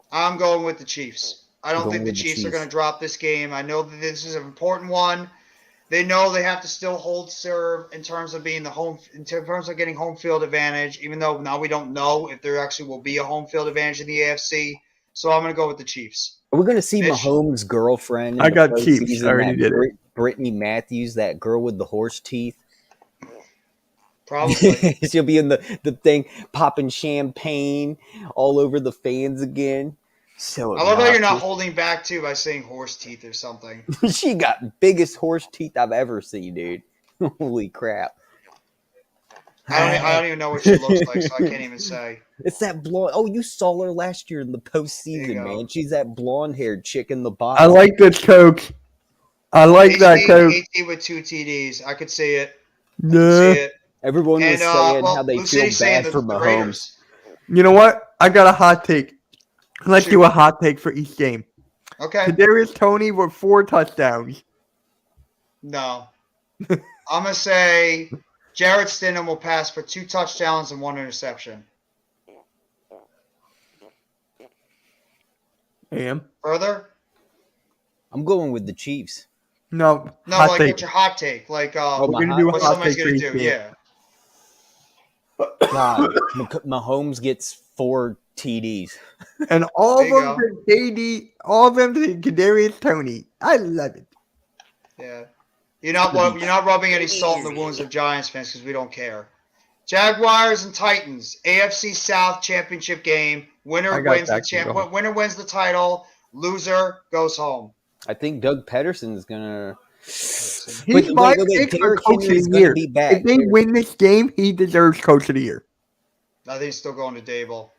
I'm going with the Chiefs. I don't Going think the with the Chiefs are Chiefs. going to drop this game. I know that this is an important one. They know they have to still hold serve in terms of being in terms of getting home field advantage, even though now we don't know if there actually will be a home field advantage in the AFC. So I'm going to go with the Chiefs. Are we going to see Mitch? Mahomes' girlfriend? In I the got Chiefs. postseason, I already that did it. Brittany Matthews, that girl with the horse teeth. Probably. She'll be in the thing popping champagne all over the fans again. So I love how you're not obnoxious. holding back too by saying horse teeth or something. She got biggest horse teeth I've ever seen, dude. Holy crap. I don't even know what she looks like, so I can't even say. It's that blonde. Oh, you saw her last year in the There you postseason, go. man. She's that blonde-haired chick in the box. I like this coach. I like that coach. AT with 2 TDs. I could see it. Nah. See it. Everyone was And saying how they Blue feel City's saying bad for Mahomes. Raiders. You know what? I got a hot take. Let's Shoot. do a hot take for each game. Okay. Kadarius Toney with 4 touchdowns. No. I'm going to say Jarrett Stidham will pass for 2 touchdowns and 1 interception. Am? Further? I'm going with the Chiefs. No, No, hot like take. what's your hot take? Like Oh, We're my gonna hot do a what hot somebody's take for going each to do. game. Yeah. God, Mahomes gets 4 TDs. And all There of you them to KD, all of them to Kadarius Toney. I love it. Yeah. You're not rubbing any salt in the wounds of Giants fans because we don't care. Jaguars and Titans, AFC South championship game. Winner I got wins the Jacksonville. winner wins the title. Loser goes home. I think Doug Pederson's gonna. He's my pick for Derrick coach of Henry's the gonna year. be back. If they win this game, he deserves coach of the year. I think it's still going to Dayball.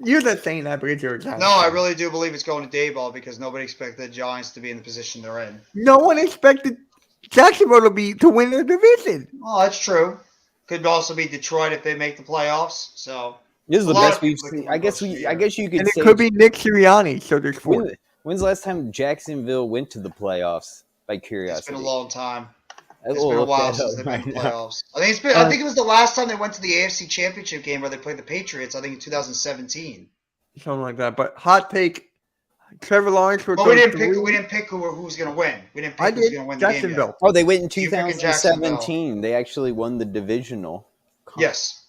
You're just saying that because you're a Giants No, I fan. really do believe it's going to Dayball because nobody expected the Giants to be in the position they're in. No one expected Jacksonville to win their division. Well, that's true. Could also be Detroit if they make the playoffs. So This is A the lot best of we've people seen. can I guess win we. I guess you could And it say. could be Nick Sirianni, so there's 4. When's the last time Jacksonville went to the playoffs? By it's curiosity. been a long time. I It's will been a look while that since up they've been in the right now. playoffs. I think it was the last time they went to the AFC Championship game where they played the Patriots. I think in 2017. Something like that. But hot take, Trevor Lawrence with But we those didn't pick. 3. We didn't pick who's going to win. We didn't I pick who's did. going to win the game Jacksonville. yet. Oh, they went in You picking 2017. They actually won the divisional. Yes,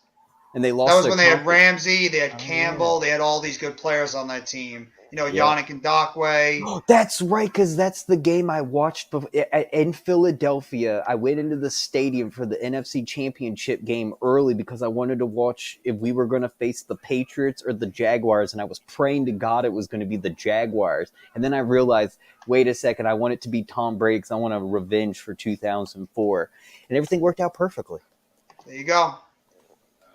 And they lost. that was their when they had conference. Ramsey, they had Oh, Campbell, they had all these good players on that team. You know, Yeah. Yannick Ngakoue. That's right, because that's the game I watched in Philadelphia. I went into the stadium for the NFC Championship game early because I wanted to watch if we were going to face the Patriots or the Jaguars, and I was praying to God it was going to be the Jaguars. And then I realized, wait a second, I want it to be Tom Brady because I want a revenge for 2004. And everything worked out perfectly. There you go.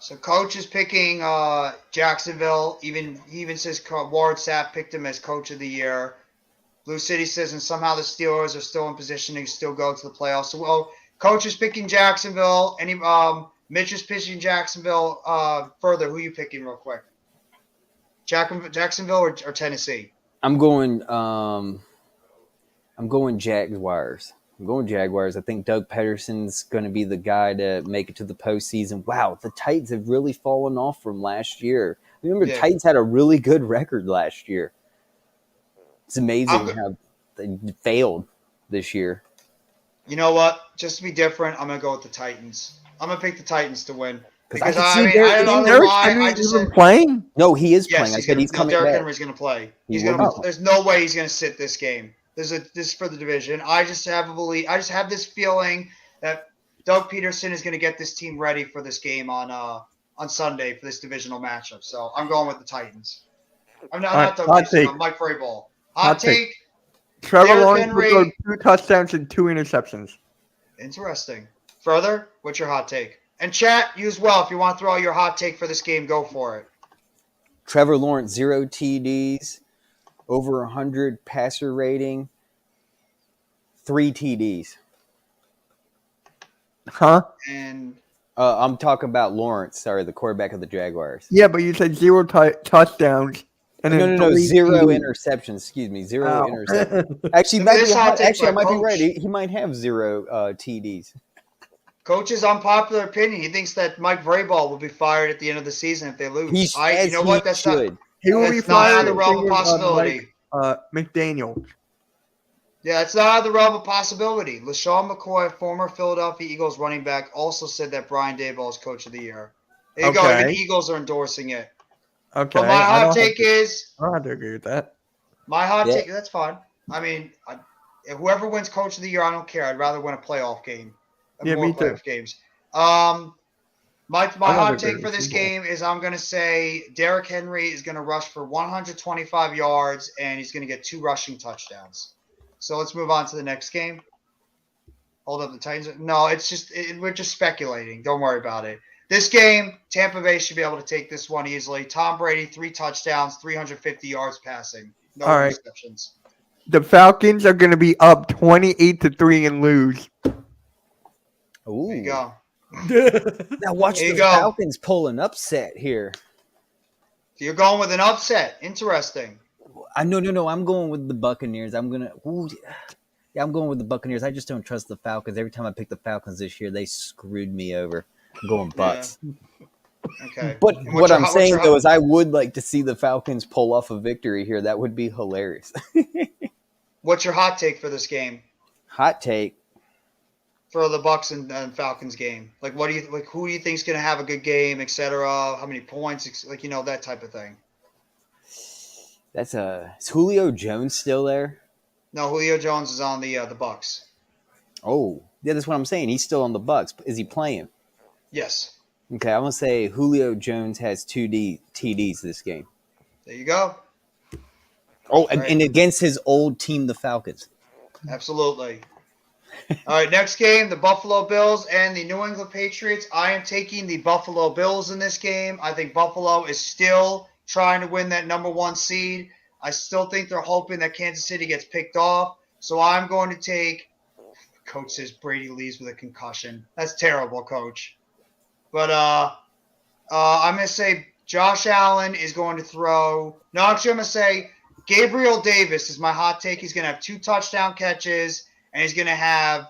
So coach is picking Jacksonville. He even says Warren Sapp picked him as coach of the year. Blue City says, and somehow the Steelers are still in position to still go to the playoffs. So, well, coach is picking Jacksonville. Mitch is pitching Jacksonville. Further, who are you picking real quick? Jacksonville or Tennessee? I'm going Jaguars. I'm going Jaguars. I think Doug Pederson's going to be the guy to make it to the postseason. Wow, the Titans have really fallen off from last year. Remember, Yeah. Titans had a really good record last year. It's amazing how they failed this year. You know what? Just to be different, I'm going to go with the Titans. I'm going to pick the Titans to win. Because I I can see mean, I don't know Derrick why. Henry I just even said, playing? No, he is yes, playing. I said he's coming Derrick back. Henry's going to play. He will be. There's no way he's going to sit this game. This is for the division. I just have this feeling that Doug Peterson is going to get this team ready for this game on Sunday for this divisional matchup. So I'm going with the Titans. I'm not, All right, not Doug hot Peterson, take. Mike Vrabel. Hot Hot take. take. Trevor Derrick Lawrence will Henry. throw 2 touchdowns and 2 interceptions. Interesting. Further, what's your hot take? And chat, you as well. If you want to throw out your hot take for this game, go for it. Trevor Lawrence, 0 TDs, over 100 passer rating, 3 TDs. Huh? And I'm talking about Lawrence, sorry, the quarterback of the Jaguars. Yeah, but you said 0 touchdowns and then No, 3 0 TDs. interceptions. Excuse me, 0 Ow. interceptions. Actually, Look at this hot take actually, I by might be Coach. right. He might have 0 TDs. Coach's unpopular opinion. He thinks that Mike Vrabel will be fired at the end of the season if they lose. He says You know what? That's should. He will be That's not out fired. of the realm of Thing is, possibility. McDaniel. Yeah, it's not out of the realm of possibility. LaShawn McCoy, former Philadelphia Eagles running back, also said that Brian Daboll is coach of the year. There you go. Okay. Even Eagles are endorsing it. Okay. But my hot take is I don't have to agree with that. my hot Yeah. take. That's fine. I mean, whoever wins coach of the year, I don't care. I'd rather win a playoff game. Yeah, More me too. playoff games. My hot agree take with for this you. game is I'm going to say Derrick Henry is going to rush for 125 yards and he's going to get 2 rushing touchdowns. So let's move on to the next game. Hold up, the Titans. No, it's just we're just speculating. Don't worry about it. This game, Tampa Bay should be able to take this one easily. Tom Brady, 3 touchdowns, 350 yards passing. No All right. interceptions. The Falcons are going to be up 28-3 and lose. Ooh. There you go. Now watch There you the go. Falcons pull an upset here. So you're going with an upset. Interesting. No. I'm going with the Buccaneers. I'm going with the Buccaneers. I just don't trust the Falcons. Every time I pick the Falcons this year, they screwed me over. I'm going Bucks. Okay. But And what I'm saying, though, is I would like to see the Falcons pull off a victory here. That would be hilarious. What's your hot take for this game? Hot take. For the Bucks and Falcons game, like what do you like? Who do you think is going to have a good game, etc.? How many points, like that type of thing. Is Julio Jones still there? No, Julio Jones is on the Bucks. Oh, yeah, that's what I'm saying. He's still on the Bucks. Is he playing? Yes. Okay, I'm gonna say Julio Jones has 2 TDs this game. There you go. Oh, Right. and against his old team, the Falcons. Absolutely. All right, next game, the Buffalo Bills and the New England Patriots. I am taking the Buffalo Bills in this game. I think Buffalo is still trying to win that number 1 seed. I still think they're hoping that Kansas City gets picked off. So I'm going to take – Coach says Brady leaves with a concussion. That's terrible, Coach. But I'm going to say Josh Allen is going to throw – no, actually I'm going to say Gabriel Davis is my hot take. He's going to have 2 touchdown catches. And he's going to have,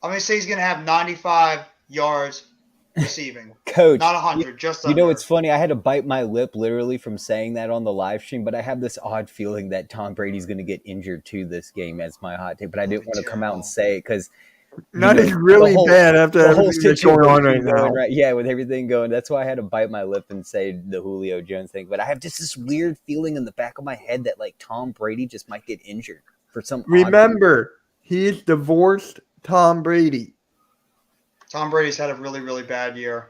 I'm going to say he's going to have 95 yards receiving. Coach, Not 100, just you under. know, it's funny. I had to bite my lip literally from saying that on the live stream, but I have this odd feeling that Tom Brady's going to get injured too this game as my hot take. But I didn't want to come out and say it because That is really bad after the whole everything that's going on right situation now. going right. Yeah, with everything going. That's why I had to bite my lip and say the Julio Jones thing. But I have just this weird feeling in the back of my head that like Tom Brady just might get injured for some. Remember, he's divorced Tom Brady. Tom Brady's had a really, really bad year.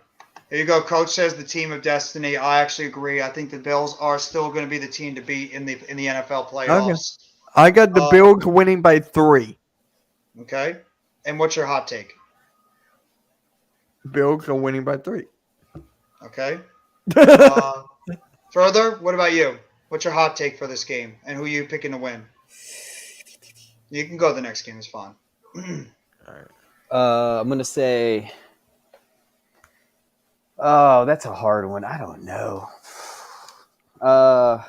Here you go. Coach says the team of destiny. I actually agree. I think the Bills are still going to be the team to beat in the NFL playoffs. I got the Bills winning by 3. Okay. And what's your hot take? Bills are winning by 3. Okay. Further, what about you? What's your hot take for this game? And who are you picking to win? You can go to the next game. It's fine. I'm gonna say. Oh, that's a hard one. I don't know. I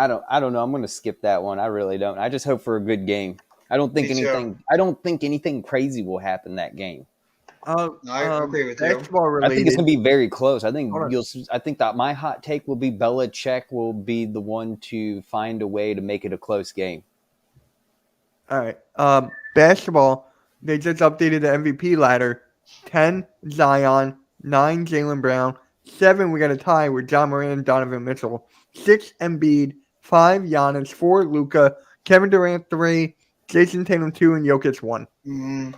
don't know. I'm gonna skip that one. I really don't. I just hope for a good game. I don't think anything crazy will happen that game. I agree with you. Basketball I related. think it's gonna be very close. I think Hold on. I think that my hot take will be Belichick will be the one to find a way to make it a close game. All right. Basketball, they just updated the MVP ladder. 10, Zion. 9, Jaylen Brown. 7, we got a tie with John Moran and Donovan Mitchell. 6, Embiid. 5, Giannis. 4, Luka. Kevin Durant, 3. Jason Tatum, 2, and Jokic, 1.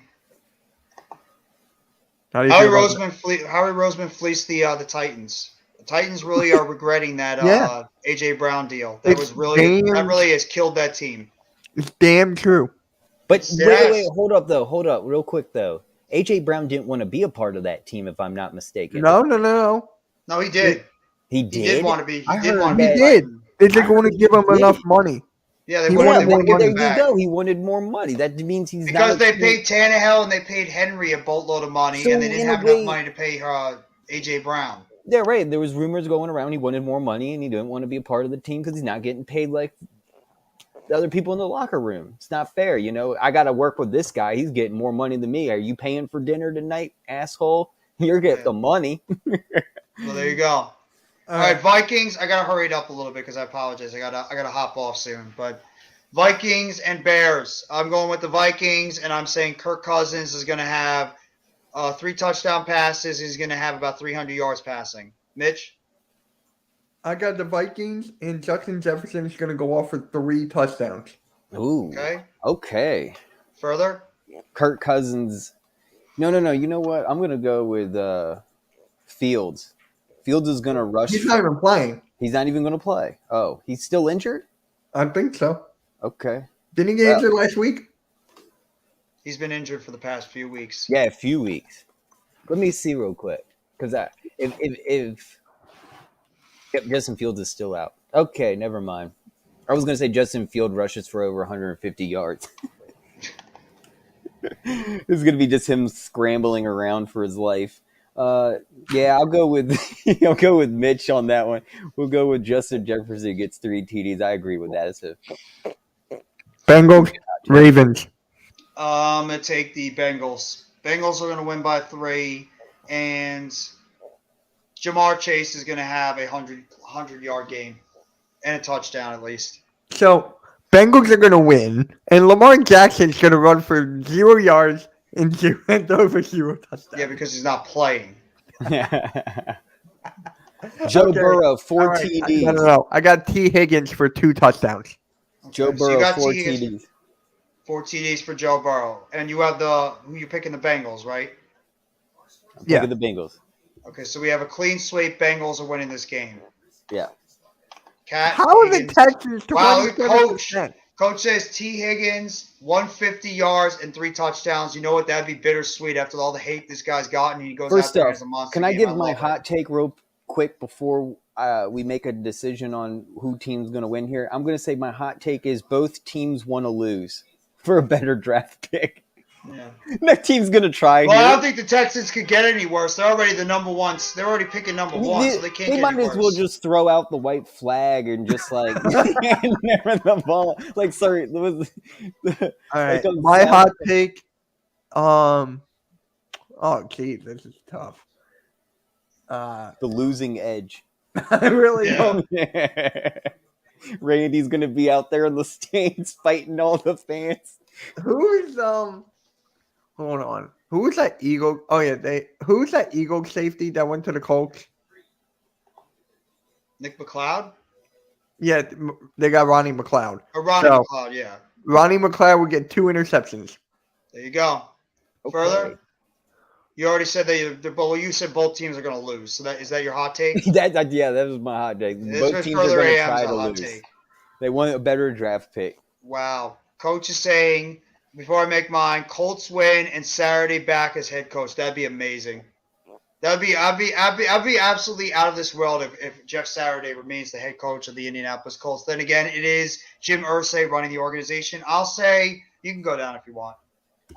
How do you feel about that? Howie Roseman fleeced the Titans. The Titans really are regretting that Yeah. AJ Brown deal. It's That really has killed that team. It's damn true. But It's- wait, yes. hold up, real quick though. AJ Brown didn't want to be a part of that team, if I'm not mistaken. No. No, he did. He He did. did want to be. He I did heard want to He be. did. Titan. They just want to give him did. enough money. Yeah, they He wanted wanted more to money give him There you back. go. He wanted more money. That means he's Because not they paid Tannehill and they paid Henry a boatload of money, So and they in didn't a have way- enough money to pay AJ Brown. Yeah, right. There was rumors going around. He wanted more money, and he didn't want to be a part of the team because he's not getting paid like the other people in the locker room. It's not fair, you know. I got to work with this guy. He's getting more money than me. Are you paying for dinner tonight, asshole? You're getting the money. Well, there you go. All right, Vikings. I gotta hurry it up a little bit because I apologize. I gotta hop off soon. But Vikings and Bears. I'm going with the Vikings, and I'm saying Kirk Cousins is gonna have 3 touchdown passes. He's gonna have about 300 yards passing. Mitch. I got the Vikings, and Justin Jefferson is going to go off for 3 touchdowns. Ooh. Okay. Okay. Further. Kirk Cousins. No. You know what? I'm going to go with Fields. Fields is going to rush. He's not even playing. He's not even going to play. Oh, he's still injured? I think so. Okay. Didn't he get injured last week? He's been injured for the past few weeks. Yeah, a few weeks. Let me see real quick. Because if Justin Fields is still out. Okay, never mind. I was going to say Justin Field rushes for over 150 yards. This is going to be just him scrambling around for his life. Yeah, I'll go with Mitch on that one. We'll go with Justin Jefferson gets 3 TDs. I agree with that. It's Bengals, Ravens. I'm gonna take the Bengals. Bengals are gonna win by 3, and Jamar Chase is gonna have a 100-yard game and a touchdown at least. So, Bengals are going to win, and Lamar Jackson's going to run for 0 yards and throw for 0 touchdowns. Yeah, because he's not playing. Joe Okay. Burrow, 4 All right, TDs. No. I got T. Higgins for 2 touchdowns. Joe So you Burrow, got 4 T. Higgins. TDs. 4 TDs for Joe Burrow, and you have who you picking the Bengals, right? Yeah. Look at the Bengals. Okay, so we have a clean sweep. Bengals are winning this game. Yeah. Cat. How are the Higgins- Texans Wow, 27%? Coach says T. Higgins, 150 yards and 3 touchdowns. You know what? That'd be bittersweet after all the hate this guy's gotten. He goes First out there off, as a monster. can I game. give my love it. hot take real quick before we make a decision on who team's going to win here? I'm going to say my hot take is both teams want to lose for a better draft pick. Yeah. That team's going to try Well, I here. don't think the Texans could get any worse. They're already the number 1. They're already picking number 1, so they can't They get might any as well worse. just throw out the white flag and just like never the ball. Like, sorry, there was All right, on my Saturday- hot take. Oh, geez, this is tough. the losing edge. I really Yeah. don't. Randy's gonna be out there in the stands fighting all the fans. Who's Hold on. Who's that Eagle? Oh yeah, Who's that Eagle safety that went to the Colts? Nick McLeod? Yeah, they got Ronnie McLeod. Or Ronnie No. McLeod, yeah. Ronnie McLeod would get 2 interceptions. There you go. Further? You already said you said both teams are going to lose. So is that your hot take? that was my hot take. This Both was teams are further gonna AM's try a to hot lose. take. They want a better draft pick. Wow. Coach is saying, before I make mine, Colts win and Saturday back as head coach. That'd be amazing. I'd be absolutely out of this world if Jeff Saturday remains the head coach of the Indianapolis Colts. Then again, it is Jim Irsay running the organization. I'll say you can go down if you want.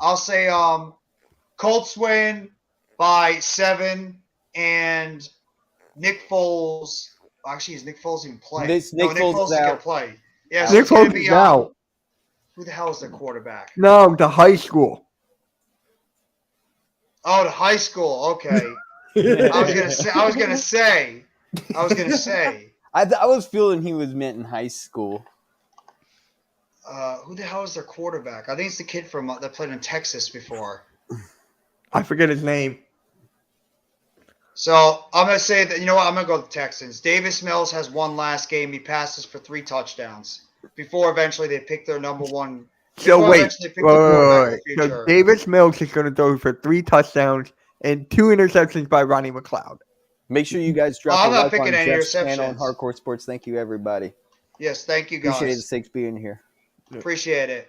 I'll say Colts win by 7 and Nick Foles. Actually, is Nick Foles even playing? Nick Nick Foles Foles is is going out. to play. Yeah, so Nick it's going to Foles be is out. Who the hell is their quarterback? No, the high school. Oh, the high school. Okay. I was gonna say. I was feeling he was meant in high school. Who the hell is their quarterback? I think it's the kid from that played in Texas before. I forget his name. So I'm gonna say that. You know what? I'm gonna go with the Texans. Davis Mills has one last game. He passes for 3 touchdowns before eventually they pick their number 1. So before wait. eventually they pick their quarterback of the So future. Davis Mills is going to throw for 3 touchdowns and 2 interceptions by Ronnie McLeod. Make sure you guys drop I'm a not like on picking any Jeff's channel on interceptions. Hardcore Sports. Thank you, everybody. Yes, thank you guys. Appreciate the 6 being here. Appreciate it.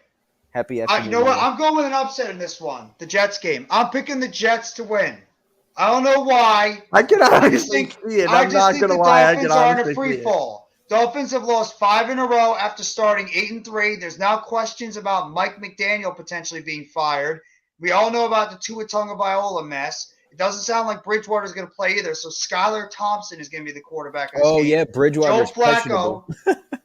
Happy You afternoon. know what? I'm going with an upset in this one. The Jets game. I'm picking the Jets to win. I don't know why. I can I honestly just think, see it. I I'm just not think going the to lie. I can Dolphins are in a honestly free see it. fall. Dolphins have lost 5 in a row after starting 8-3. There's now questions about Mike McDaniel potentially being fired. We all know about the Tua Tagovailoa mess. It doesn't sound like Bridgewater is going to play either. So Skylar Thompson is going to be the quarterback of this Oh, game. yeah. Bridgewater's Joe Flacco. questionable.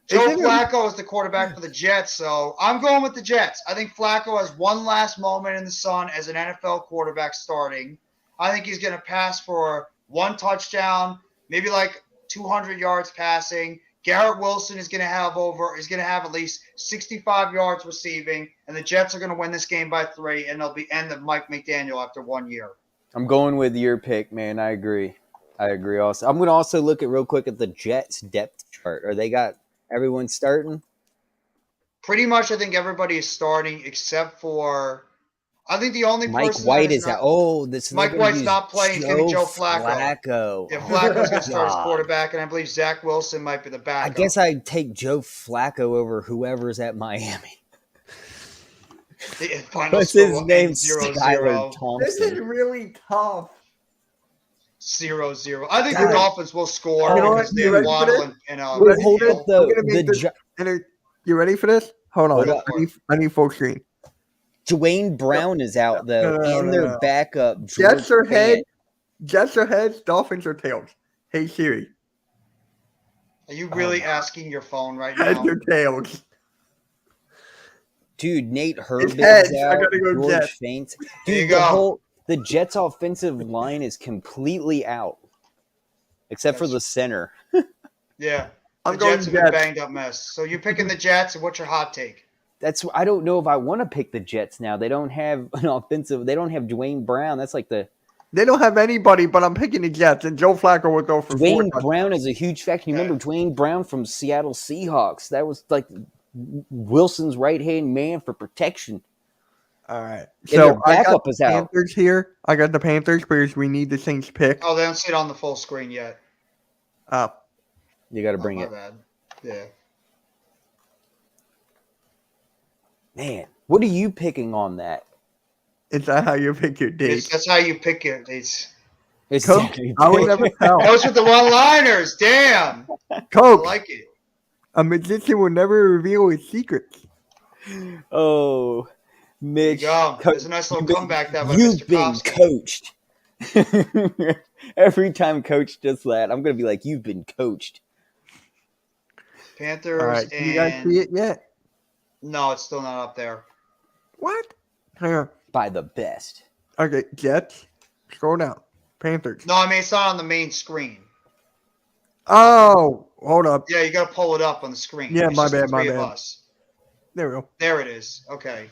Joe Isn't it- Flacco is the quarterback for the Jets, so I'm going with the Jets. I think Flacco has one last moment in the sun as an NFL quarterback starting. I think he's going to pass for 1 touchdown, maybe like 200 yards passing. Garrett Wilson is going to have at least 65 yards receiving, and the Jets are going to win this game by 3, and they'll be end of Mike McDaniel after 1 year. I'm going with your pick, man. I agree. Also. I'm going to also look at real quick at the Jets depth chart. Are they got everyone starting? Pretty much, I think everybody is starting except for. I think the only Mike person White that is out. not, Oh, this Mike White's not playing. It's going to be Joe Flacco. Yeah, Flacco's going to start as God. quarterback, and I believe Zach Wilson might be the I backup. guess I'd take Joe Flacco over whoever's at Miami. The final What's score his will name? end 0-0. Skylar This is Thompson. really tough. 0-0. I think God. the Dolphins will score You know because what? they You have ready for Waddle this? and Wait, hold Hill. up, though. I'm gonna make The this you ready for this? Hold on. Hold up. I need full screen. Dwayne Brown is out, though, No, and their no. backup, George Jets are head. Fant. Jets are heads. Dolphins are tails. Hey Siri. Are you really asking your phone right Heads now? or tails. Dude, Nate Herbig heads. is I out. gotta go George Jets. Fant. There you Dude, go. the Jets' offensive line is completely out, except for the center. Yeah. I'm The going Jets have been Jets. banged up mess. So you're picking the Jets, and what's your hot take? I don't know if I want to pick the Jets now. They don't have an offensive. They don't have Dwayne Brown. That's like the They don't have anybody, but I'm picking the Jets, and Joe Flacco will go for Dwayne 4 Brown is a huge factor. You Okay. remember Dwayne Brown from Seattle Seahawks? That was like Wilson's right hand man for protection. All right. And their So I got backup the is out. Panthers here. I got the Panthers because we need the Saints pick. Oh, they don't see it on the full screen yet. You got to bring Oh, it, my bad. Yeah. man. What are you picking on that? Is that how you pick your dates? That's how you pick it. It's It's Coach, definitely I would pick- never tell. Those with the one-liners. Damn. I Coach, like it. a magician will never reveal his secrets. Oh, There you Mitch. go. Co- There's a nice little you've been- comeback there by You've Mr. been Kofsky. coached. Every time Coach does that, I'm gonna be like, "You've been coached." Panthers All right. and You guys see it yet? no, it's still not up there. What? Hang on. By the best. Okay, Jets. Scroll down. Panthers. No, I mean it's not on the main screen. Oh, hold up. Yeah, you got to pull it up on the screen. Yeah, It's my just the bad, my three of bad. us. There we go. There it is. Okay.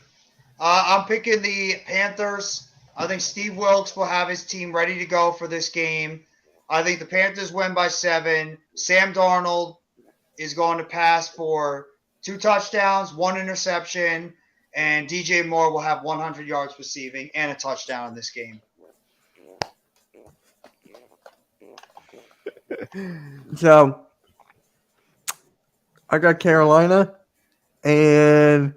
I'm picking the Panthers. I think Steve Wilkes will have his team ready to go for this game. I think the Panthers win by 7. Sam Darnold is going to pass for 2 touchdowns, 1 interception, and DJ Moore will have 100 yards receiving and a touchdown in this game. So, I got Carolina, and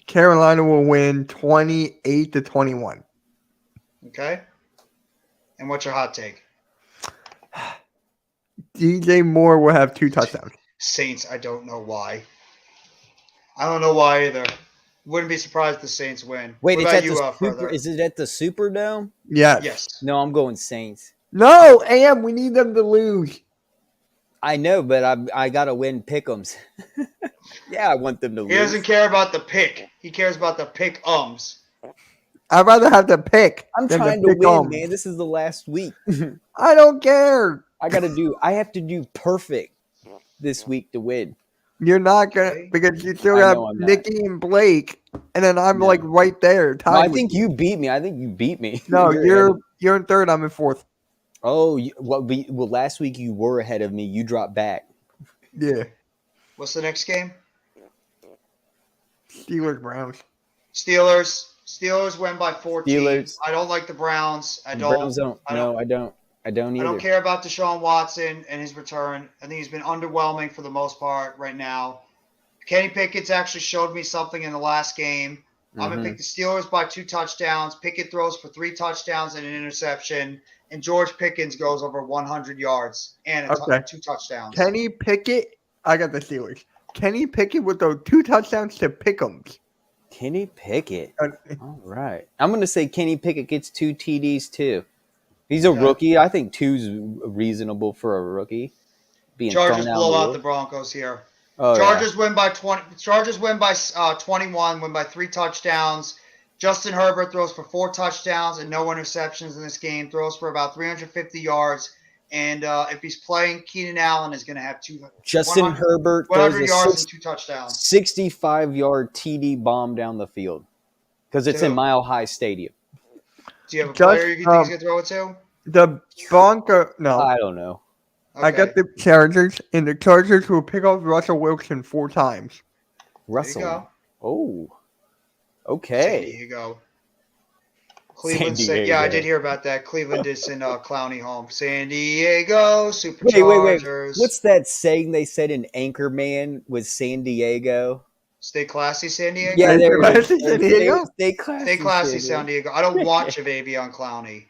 Carolina will win 28-21. Okay? And what's your hot take? DJ Moore will have 2 touchdowns. Saints, I don't know why. I don't know why either. Wouldn't be surprised if the Saints win. Wait, what it's about at you, the Super. Further? Is it at the Superdome? Yes. Yes. No, I'm going Saints. No, Am, we need them to lose. I know, but I gotta win pick'ems. Yeah, I want them to He lose. doesn't care about the pick. He cares about the pick-ums. I'd rather have the pick. I'm than trying the to pick win, 'em. man. This is the last week. I don't care. I have to do perfect this week to win. You're not gonna Okay. because you still I have know I'm not. Nikki and Blake, and then I'm No. like right there. No, tied I with think you. you beat me. No, ahead you're of- in third. I'm in fourth. Oh, well, last week you were ahead of me. You dropped back. Yeah, What's the next game? Steelers Browns. Steelers. Steelers win by 14. Steelers. I don't like the Browns. I The don't. Browns don't. I don't. No, I don't. I don't I either. don't care about Deshaun Watson and his return. I think he's been underwhelming for the most part right now. Kenny Pickett's actually showed me something in the last game. I'm going to pick the Steelers by 2 touchdowns. Pickett throws for 3 touchdowns and an interception. And George Pickens goes over 100 yards and 2 touchdowns. Kenny Pickett, I got the Steelers. Kenny Pickett with those 2 touchdowns to Pick'ems. Kenny Pickett. All right. I'm going to say Kenny Pickett gets 2 TDs too. He's a rookie. I think 2's reasonable for a rookie. Chargers blow out the Broncos here. Oh, Chargers win by 20. Chargers win by 21. Win by 3 touchdowns. Justin Herbert throws for 4 touchdowns and no interceptions in this game. Throws for about 350 yards. And if he's playing, Keenan Allen is going to have Justin Herbert 100 yards and 2 touchdowns. 65-yard TD bomb down the field because it's in Mile High Stadium. Do you have a player you think he's going to throw it to? The Broncos, no. I don't know. Okay. I got the Chargers, and the Chargers will pick off Russell Wilson 4 times. Russell. There you go. Oh. Okay. San Diego. Cleveland. Yeah, I did hear about that. Cleveland is in Clowney home. San Diego Superchargers. Wait. What's that saying they said in Anchorman with San Diego? Stay classy, San Diego? Yeah, there it is. San Diego? Stay classy. Stay classy, San Diego. I don't watch a baby on Clowney.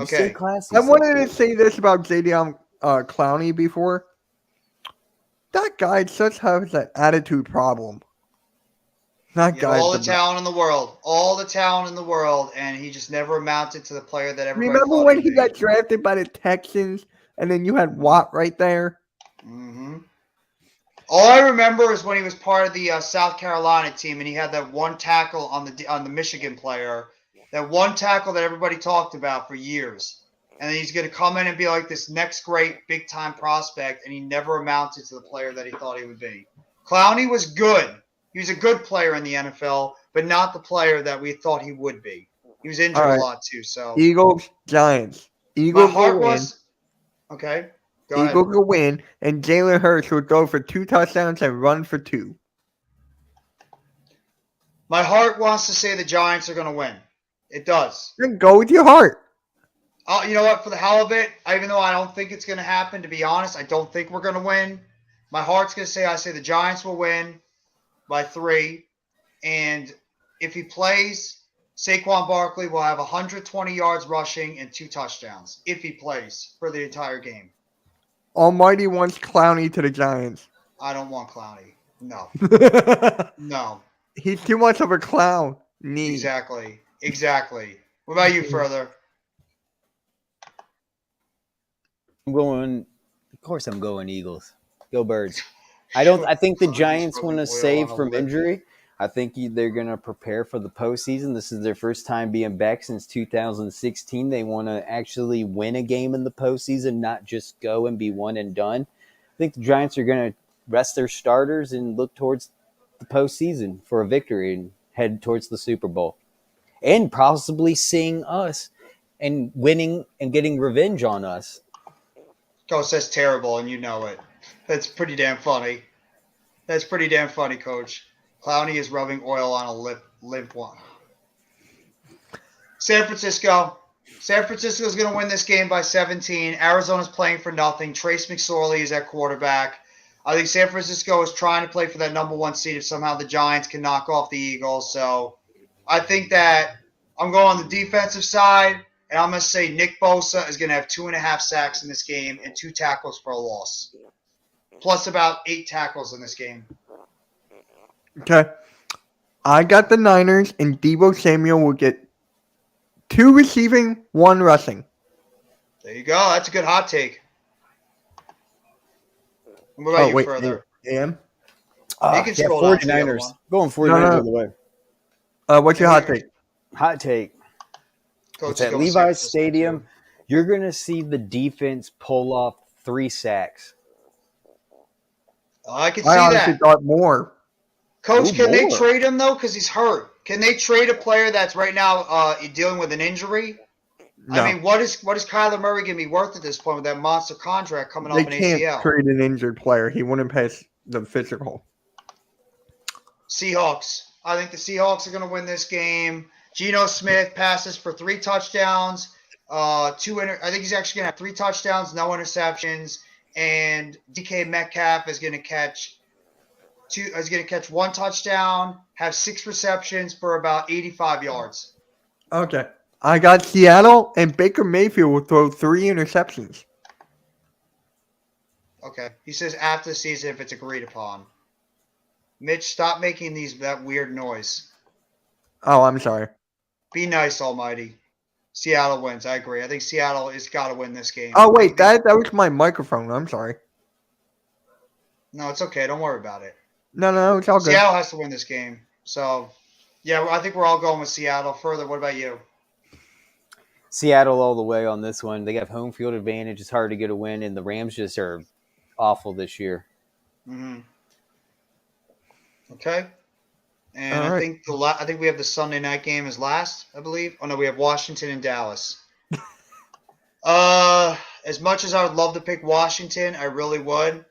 Okay. Stay classy. I wanted to say this about Jadeveon Clowney before. That guy just has an attitude problem. All the talent in the world, and he just never amounted to the player that everybody. Remember when he got drafted by the Texans, and then you had Watt right there? Mm-hmm. All I remember is when he was part of the South Carolina team, and he had that one tackle on the Michigan player, that one tackle that everybody talked about for years, and then he's going to come in and be like this next great big time prospect, and he never amounted to the player that he thought he would be. Clowney was good. He was a good player in the NFL, but not the player that we thought he would be. He was injured a lot too. So Eagles, Giants. Eagles will win. Okay. Eagles will win, and Jalen Hurts will go for 2 touchdowns and run for 2. My heart wants to say the Giants are going to win. It does. Then go with your heart. You know what? For the hell of it, even though I don't think it's going to happen, to be honest, I don't think we're going to win. My heart's going to say, I say the Giants will win by 3. And if he plays, Saquon Barkley will have 120 yards rushing and 2 touchdowns if he plays for the entire game. Almighty wants Clowney to the Giants. I don't want Clowney. No. No. He's too much of a clown. Exactly. What about you, Further? I'm going Eagles. Go Birds. I think the Giants want to save from injury. I think they're going to prepare for the postseason. This is their first time being back since 2016. They want to actually win a game in the postseason, not just go and be one and done. I think the Giants are going to rest their starters and look towards the postseason for a victory and head towards the Super Bowl. And possibly seeing us and winning and getting revenge on us. Coach, that's terrible, and you know it. That's pretty damn funny. Coach. Clowney is rubbing oil on a limp one. San Francisco. San Francisco's going to win this game by 17. Arizona's playing for nothing. Trace McSorley is at quarterback. I think San Francisco is trying to play for that number 1 seed if somehow the Giants can knock off the Eagles. So I think that I'm going on the defensive side, and I'm going to say Nick Bosa is going to have 2.5 sacks in this game and 2 tackles for a loss, plus about 8 tackles in this game. Okay. I got the Niners, and Deebo Samuel will get 2 receiving, 1 rushing. There you go. That's a good hot take. What about you Further? Am? You can scroll down to the other 49ers. one. Going 49ers all the way. What's your hot take? Hot take. Coach, At Levi's Stadium, you're going to see the defense pull off 3 sacks. I can see I honestly that. thought more. Coach, can they more. trade him, though, because he's hurt? Can they trade a player that's right now dealing with an injury? No. I mean, what is Kyler Murray going to be worth at this point with that monster contract coming off They an can't ACL? trade an injured player. He wouldn't pass the physical. Seahawks. I think the Seahawks are going to win this game. Geno Smith passes for 3 touchdowns. I think he's actually going to have 3 touchdowns, no interceptions, and DK Metcalf is going to catch 1 touchdown, have 6 receptions for about 85 yards. Okay. I got Seattle, and Baker Mayfield will throw 3 interceptions. Okay. He says after the season if it's agreed upon. Mitch, stop making that weird noise. Oh, I'm sorry. Be nice, Almighty. Seattle wins. I agree. I think Seattle has got to win this game. Oh, wait. That was my microphone. I'm sorry. No, it's okay. Don't worry about it. No, it's all good. Seattle has to win this game. So, yeah, I think we're all going with Seattle. Further, what about you? Seattle all the way on this one. They have home field advantage. It's hard to get a win, and the Rams just are awful this year. Mm-hmm. Okay. And All I right. think I think we have the Sunday night game as last, I believe. Oh no, we have Washington and Dallas. As much as I would love to pick Washington, I really would.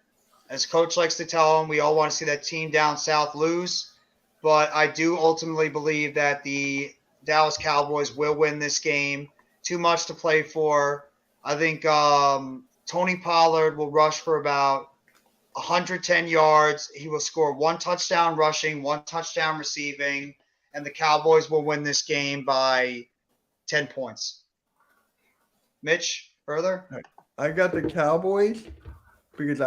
As Coach likes to tell them, we all want to see that team down south lose. But I do ultimately believe that the Dallas Cowboys will win this game. Too much to play for. I think Tony Pollard will rush for about 110 yards. He will score 1 touchdown rushing, 1 touchdown receiving, and the Cowboys will win this game by 10 points. Mitch, further? I got the Cowboys because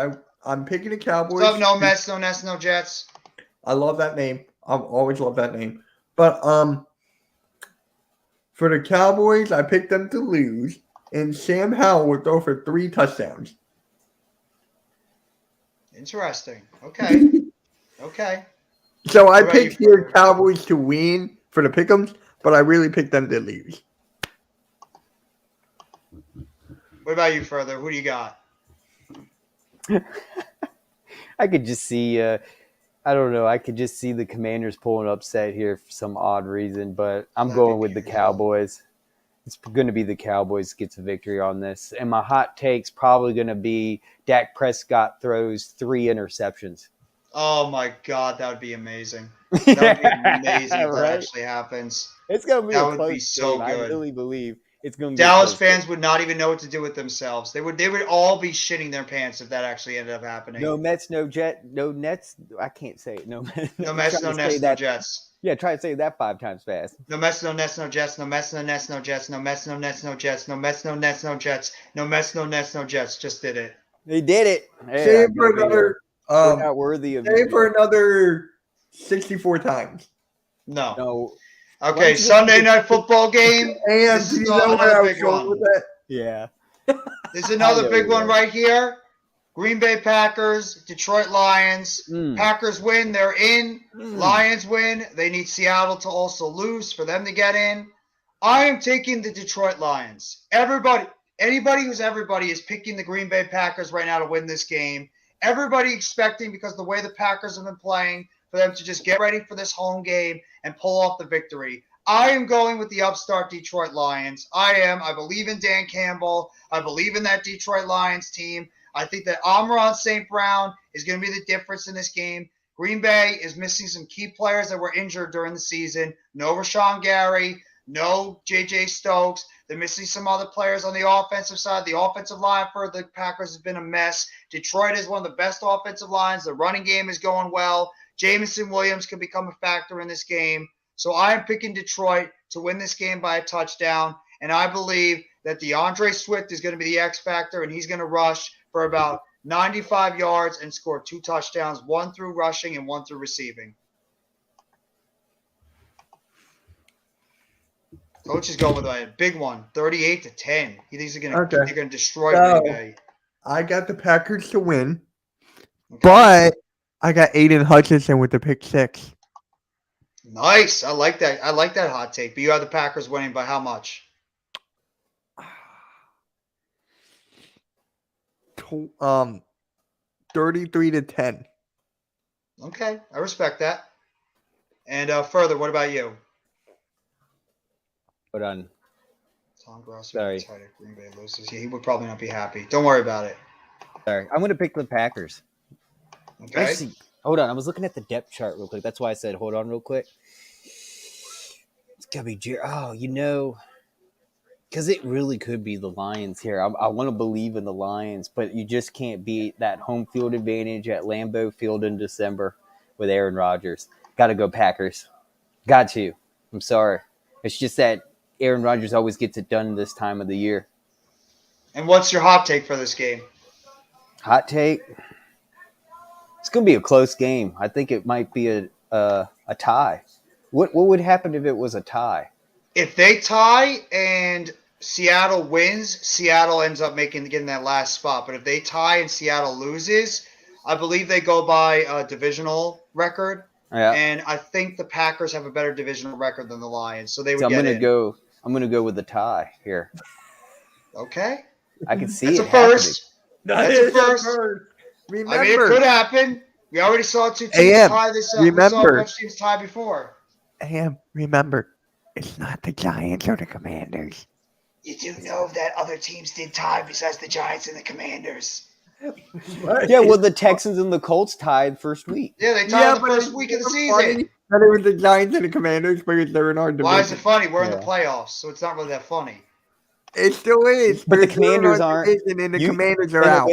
I'm picking the Cowboys. So no Mets, no Nets, no Jets. I love that name. I've always loved that name. But for the Cowboys, I picked them to lose, and Sam Howell will throw for 3 touchdowns. Interesting. Okay. Okay. So I What about picked you, the Furter? Cowboys to win for the pick'ems, but I really picked them to lose. What about you, further? Who do you got? I could just see, I don't know, I could just see the Commanders pulling upset here for some odd reason, but I'm That'd going be with the beautiful. Cowboys. It's going to be the Cowboys gets a victory on this. And my hot take's probably going to be Dak Prescott throws 3 interceptions. Oh my God, that would be amazing. That would be amazing if that Right? actually happens. It's going to be That a would close be so game. good. I really believe it's going to be Dallas a close fans game. would not even know what to do with themselves. They would all be shitting their pants if that actually ended up happening. No Mets, no Jet, no Nets. I can't say it. No Mets. No Mets, Try no to say Nets, no that- Jets. Yeah, try to say that 5 times fast. No Mets, no Nets, no Jets. No Mets, no Nets, no Jets. No Mets, no Nets, no Jets. No Mets, no Nets, no Jets. No Mets, no Nets, no Jets. Just did it. They did it. Hey, Save I for gotta be another. We're not worthy of Save for another 64 times. No. No. Okay, Why don't you Sunday just- night football game. And This do is you know another where I was big going one. with that? Yeah. This is another know big you one are. right here. Green Bay Packers, Detroit Lions. Mm. Packers win, they're in. Mm. Lions win. They need Seattle to also lose for them to get in. I am taking the Detroit Lions. Anybody who's everybody is picking the Green Bay Packers right now to win this game. Everybody expecting, because the way the Packers have been playing, for them to just get ready for this home game and pull off the victory. I am going with the upstart Detroit Lions. I am. I believe in Dan Campbell. I believe in that Detroit Lions team. I think that Amon-Ra St. Brown is going to be the difference in this game. Green Bay is missing some key players that were injured during the season. No Rashawn Gary, no J.J. Stokes. They're missing some other players on the offensive side. The offensive line for the Packers has been a mess. Detroit is one of the best offensive lines. The running game is going well. Jameson Williams can become a factor in this game. So I am picking Detroit to win this game by a touchdown. And I believe that DeAndre Swift is going to be the X factor, and he's going to rush for about 95 yards and score 2 touchdowns, 1 through rushing and 1 through receiving. Coach is going with a big one, 38-10. He thinks they're going to destroy Green Bay. I got the Packers to win, Okay. but I got Aiden Hutchinson with the pick 6. Nice. I like that. I like that hot take. But you have the Packers winning by how much? 33-10. Okay, I respect that. And further, what about you? Hold on. Tom Grossi, Sorry. tight if Green Bay loses. Yeah, he would probably not be happy. Don't worry about it. Sorry. I'm going to pick the Packers. Okay. Hold on, I was looking at the depth chart real quick. That's why I said hold on real quick. It's gotta be because it really could be the Lions here. I want to believe in the Lions, but you just can't beat that home field advantage at Lambeau Field in December with Aaron Rodgers. Got to go Packers. Got to. I'm sorry. It's just that Aaron Rodgers always gets it done this time of the year. And what's your hot take for this game? Hot take. It's going to be a close game. I think it might be a tie. What would happen if it was a tie? If they tie and Seattle wins, Seattle ends up getting that last spot. But if they tie and Seattle loses, I believe they go by a divisional record. Yeah. And I think the Packers have a better divisional record than the Lions, so they would So I'm get gonna in. go. I'm gonna go with the tie here. Okay, I can see that's it a first. That's a first. Remember, I mean, it could happen. We already saw two teams AM, tie this. We saw a remember. bunch of teams tie before. and remember, it's not the Giants or the Commanders. You do know that other teams did tie besides the Giants and the Commanders. Yeah, well, the Texans and the Colts tied first week. Yeah, they tied the first week of the season. Funny that it was the Giants and the Commanders because they're in our division. Why is it funny? We're in the Yeah. playoffs, so it's not really that funny. It still is. But the because they're in Commanders our aren't. division And the You- Commanders are In out.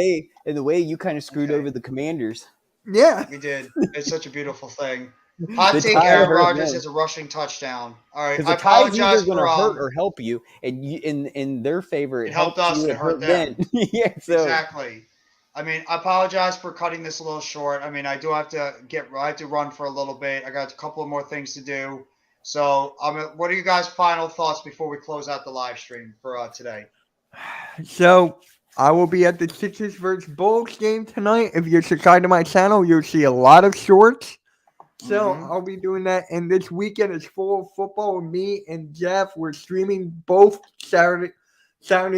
the way you kind of screwed Okay. over the Commanders. Yeah. We did. It's such a beautiful thing. Hot The take: tie Aaron hurt Rodgers them. has a rushing touchdown. All right, Because I the tie's apologize either going for to hurt or help you, and in their favor, It helped helps us you, and it hurt them. Yeah, so exactly. I mean, I apologize for cutting this a little short. I mean, I do have to I have to run for a little bit. I got a couple of more things to do. So, what are you guys' final thoughts before we close out the live stream for today? So I will be at the Sixers versus Bulls game tonight. If you're subscribed to my channel, you'll see a lot of shorts. So Mhm. I'll be doing that. And this weekend is full of football with me and Jeff. We're streaming both Saturday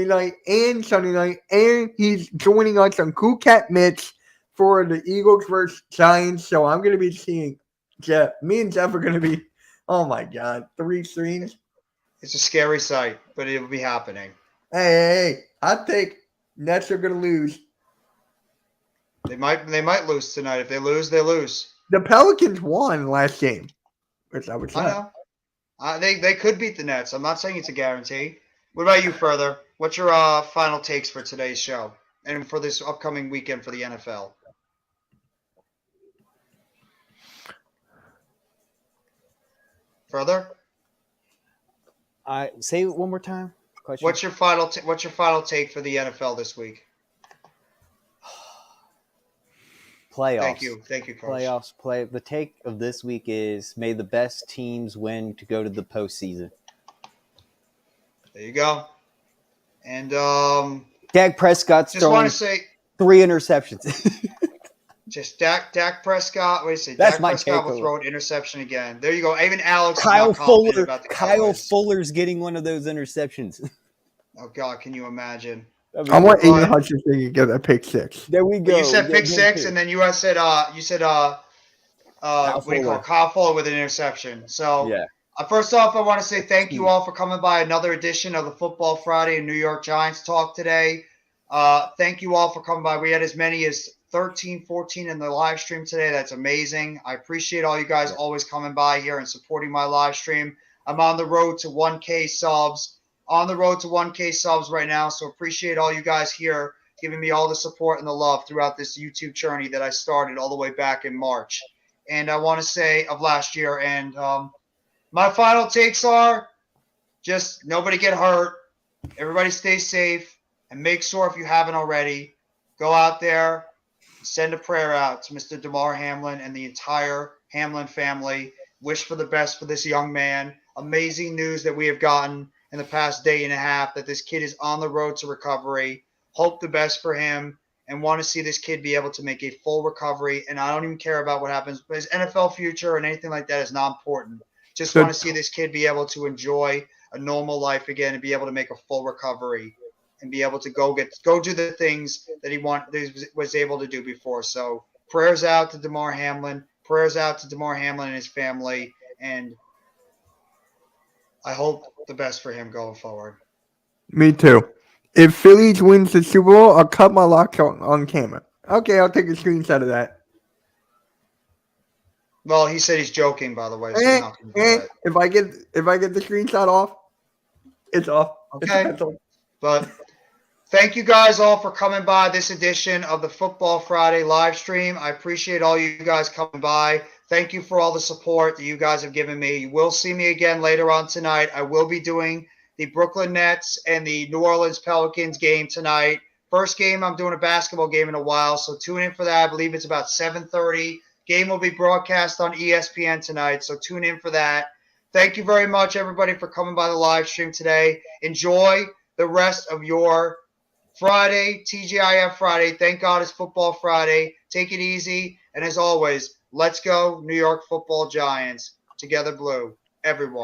night and Sunday night. And he's joining us on Cool Cat Mitch for the Eagles versus Giants. So I'm going to be seeing Jeff. Me and Jeff are going to be, oh my God, 3 streams. It's a scary sight, but it will be happening. Hey, I think Nets are going to lose. They might lose tonight. If they lose, they lose. The Pelicans won last game, which I would say. I know. They could beat the Nets. I'm not saying it's a guarantee. What about you, Further? What's your final takes for today's show and for this upcoming weekend for the NFL? Further? I say it one more time. Question. What's your final take for the NFL this week? Playoffs? Thank you, Coach. Playoffs. The take of this week is may the best teams win to go to the postseason. There you go. And Dak Prescott's just want throwing to say, 3 interceptions. just Dak Prescott. Wait a second. That's Dak my Prescott will takeaway. throw an interception again. There you go. Even Alex is Kyle not confident Fuller. about the Kyle Cowboys. Fuller's getting one of those interceptions. Oh God, can you imagine? I want Aiden But- Hutchinson to get a pick 6. There we go. You said Get pick him 6, too. and then you said what do you call Fuller. it? Kyle Fuller with an interception. So Yeah. first off, I want to say thank you all for coming by another edition of the Football Friday and New York Giants talk today. Thank you all for coming by. We had as many as 13, 14 in the live stream today. That's amazing. I appreciate all you guys always coming by here and supporting my live stream. I'm on the road to 1K subs. Right now, so appreciate all you guys here giving me all the support and the love throughout this YouTube journey that I started all the way back in March. And I want to say of last year. And my final takes are just nobody get hurt. Everybody stay safe. And make sure if you haven't already, go out there and send a prayer out to Mr. Damar Hamlin and the entire Hamlin family. Wish for the best for this young man. Amazing news that we have gotten in the past day and a half that this kid is on the road to recovery. Hope the best for him and want to see this kid be able to make a full recovery. And I don't even care about what happens, but his NFL future and anything like that is not important. Just want to see this kid be able to enjoy a normal life again and be able to make a full recovery and be able to go do the things that he was able to do before. So prayers out to Damar Hamlin. Prayers out to Damar Hamlin and his family. And I hope the best for him going forward. Me too. If Phillies wins the Super Bowl, I'll cut my locks on camera. Okay, I'll take a screenshot of that. Well, he said he's joking, by the way, so he's not going to do that. If I get the screenshot off, it's off. Okay. It's off. But thank you guys all for coming by this edition of the Football Friday live stream. I appreciate all you guys coming by. Thank you for all the support that you guys have given me. You will see me again later on tonight. I will be doing the Brooklyn Nets and the New Orleans Pelicans game tonight. First game, I'm doing a basketball game in a while, so tune in for that. I believe it's about 7:30. Game will be broadcast on ESPN tonight, so tune in for that. Thank you very much, everybody, for coming by the live stream today. Enjoy the rest of your Friday, TGIF Friday. Thank God it's Football Friday. Take it easy. And as always, let's go New York Football Giants. Together blue. Everyone.